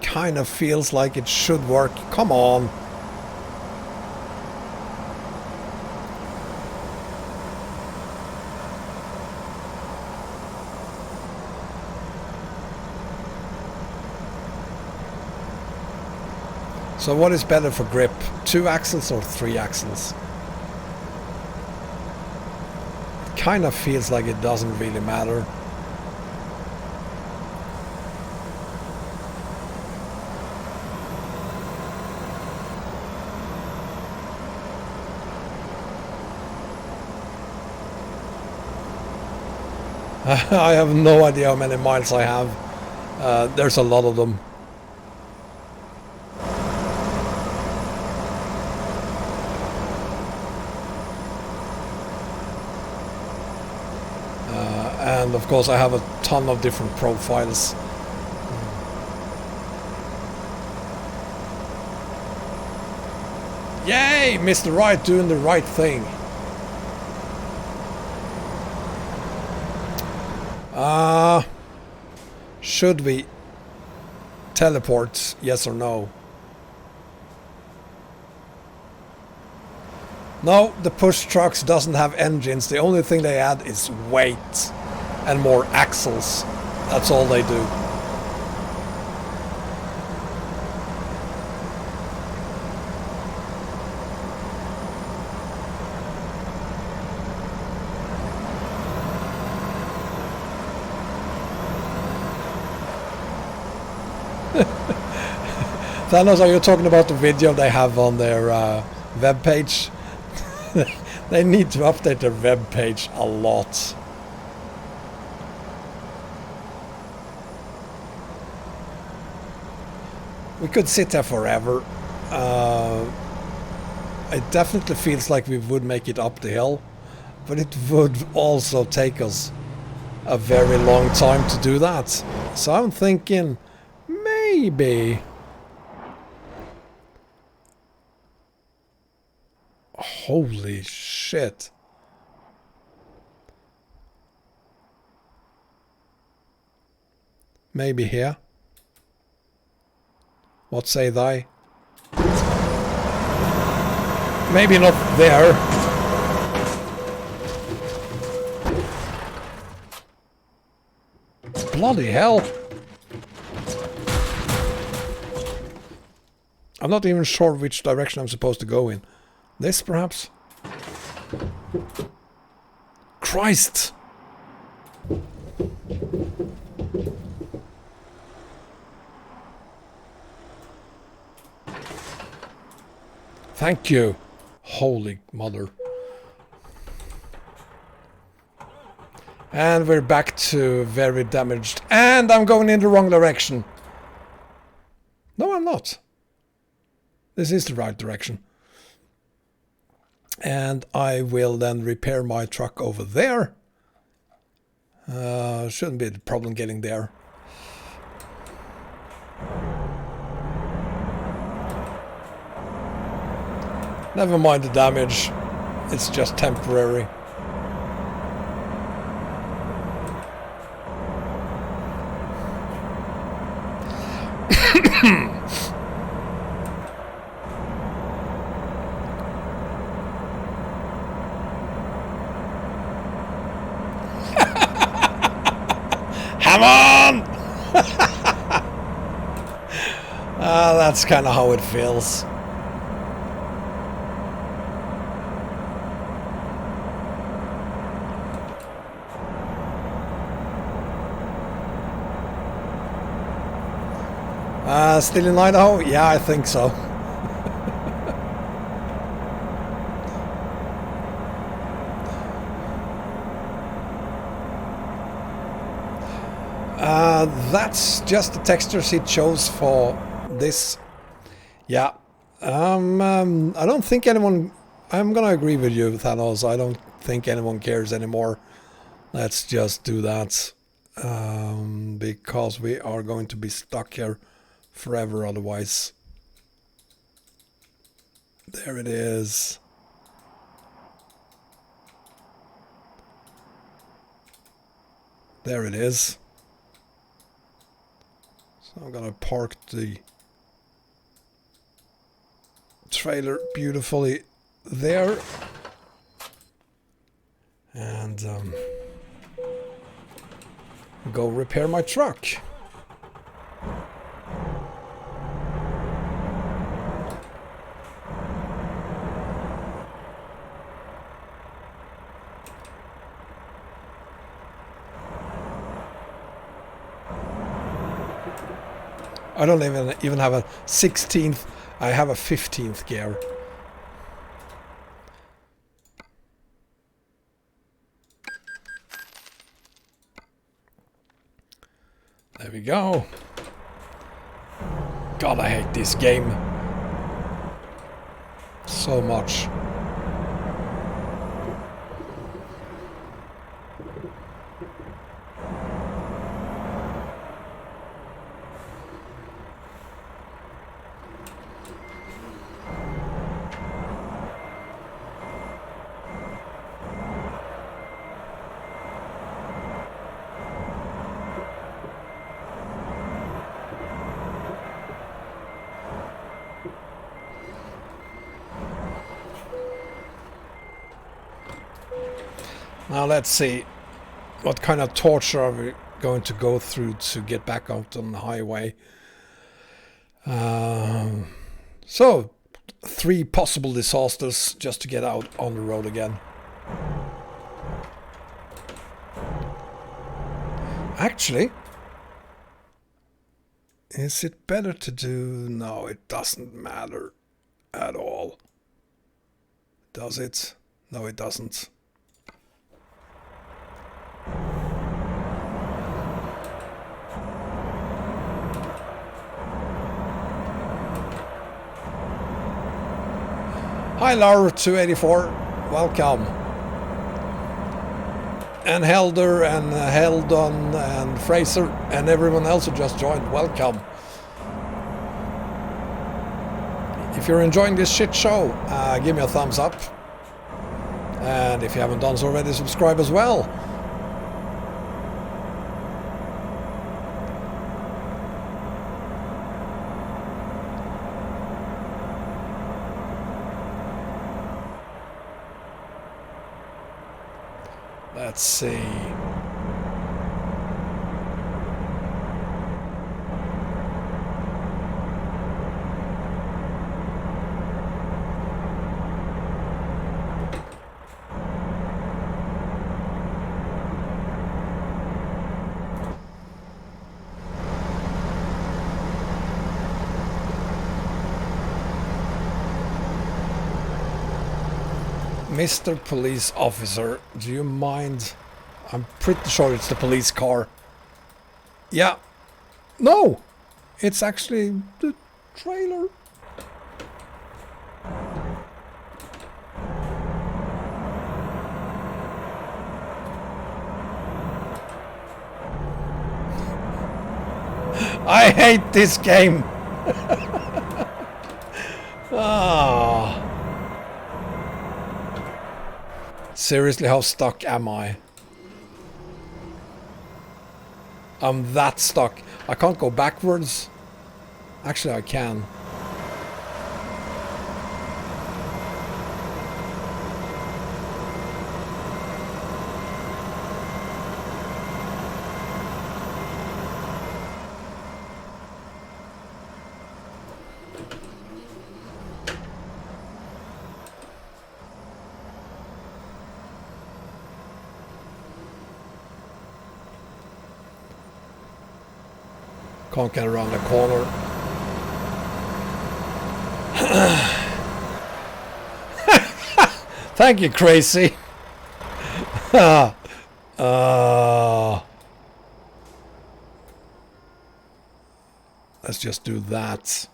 Speaker 1: Kind of feels like it should work. Come on. So what is better for grip? 2 axles or 3 axles? It kind of feels like it doesn't really matter. I have no idea how many miles I have. There's a lot of them. And of course I have a ton of different profiles. Yay! Mr. Right doing the right thing. Should we teleport? Yes or no? No, the push trucks doesn't have engines. The only thing they add is weight and more axles. That's all they do. Thanos, are you talking about the video they have on their web page? They need to update their web page a lot. We could sit there forever. It definitely feels like we would make it up the hill, but it would also take us a very long time to do that. So I'm thinking maybe... Holy shit. Maybe here. What say thy? Maybe not there. Bloody hell. I'm not even sure which direction I'm supposed to go in. This, perhaps? Christ! Thank you. Holy mother. And we're back to very damaged. And I'm going in the wrong direction. No, I'm not. This is the right direction. And I will then repair my truck over there. Shouldn't be a problem getting there. Never mind the damage. It's just temporary. Come on! That's kind of how it feels. Still in Idaho? Yeah, I think so. That's just the textures he chose for this. Yeah. I don't think anyone... I'm gonna agree with you, Thanos. I don't think anyone cares anymore. Let's just do that. Because we are going to be stuck here forever otherwise. There it is. There it is. So I'm gonna park the trailer beautifully there. And go repair my truck. I don't even have a 16th. I have a 15th gear. There we go. God, I hate this game so much. Now let's see, what kind of torture are we going to go through to get back out on the highway? So, 3 possible disasters just to get out on the road again. Actually, is it better to do... No, it doesn't matter at all. Does it? No, it doesn't. Hi Lar284, welcome. And Helder and Heldon and Fraser and everyone else who just joined, welcome. If you're enjoying this shit show, give me a thumbs up. And if you haven't done so already, subscribe as well. Let's see. Mr. Police Officer, do you mind? I'm pretty sure it's the police car. Yeah. No! It's actually the trailer. I hate this game. Ah. Seriously, how stuck am I? I'm that stuck. I can't go backwards. Actually, I can. Can't get around the corner. Thank you, Crazy. Let's just do that.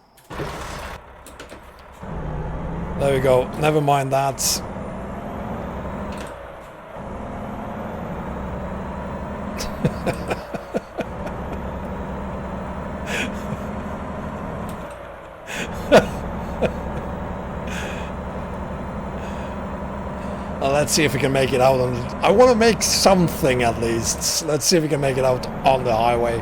Speaker 1: There we go. Never mind that. Well, let's see if we can make it out on... I want to make something at least. Let's see if we can make it out on the highway.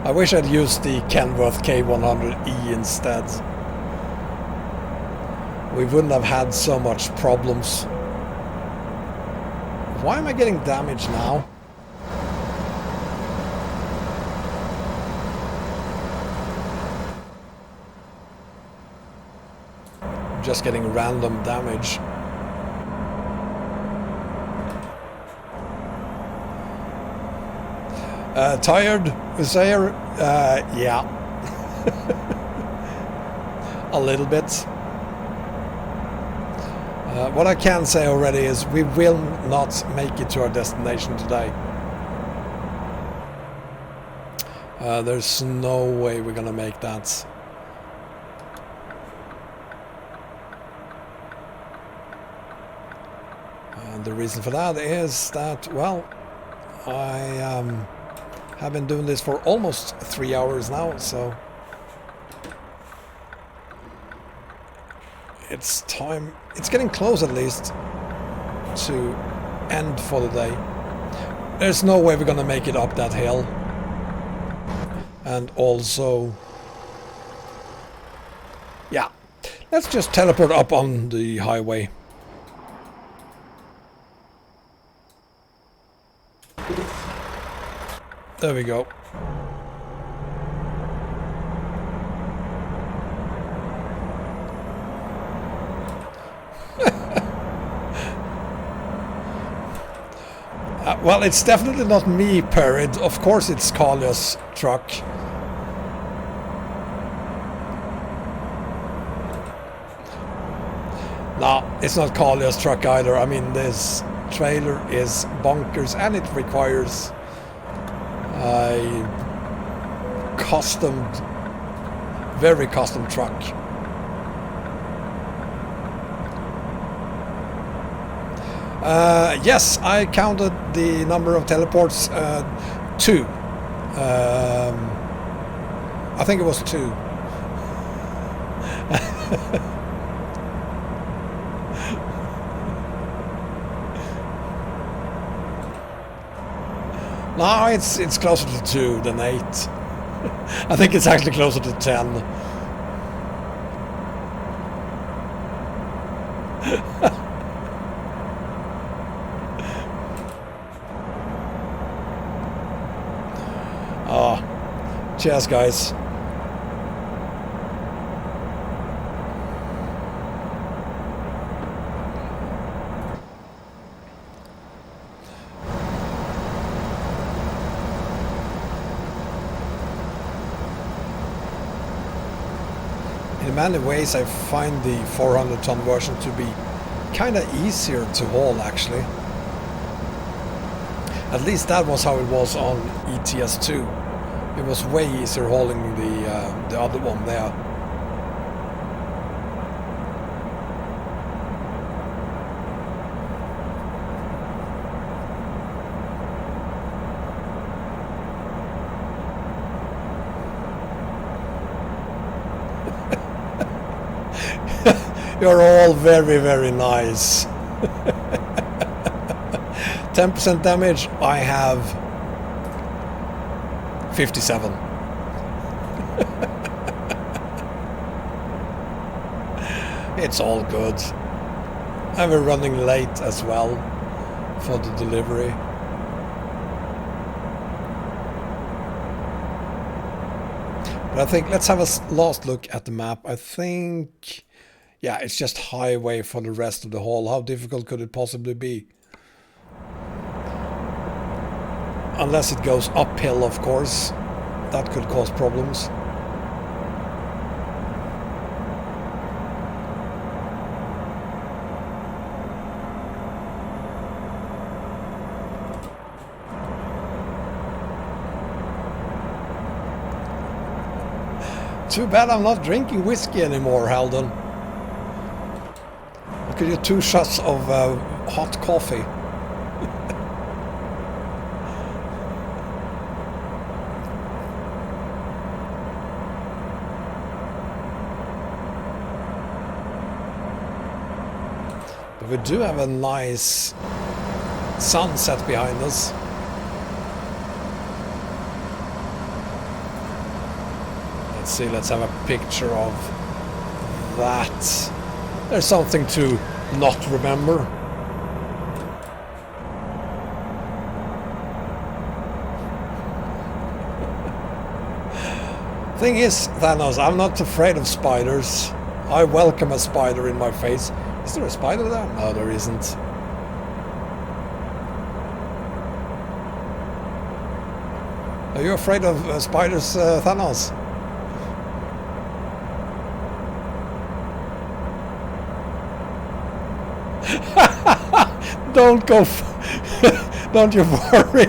Speaker 1: I wish I'd used the Kenworth K100E instead. We wouldn't have had so much problems. Why am I getting damaged now? Just getting random damage. Tired, Usair? Yeah. A little bit. What I can say already is we will not make it to our destination today. There's no way we're gonna make that. And the reason for that is that, well, I have been doing this for almost 3 hours now, so it's time, it's getting close at least to end for the day. There's no way we're gonna make it up that hill. And also, yeah, let's just teleport up on the highway. There we go. Well, it's definitely not me, Perid. Of course it's Kalia's truck. No, it's not Kalia's truck either. I mean, this trailer is bonkers and it requires a very custom truck. Yes, I counted the number of teleports, 2. I think it was 2. No, it's closer to 2 than 8. I think it's actually closer to 10. Oh, cheers, guys. In many ways, I find the 400-ton version to be kind of easier to haul, actually. At least that was how it was on ATS 2. It was way easier hauling the other one there. You're all very, very nice. 10% damage, I have 57. It's all good. And we're running late as well for the delivery. But I think let's have a last look at the map. I think, yeah, it's just highway for the rest of the haul. How difficult could it possibly be? Unless it goes uphill, of course. That could cause problems. Too bad I'm not drinking whiskey anymore, Haldon. I could get 2 shots of hot coffee. But we do have a nice sunset behind us. Let's see, let's have a picture of that. There's something to not remember. Thing is, Thanos, I'm not afraid of spiders. I welcome a spider in my face. Is there a spider there? No, there isn't. Are you afraid of spiders, Thanos? Don't go. Don't you worry,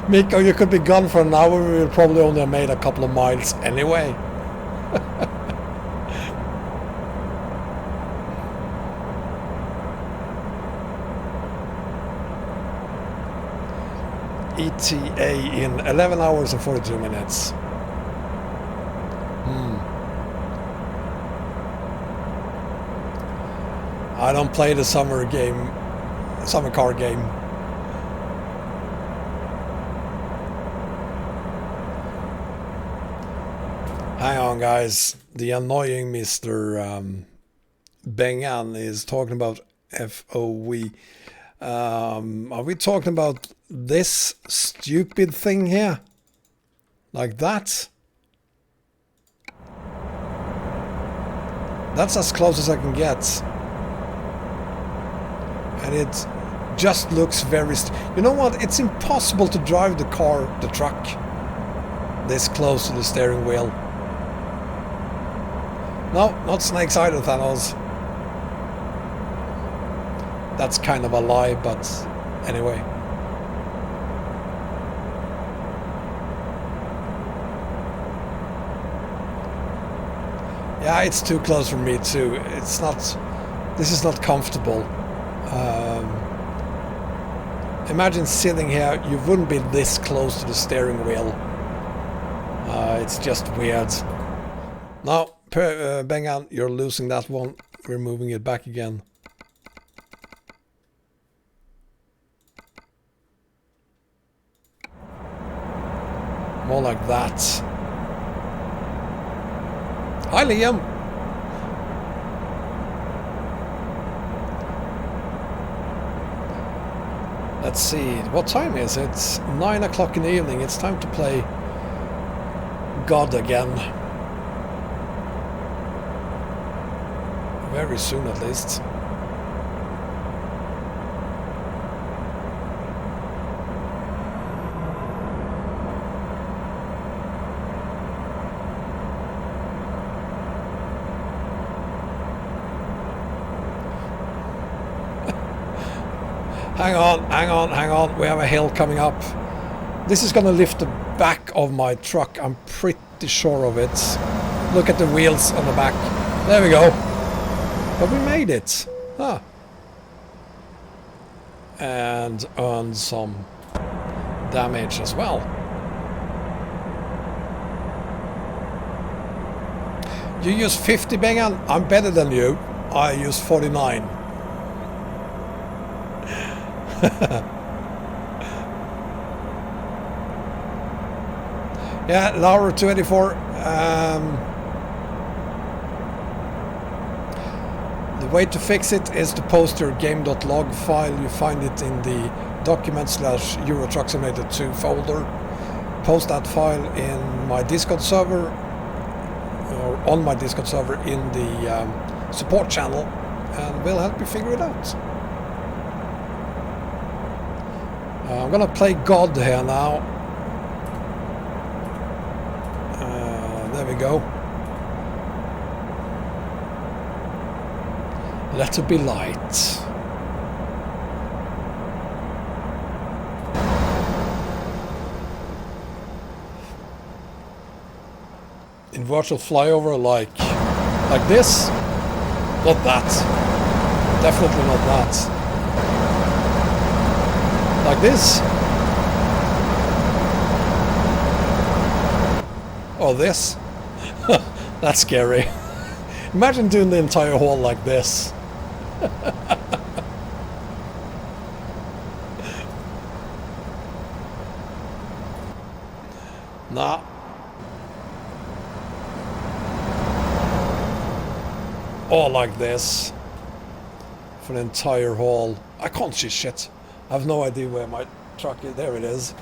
Speaker 1: Miko. You could be gone for an hour. We will probably only have made a couple of miles anyway. ETA in 11 hours and 42 minutes. I don't play the summer car game. Hang on, guys. The annoying Mr. Ben is talking about FOV. Are we talking about this stupid thing here? Like that? That's as close as I can get. And it just looks very... You know what? It's impossible to drive the truck, this close to the steering wheel. No, not snakes either, Thanos. That's kind of a lie, but anyway. Yeah, it's too close for me too. It's not... This is not comfortable. Imagine sitting here, you wouldn't be this close to the steering wheel. It's just weird. No, Bengan, you're losing that one. We're moving it back again. More like that. Hi, Liam. Let's see, what time is it? It's 9 o'clock in the evening. It's time to play God again. Very soon, at least. Hang on. We have a hill coming up. This is gonna lift the back of my truck. I'm pretty sure of it. Look at the wheels on the back. There we go. But we made it. Huh. And earned some damage as well. You use 50, Bengan? I'm better than you. I use 49. Yeah, Laura 284. The way to fix it is to post your game.log file. You find it in the document/Euro Truck Simulator 2 folder. Post that file in my Discord server, or on my Discord server in the support channel, and we'll help you figure it out. I'm gonna play God here now. There we go. Let it be light. In virtual flyover, like this? Not that. Definitely not that. Like this? Or this? That's scary. Imagine doing the entire hall like this. Nah. Or like this. For the entire hall. I can't see shit. I have no idea where my truck is. There it is.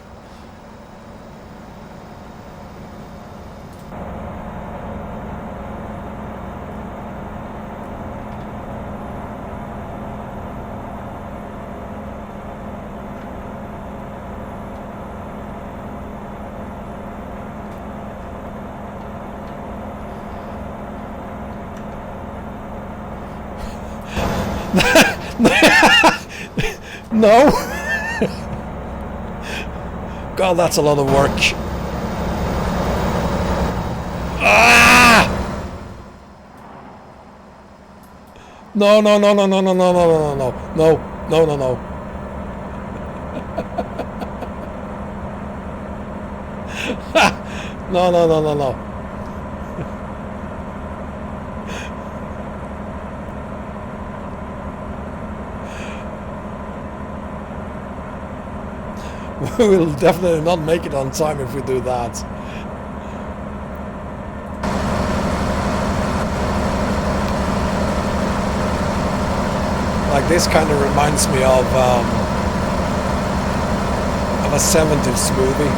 Speaker 1: No. God, that's a lot of work. Ah! No, no, no, no, no, no, no, no, no, no, no, no, no, no. No, no, no, no, no. We will definitely not make it on time if we do that. Like, this kind of reminds me of a 70s movie.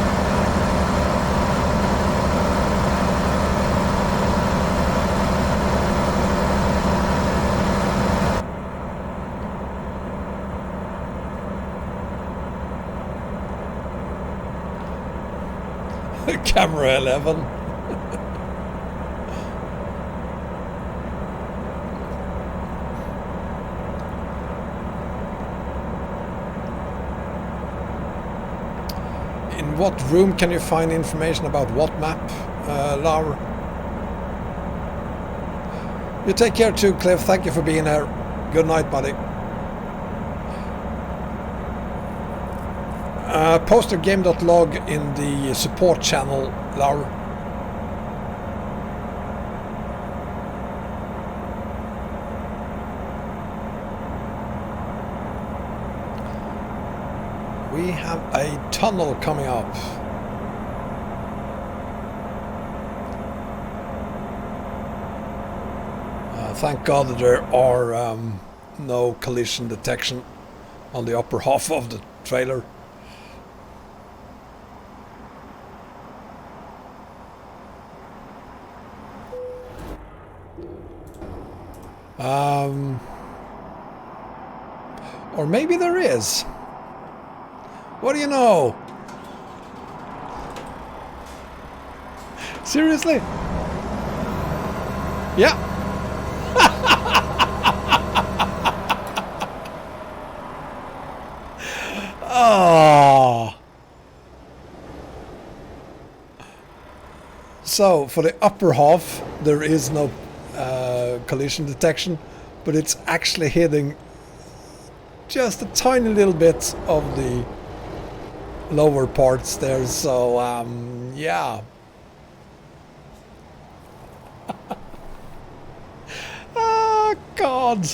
Speaker 1: Camera 11. In what room can you find information about what map, Laura? You take care too, Cliff. Thank you for being here. Good night, buddy. Post your game.log in the support channel, Laura. We have a tunnel coming up. Thank God that there are no collision detection on the upper half of the trailer. Or maybe there is. What do you know? Seriously? Yeah. Oh. So for the upper half, there is no collision detection, but it's actually hitting just a tiny little bit of the lower parts there. So yeah. Oh God.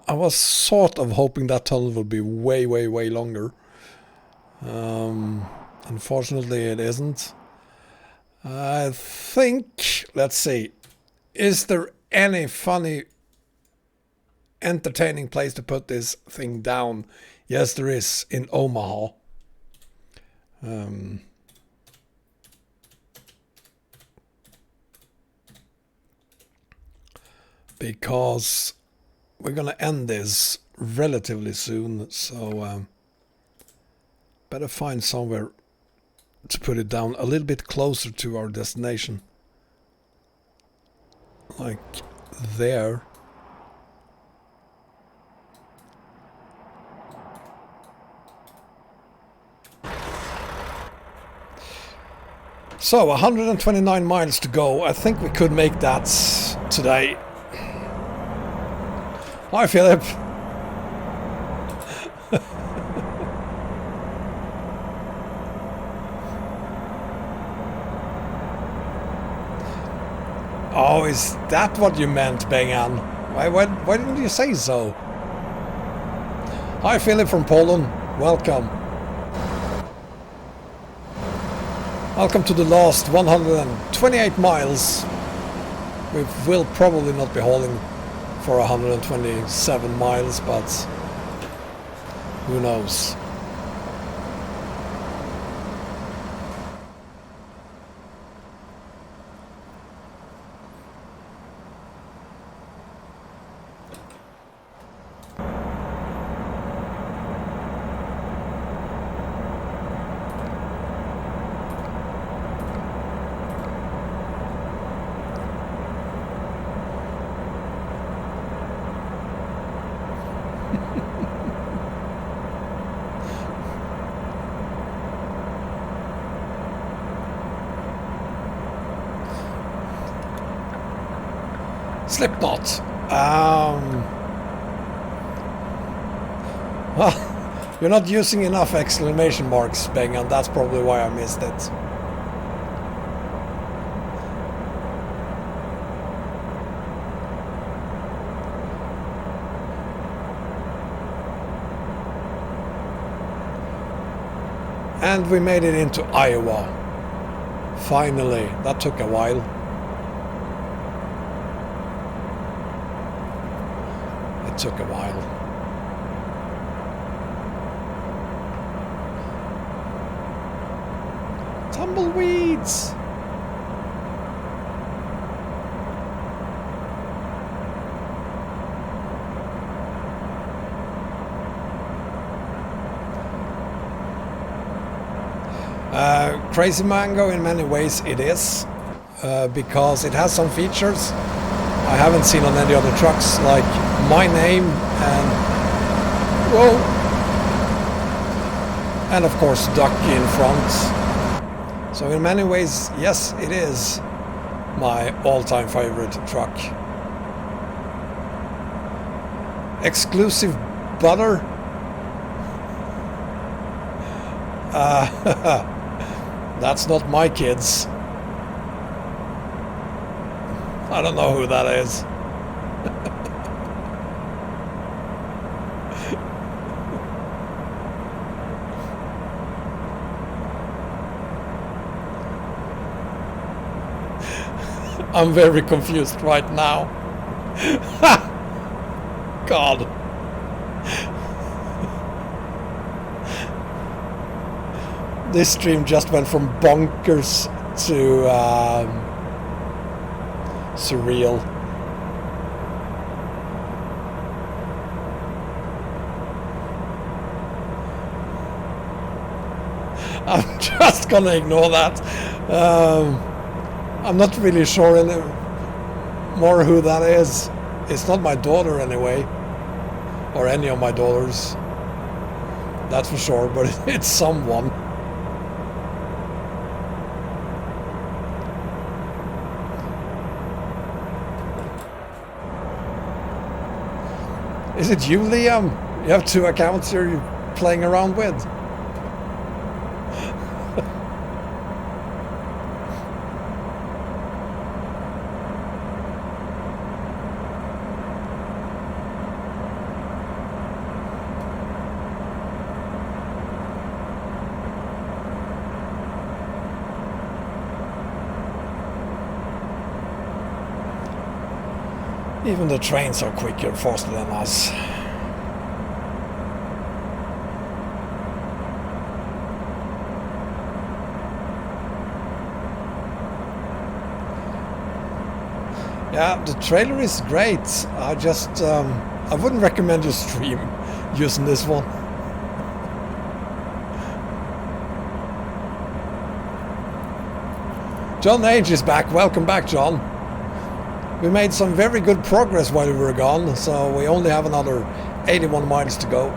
Speaker 1: I was sort of hoping that tunnel would be way longer. Unfortunately it isn't. I think, let's see, is there any funny, entertaining place to put this thing down? Yes, there is, in Omaha. Because we're gonna end this relatively soon, so better find somewhere to put it down a little bit closer to our destination. Like there. So 129 miles to go. I think we could make that today. Hi, Philip. Oh, is that what you meant, Bengan? Why didn't you say so? Hi, Philip from Poland. Welcome. Welcome to the last 128 miles. We will probably not be hauling for 127 miles, but who knows? Slipknot. Well, you're not using enough exclamation marks, Beng, and that's probably why I missed it. And we made it into Iowa. Finally, that took a while. It took a while. Tumbleweeds! Crazy Mango, in many ways it is, because it has some features I haven't seen on any other trucks, like my name and, whoa, and of course duck in front. So in many ways, yes, it is my all-time favorite truck. Exclusive butter. That's not my kids. I don't know who that is. I'm very confused right now. God. This stream just went from bonkers to surreal. I'm just gonna ignore that. I'm not really sure anymore who that is. It's not my daughter anyway, or any of my daughters. That's for sure, but it's someone. Is it you, Liam? You have two accounts you're playing around with? Even the trains are quicker, faster than us. Yeah, the trailer is great. I just, I wouldn't recommend you stream using this one. John Age is back. Welcome back, John. We made some very good progress while we were gone, so we only have another 81 miles to go.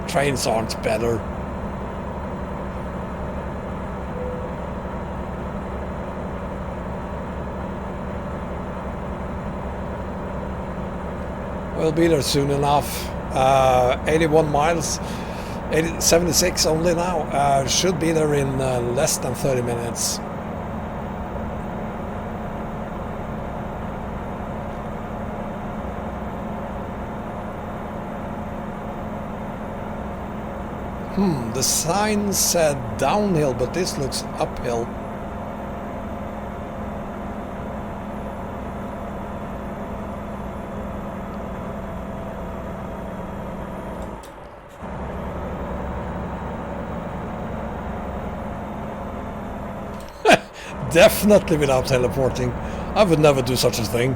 Speaker 1: Trains aren't better. We'll be there soon enough. 81 miles. 76 only now. Should be there in less than 30 minutes. The sign said downhill, but this looks uphill. Definitely without teleporting. I would never do such a thing.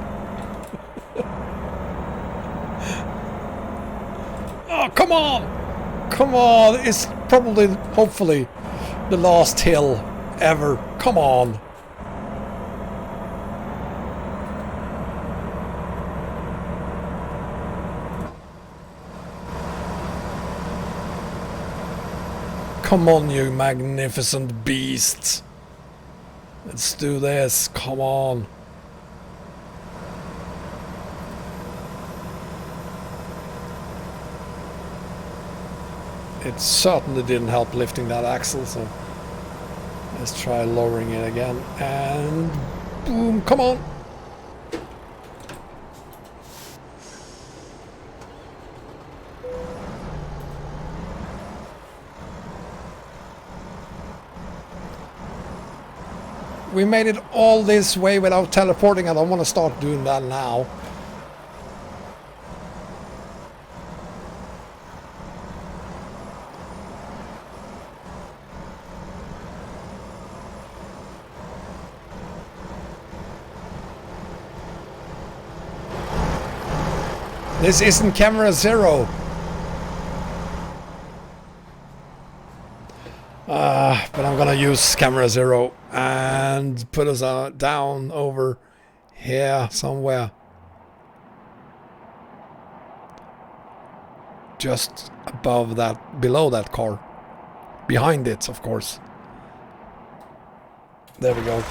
Speaker 1: Oh, come on! Come on! It's probably, hopefully, the last hill ever. Come on! Come on, you magnificent beasts! Let's do this. Come on. It certainly didn't help lifting that axle, so let's try lowering it again. And boom, come on. We made it all this way without teleporting. I don't want to start doing that now. This isn't camera 0. But I'm gonna use camera 0 and put us down over here somewhere. Just above that, below that car. Behind it, of course. There we go.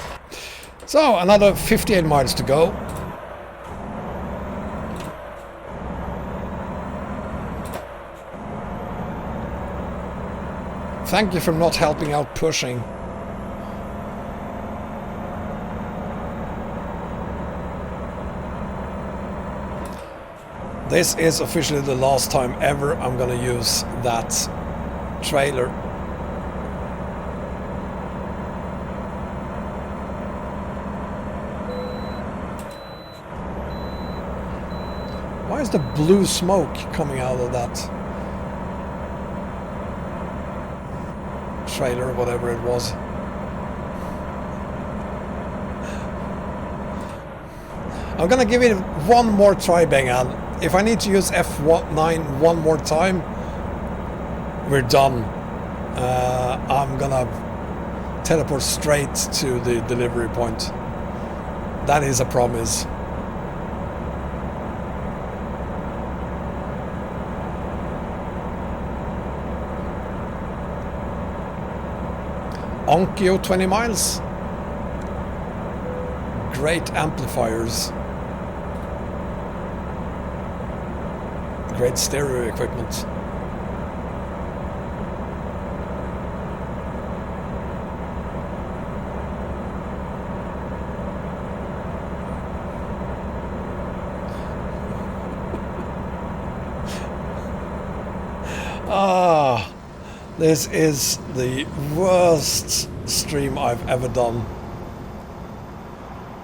Speaker 1: So, another 58 miles to go. Thank you for not helping out pushing. This is officially the last time ever I'm gonna use that trailer. Why is the blue smoke coming out of that trailer, whatever it was? I'm gonna give it one more try, Bengan. If I need to use F9 one more time, we're done. I'm gonna teleport straight to the delivery point. That is a promise. Onkyo 20 miles. Great amplifiers. Great stereo equipment. This is the worst stream I've ever done.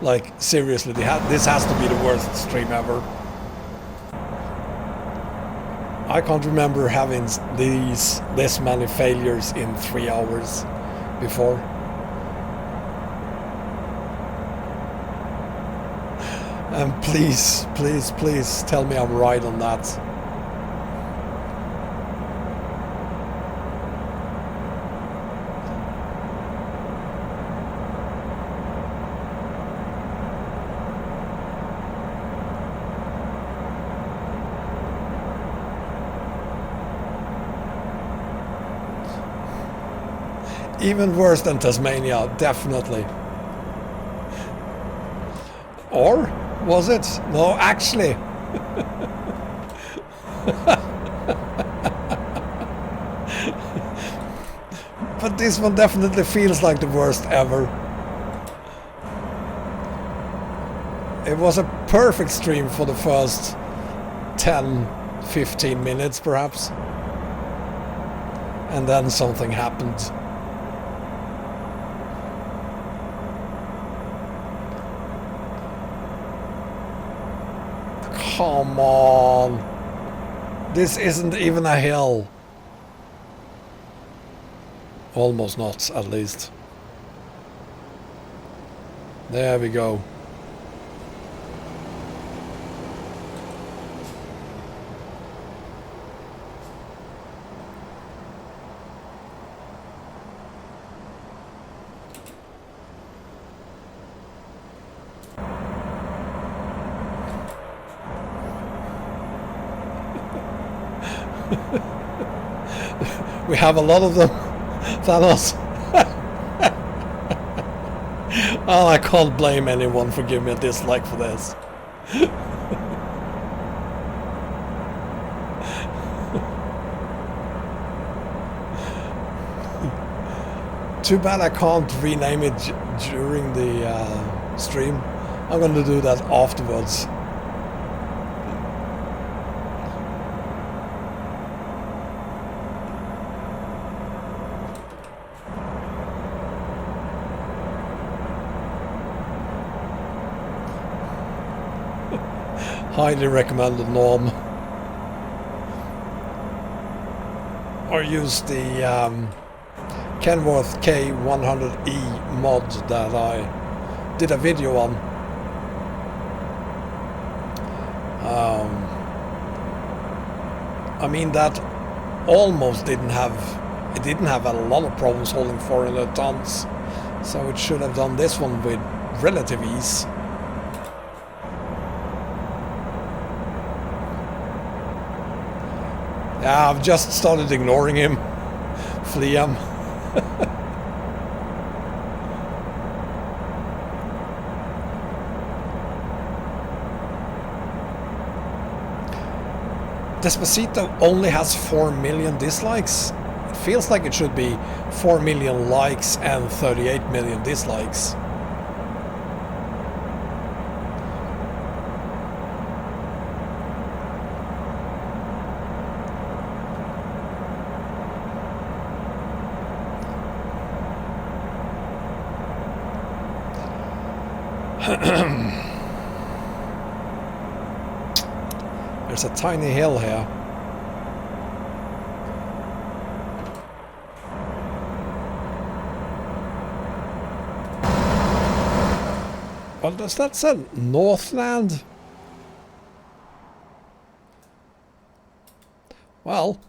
Speaker 1: Like, seriously, this has to be the worst stream ever. I can't remember having this many failures in 3 hours before. And please, please, please tell me I'm right on that. Even worse than Tasmania, definitely. Or was it? No, actually. But this one definitely feels like the worst ever. It was a perfect stream for the first 10-15 minutes perhaps. And then something happened. Come on. This isn't even a hill. Almost not, at least. There we go. We have a lot of them, Thanos. Oh, I can't blame anyone for giving me a dislike for this. Too bad I can't rename it during the stream. I'm going to do that afterwards. Highly recommended, Norm. Or use the Kenworth K100E mod that I did a video on. I mean, that almost didn't have a lot of problems holding 400 tons, so it should have done this one with relative ease. Yeah, I've just started ignoring him. Flee him. Despacito only has 4 million dislikes. It feels like it should be 4 million likes and 38 million dislikes. There's a tiny hill here. What does that say? Northland? Well,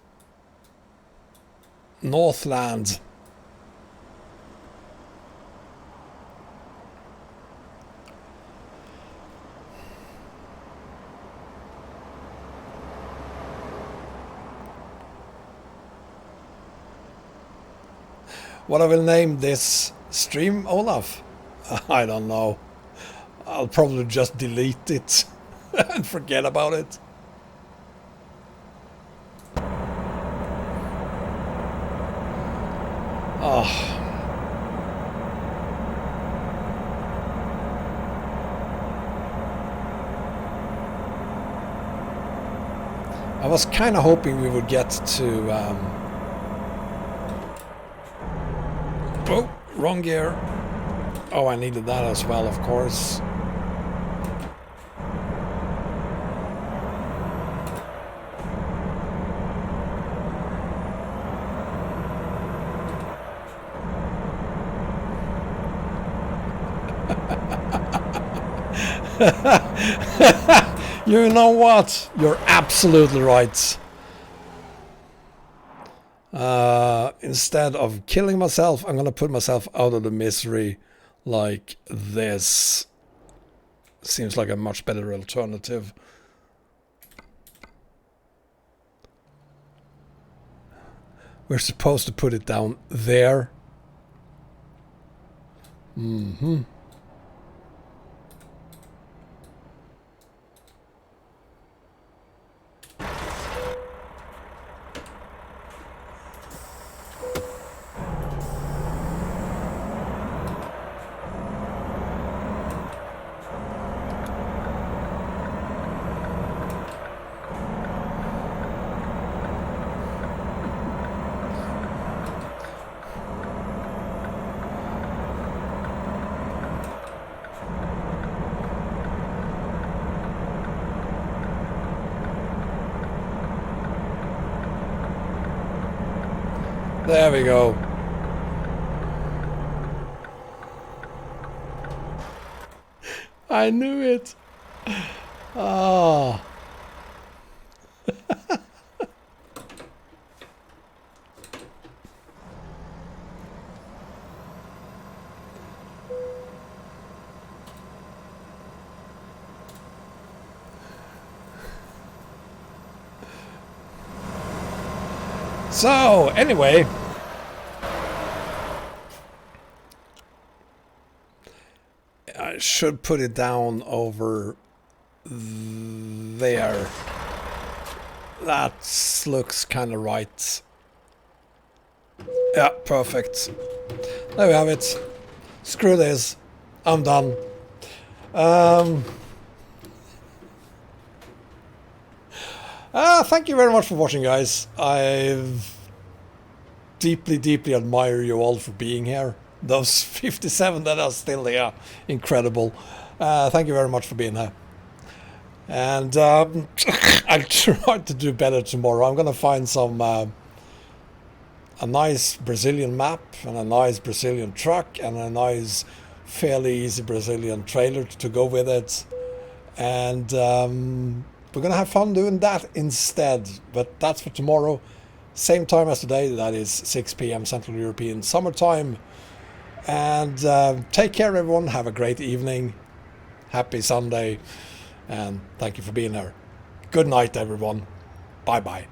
Speaker 1: Northland. What I will name this stream, Olaf? I don't know. I'll probably just delete it and forget about it. Oh. I was kind of hoping we would get to... Oh, wrong gear. Oh, I needed that as well, of course. You know what? You're absolutely right. Instead of killing myself, I'm gonna put myself out of the misery like this. Seems like a much better alternative. We're supposed to put it down there. Mm-hmm. There we go. I knew it. Oh. So, anyway, I should put it down over there. That looks kind of right. Yeah, perfect. There we have it. Screw this. I'm done. Thank you very much for watching, guys. I deeply admire you all for being here. Those 57 that are still here, incredible. Thank you very much for being here. And I'll try to do better tomorrow. I'm gonna find some a nice Brazilian map and a nice Brazilian truck and a nice, fairly easy Brazilian trailer to go with it. And we're gonna have fun doing that instead. But that's for tomorrow. Same time as today. That is 6 p.m. Central European summertime. And take care, everyone. Have a great evening. Happy Sunday. And thank you for being here. Good night, everyone. Bye-bye.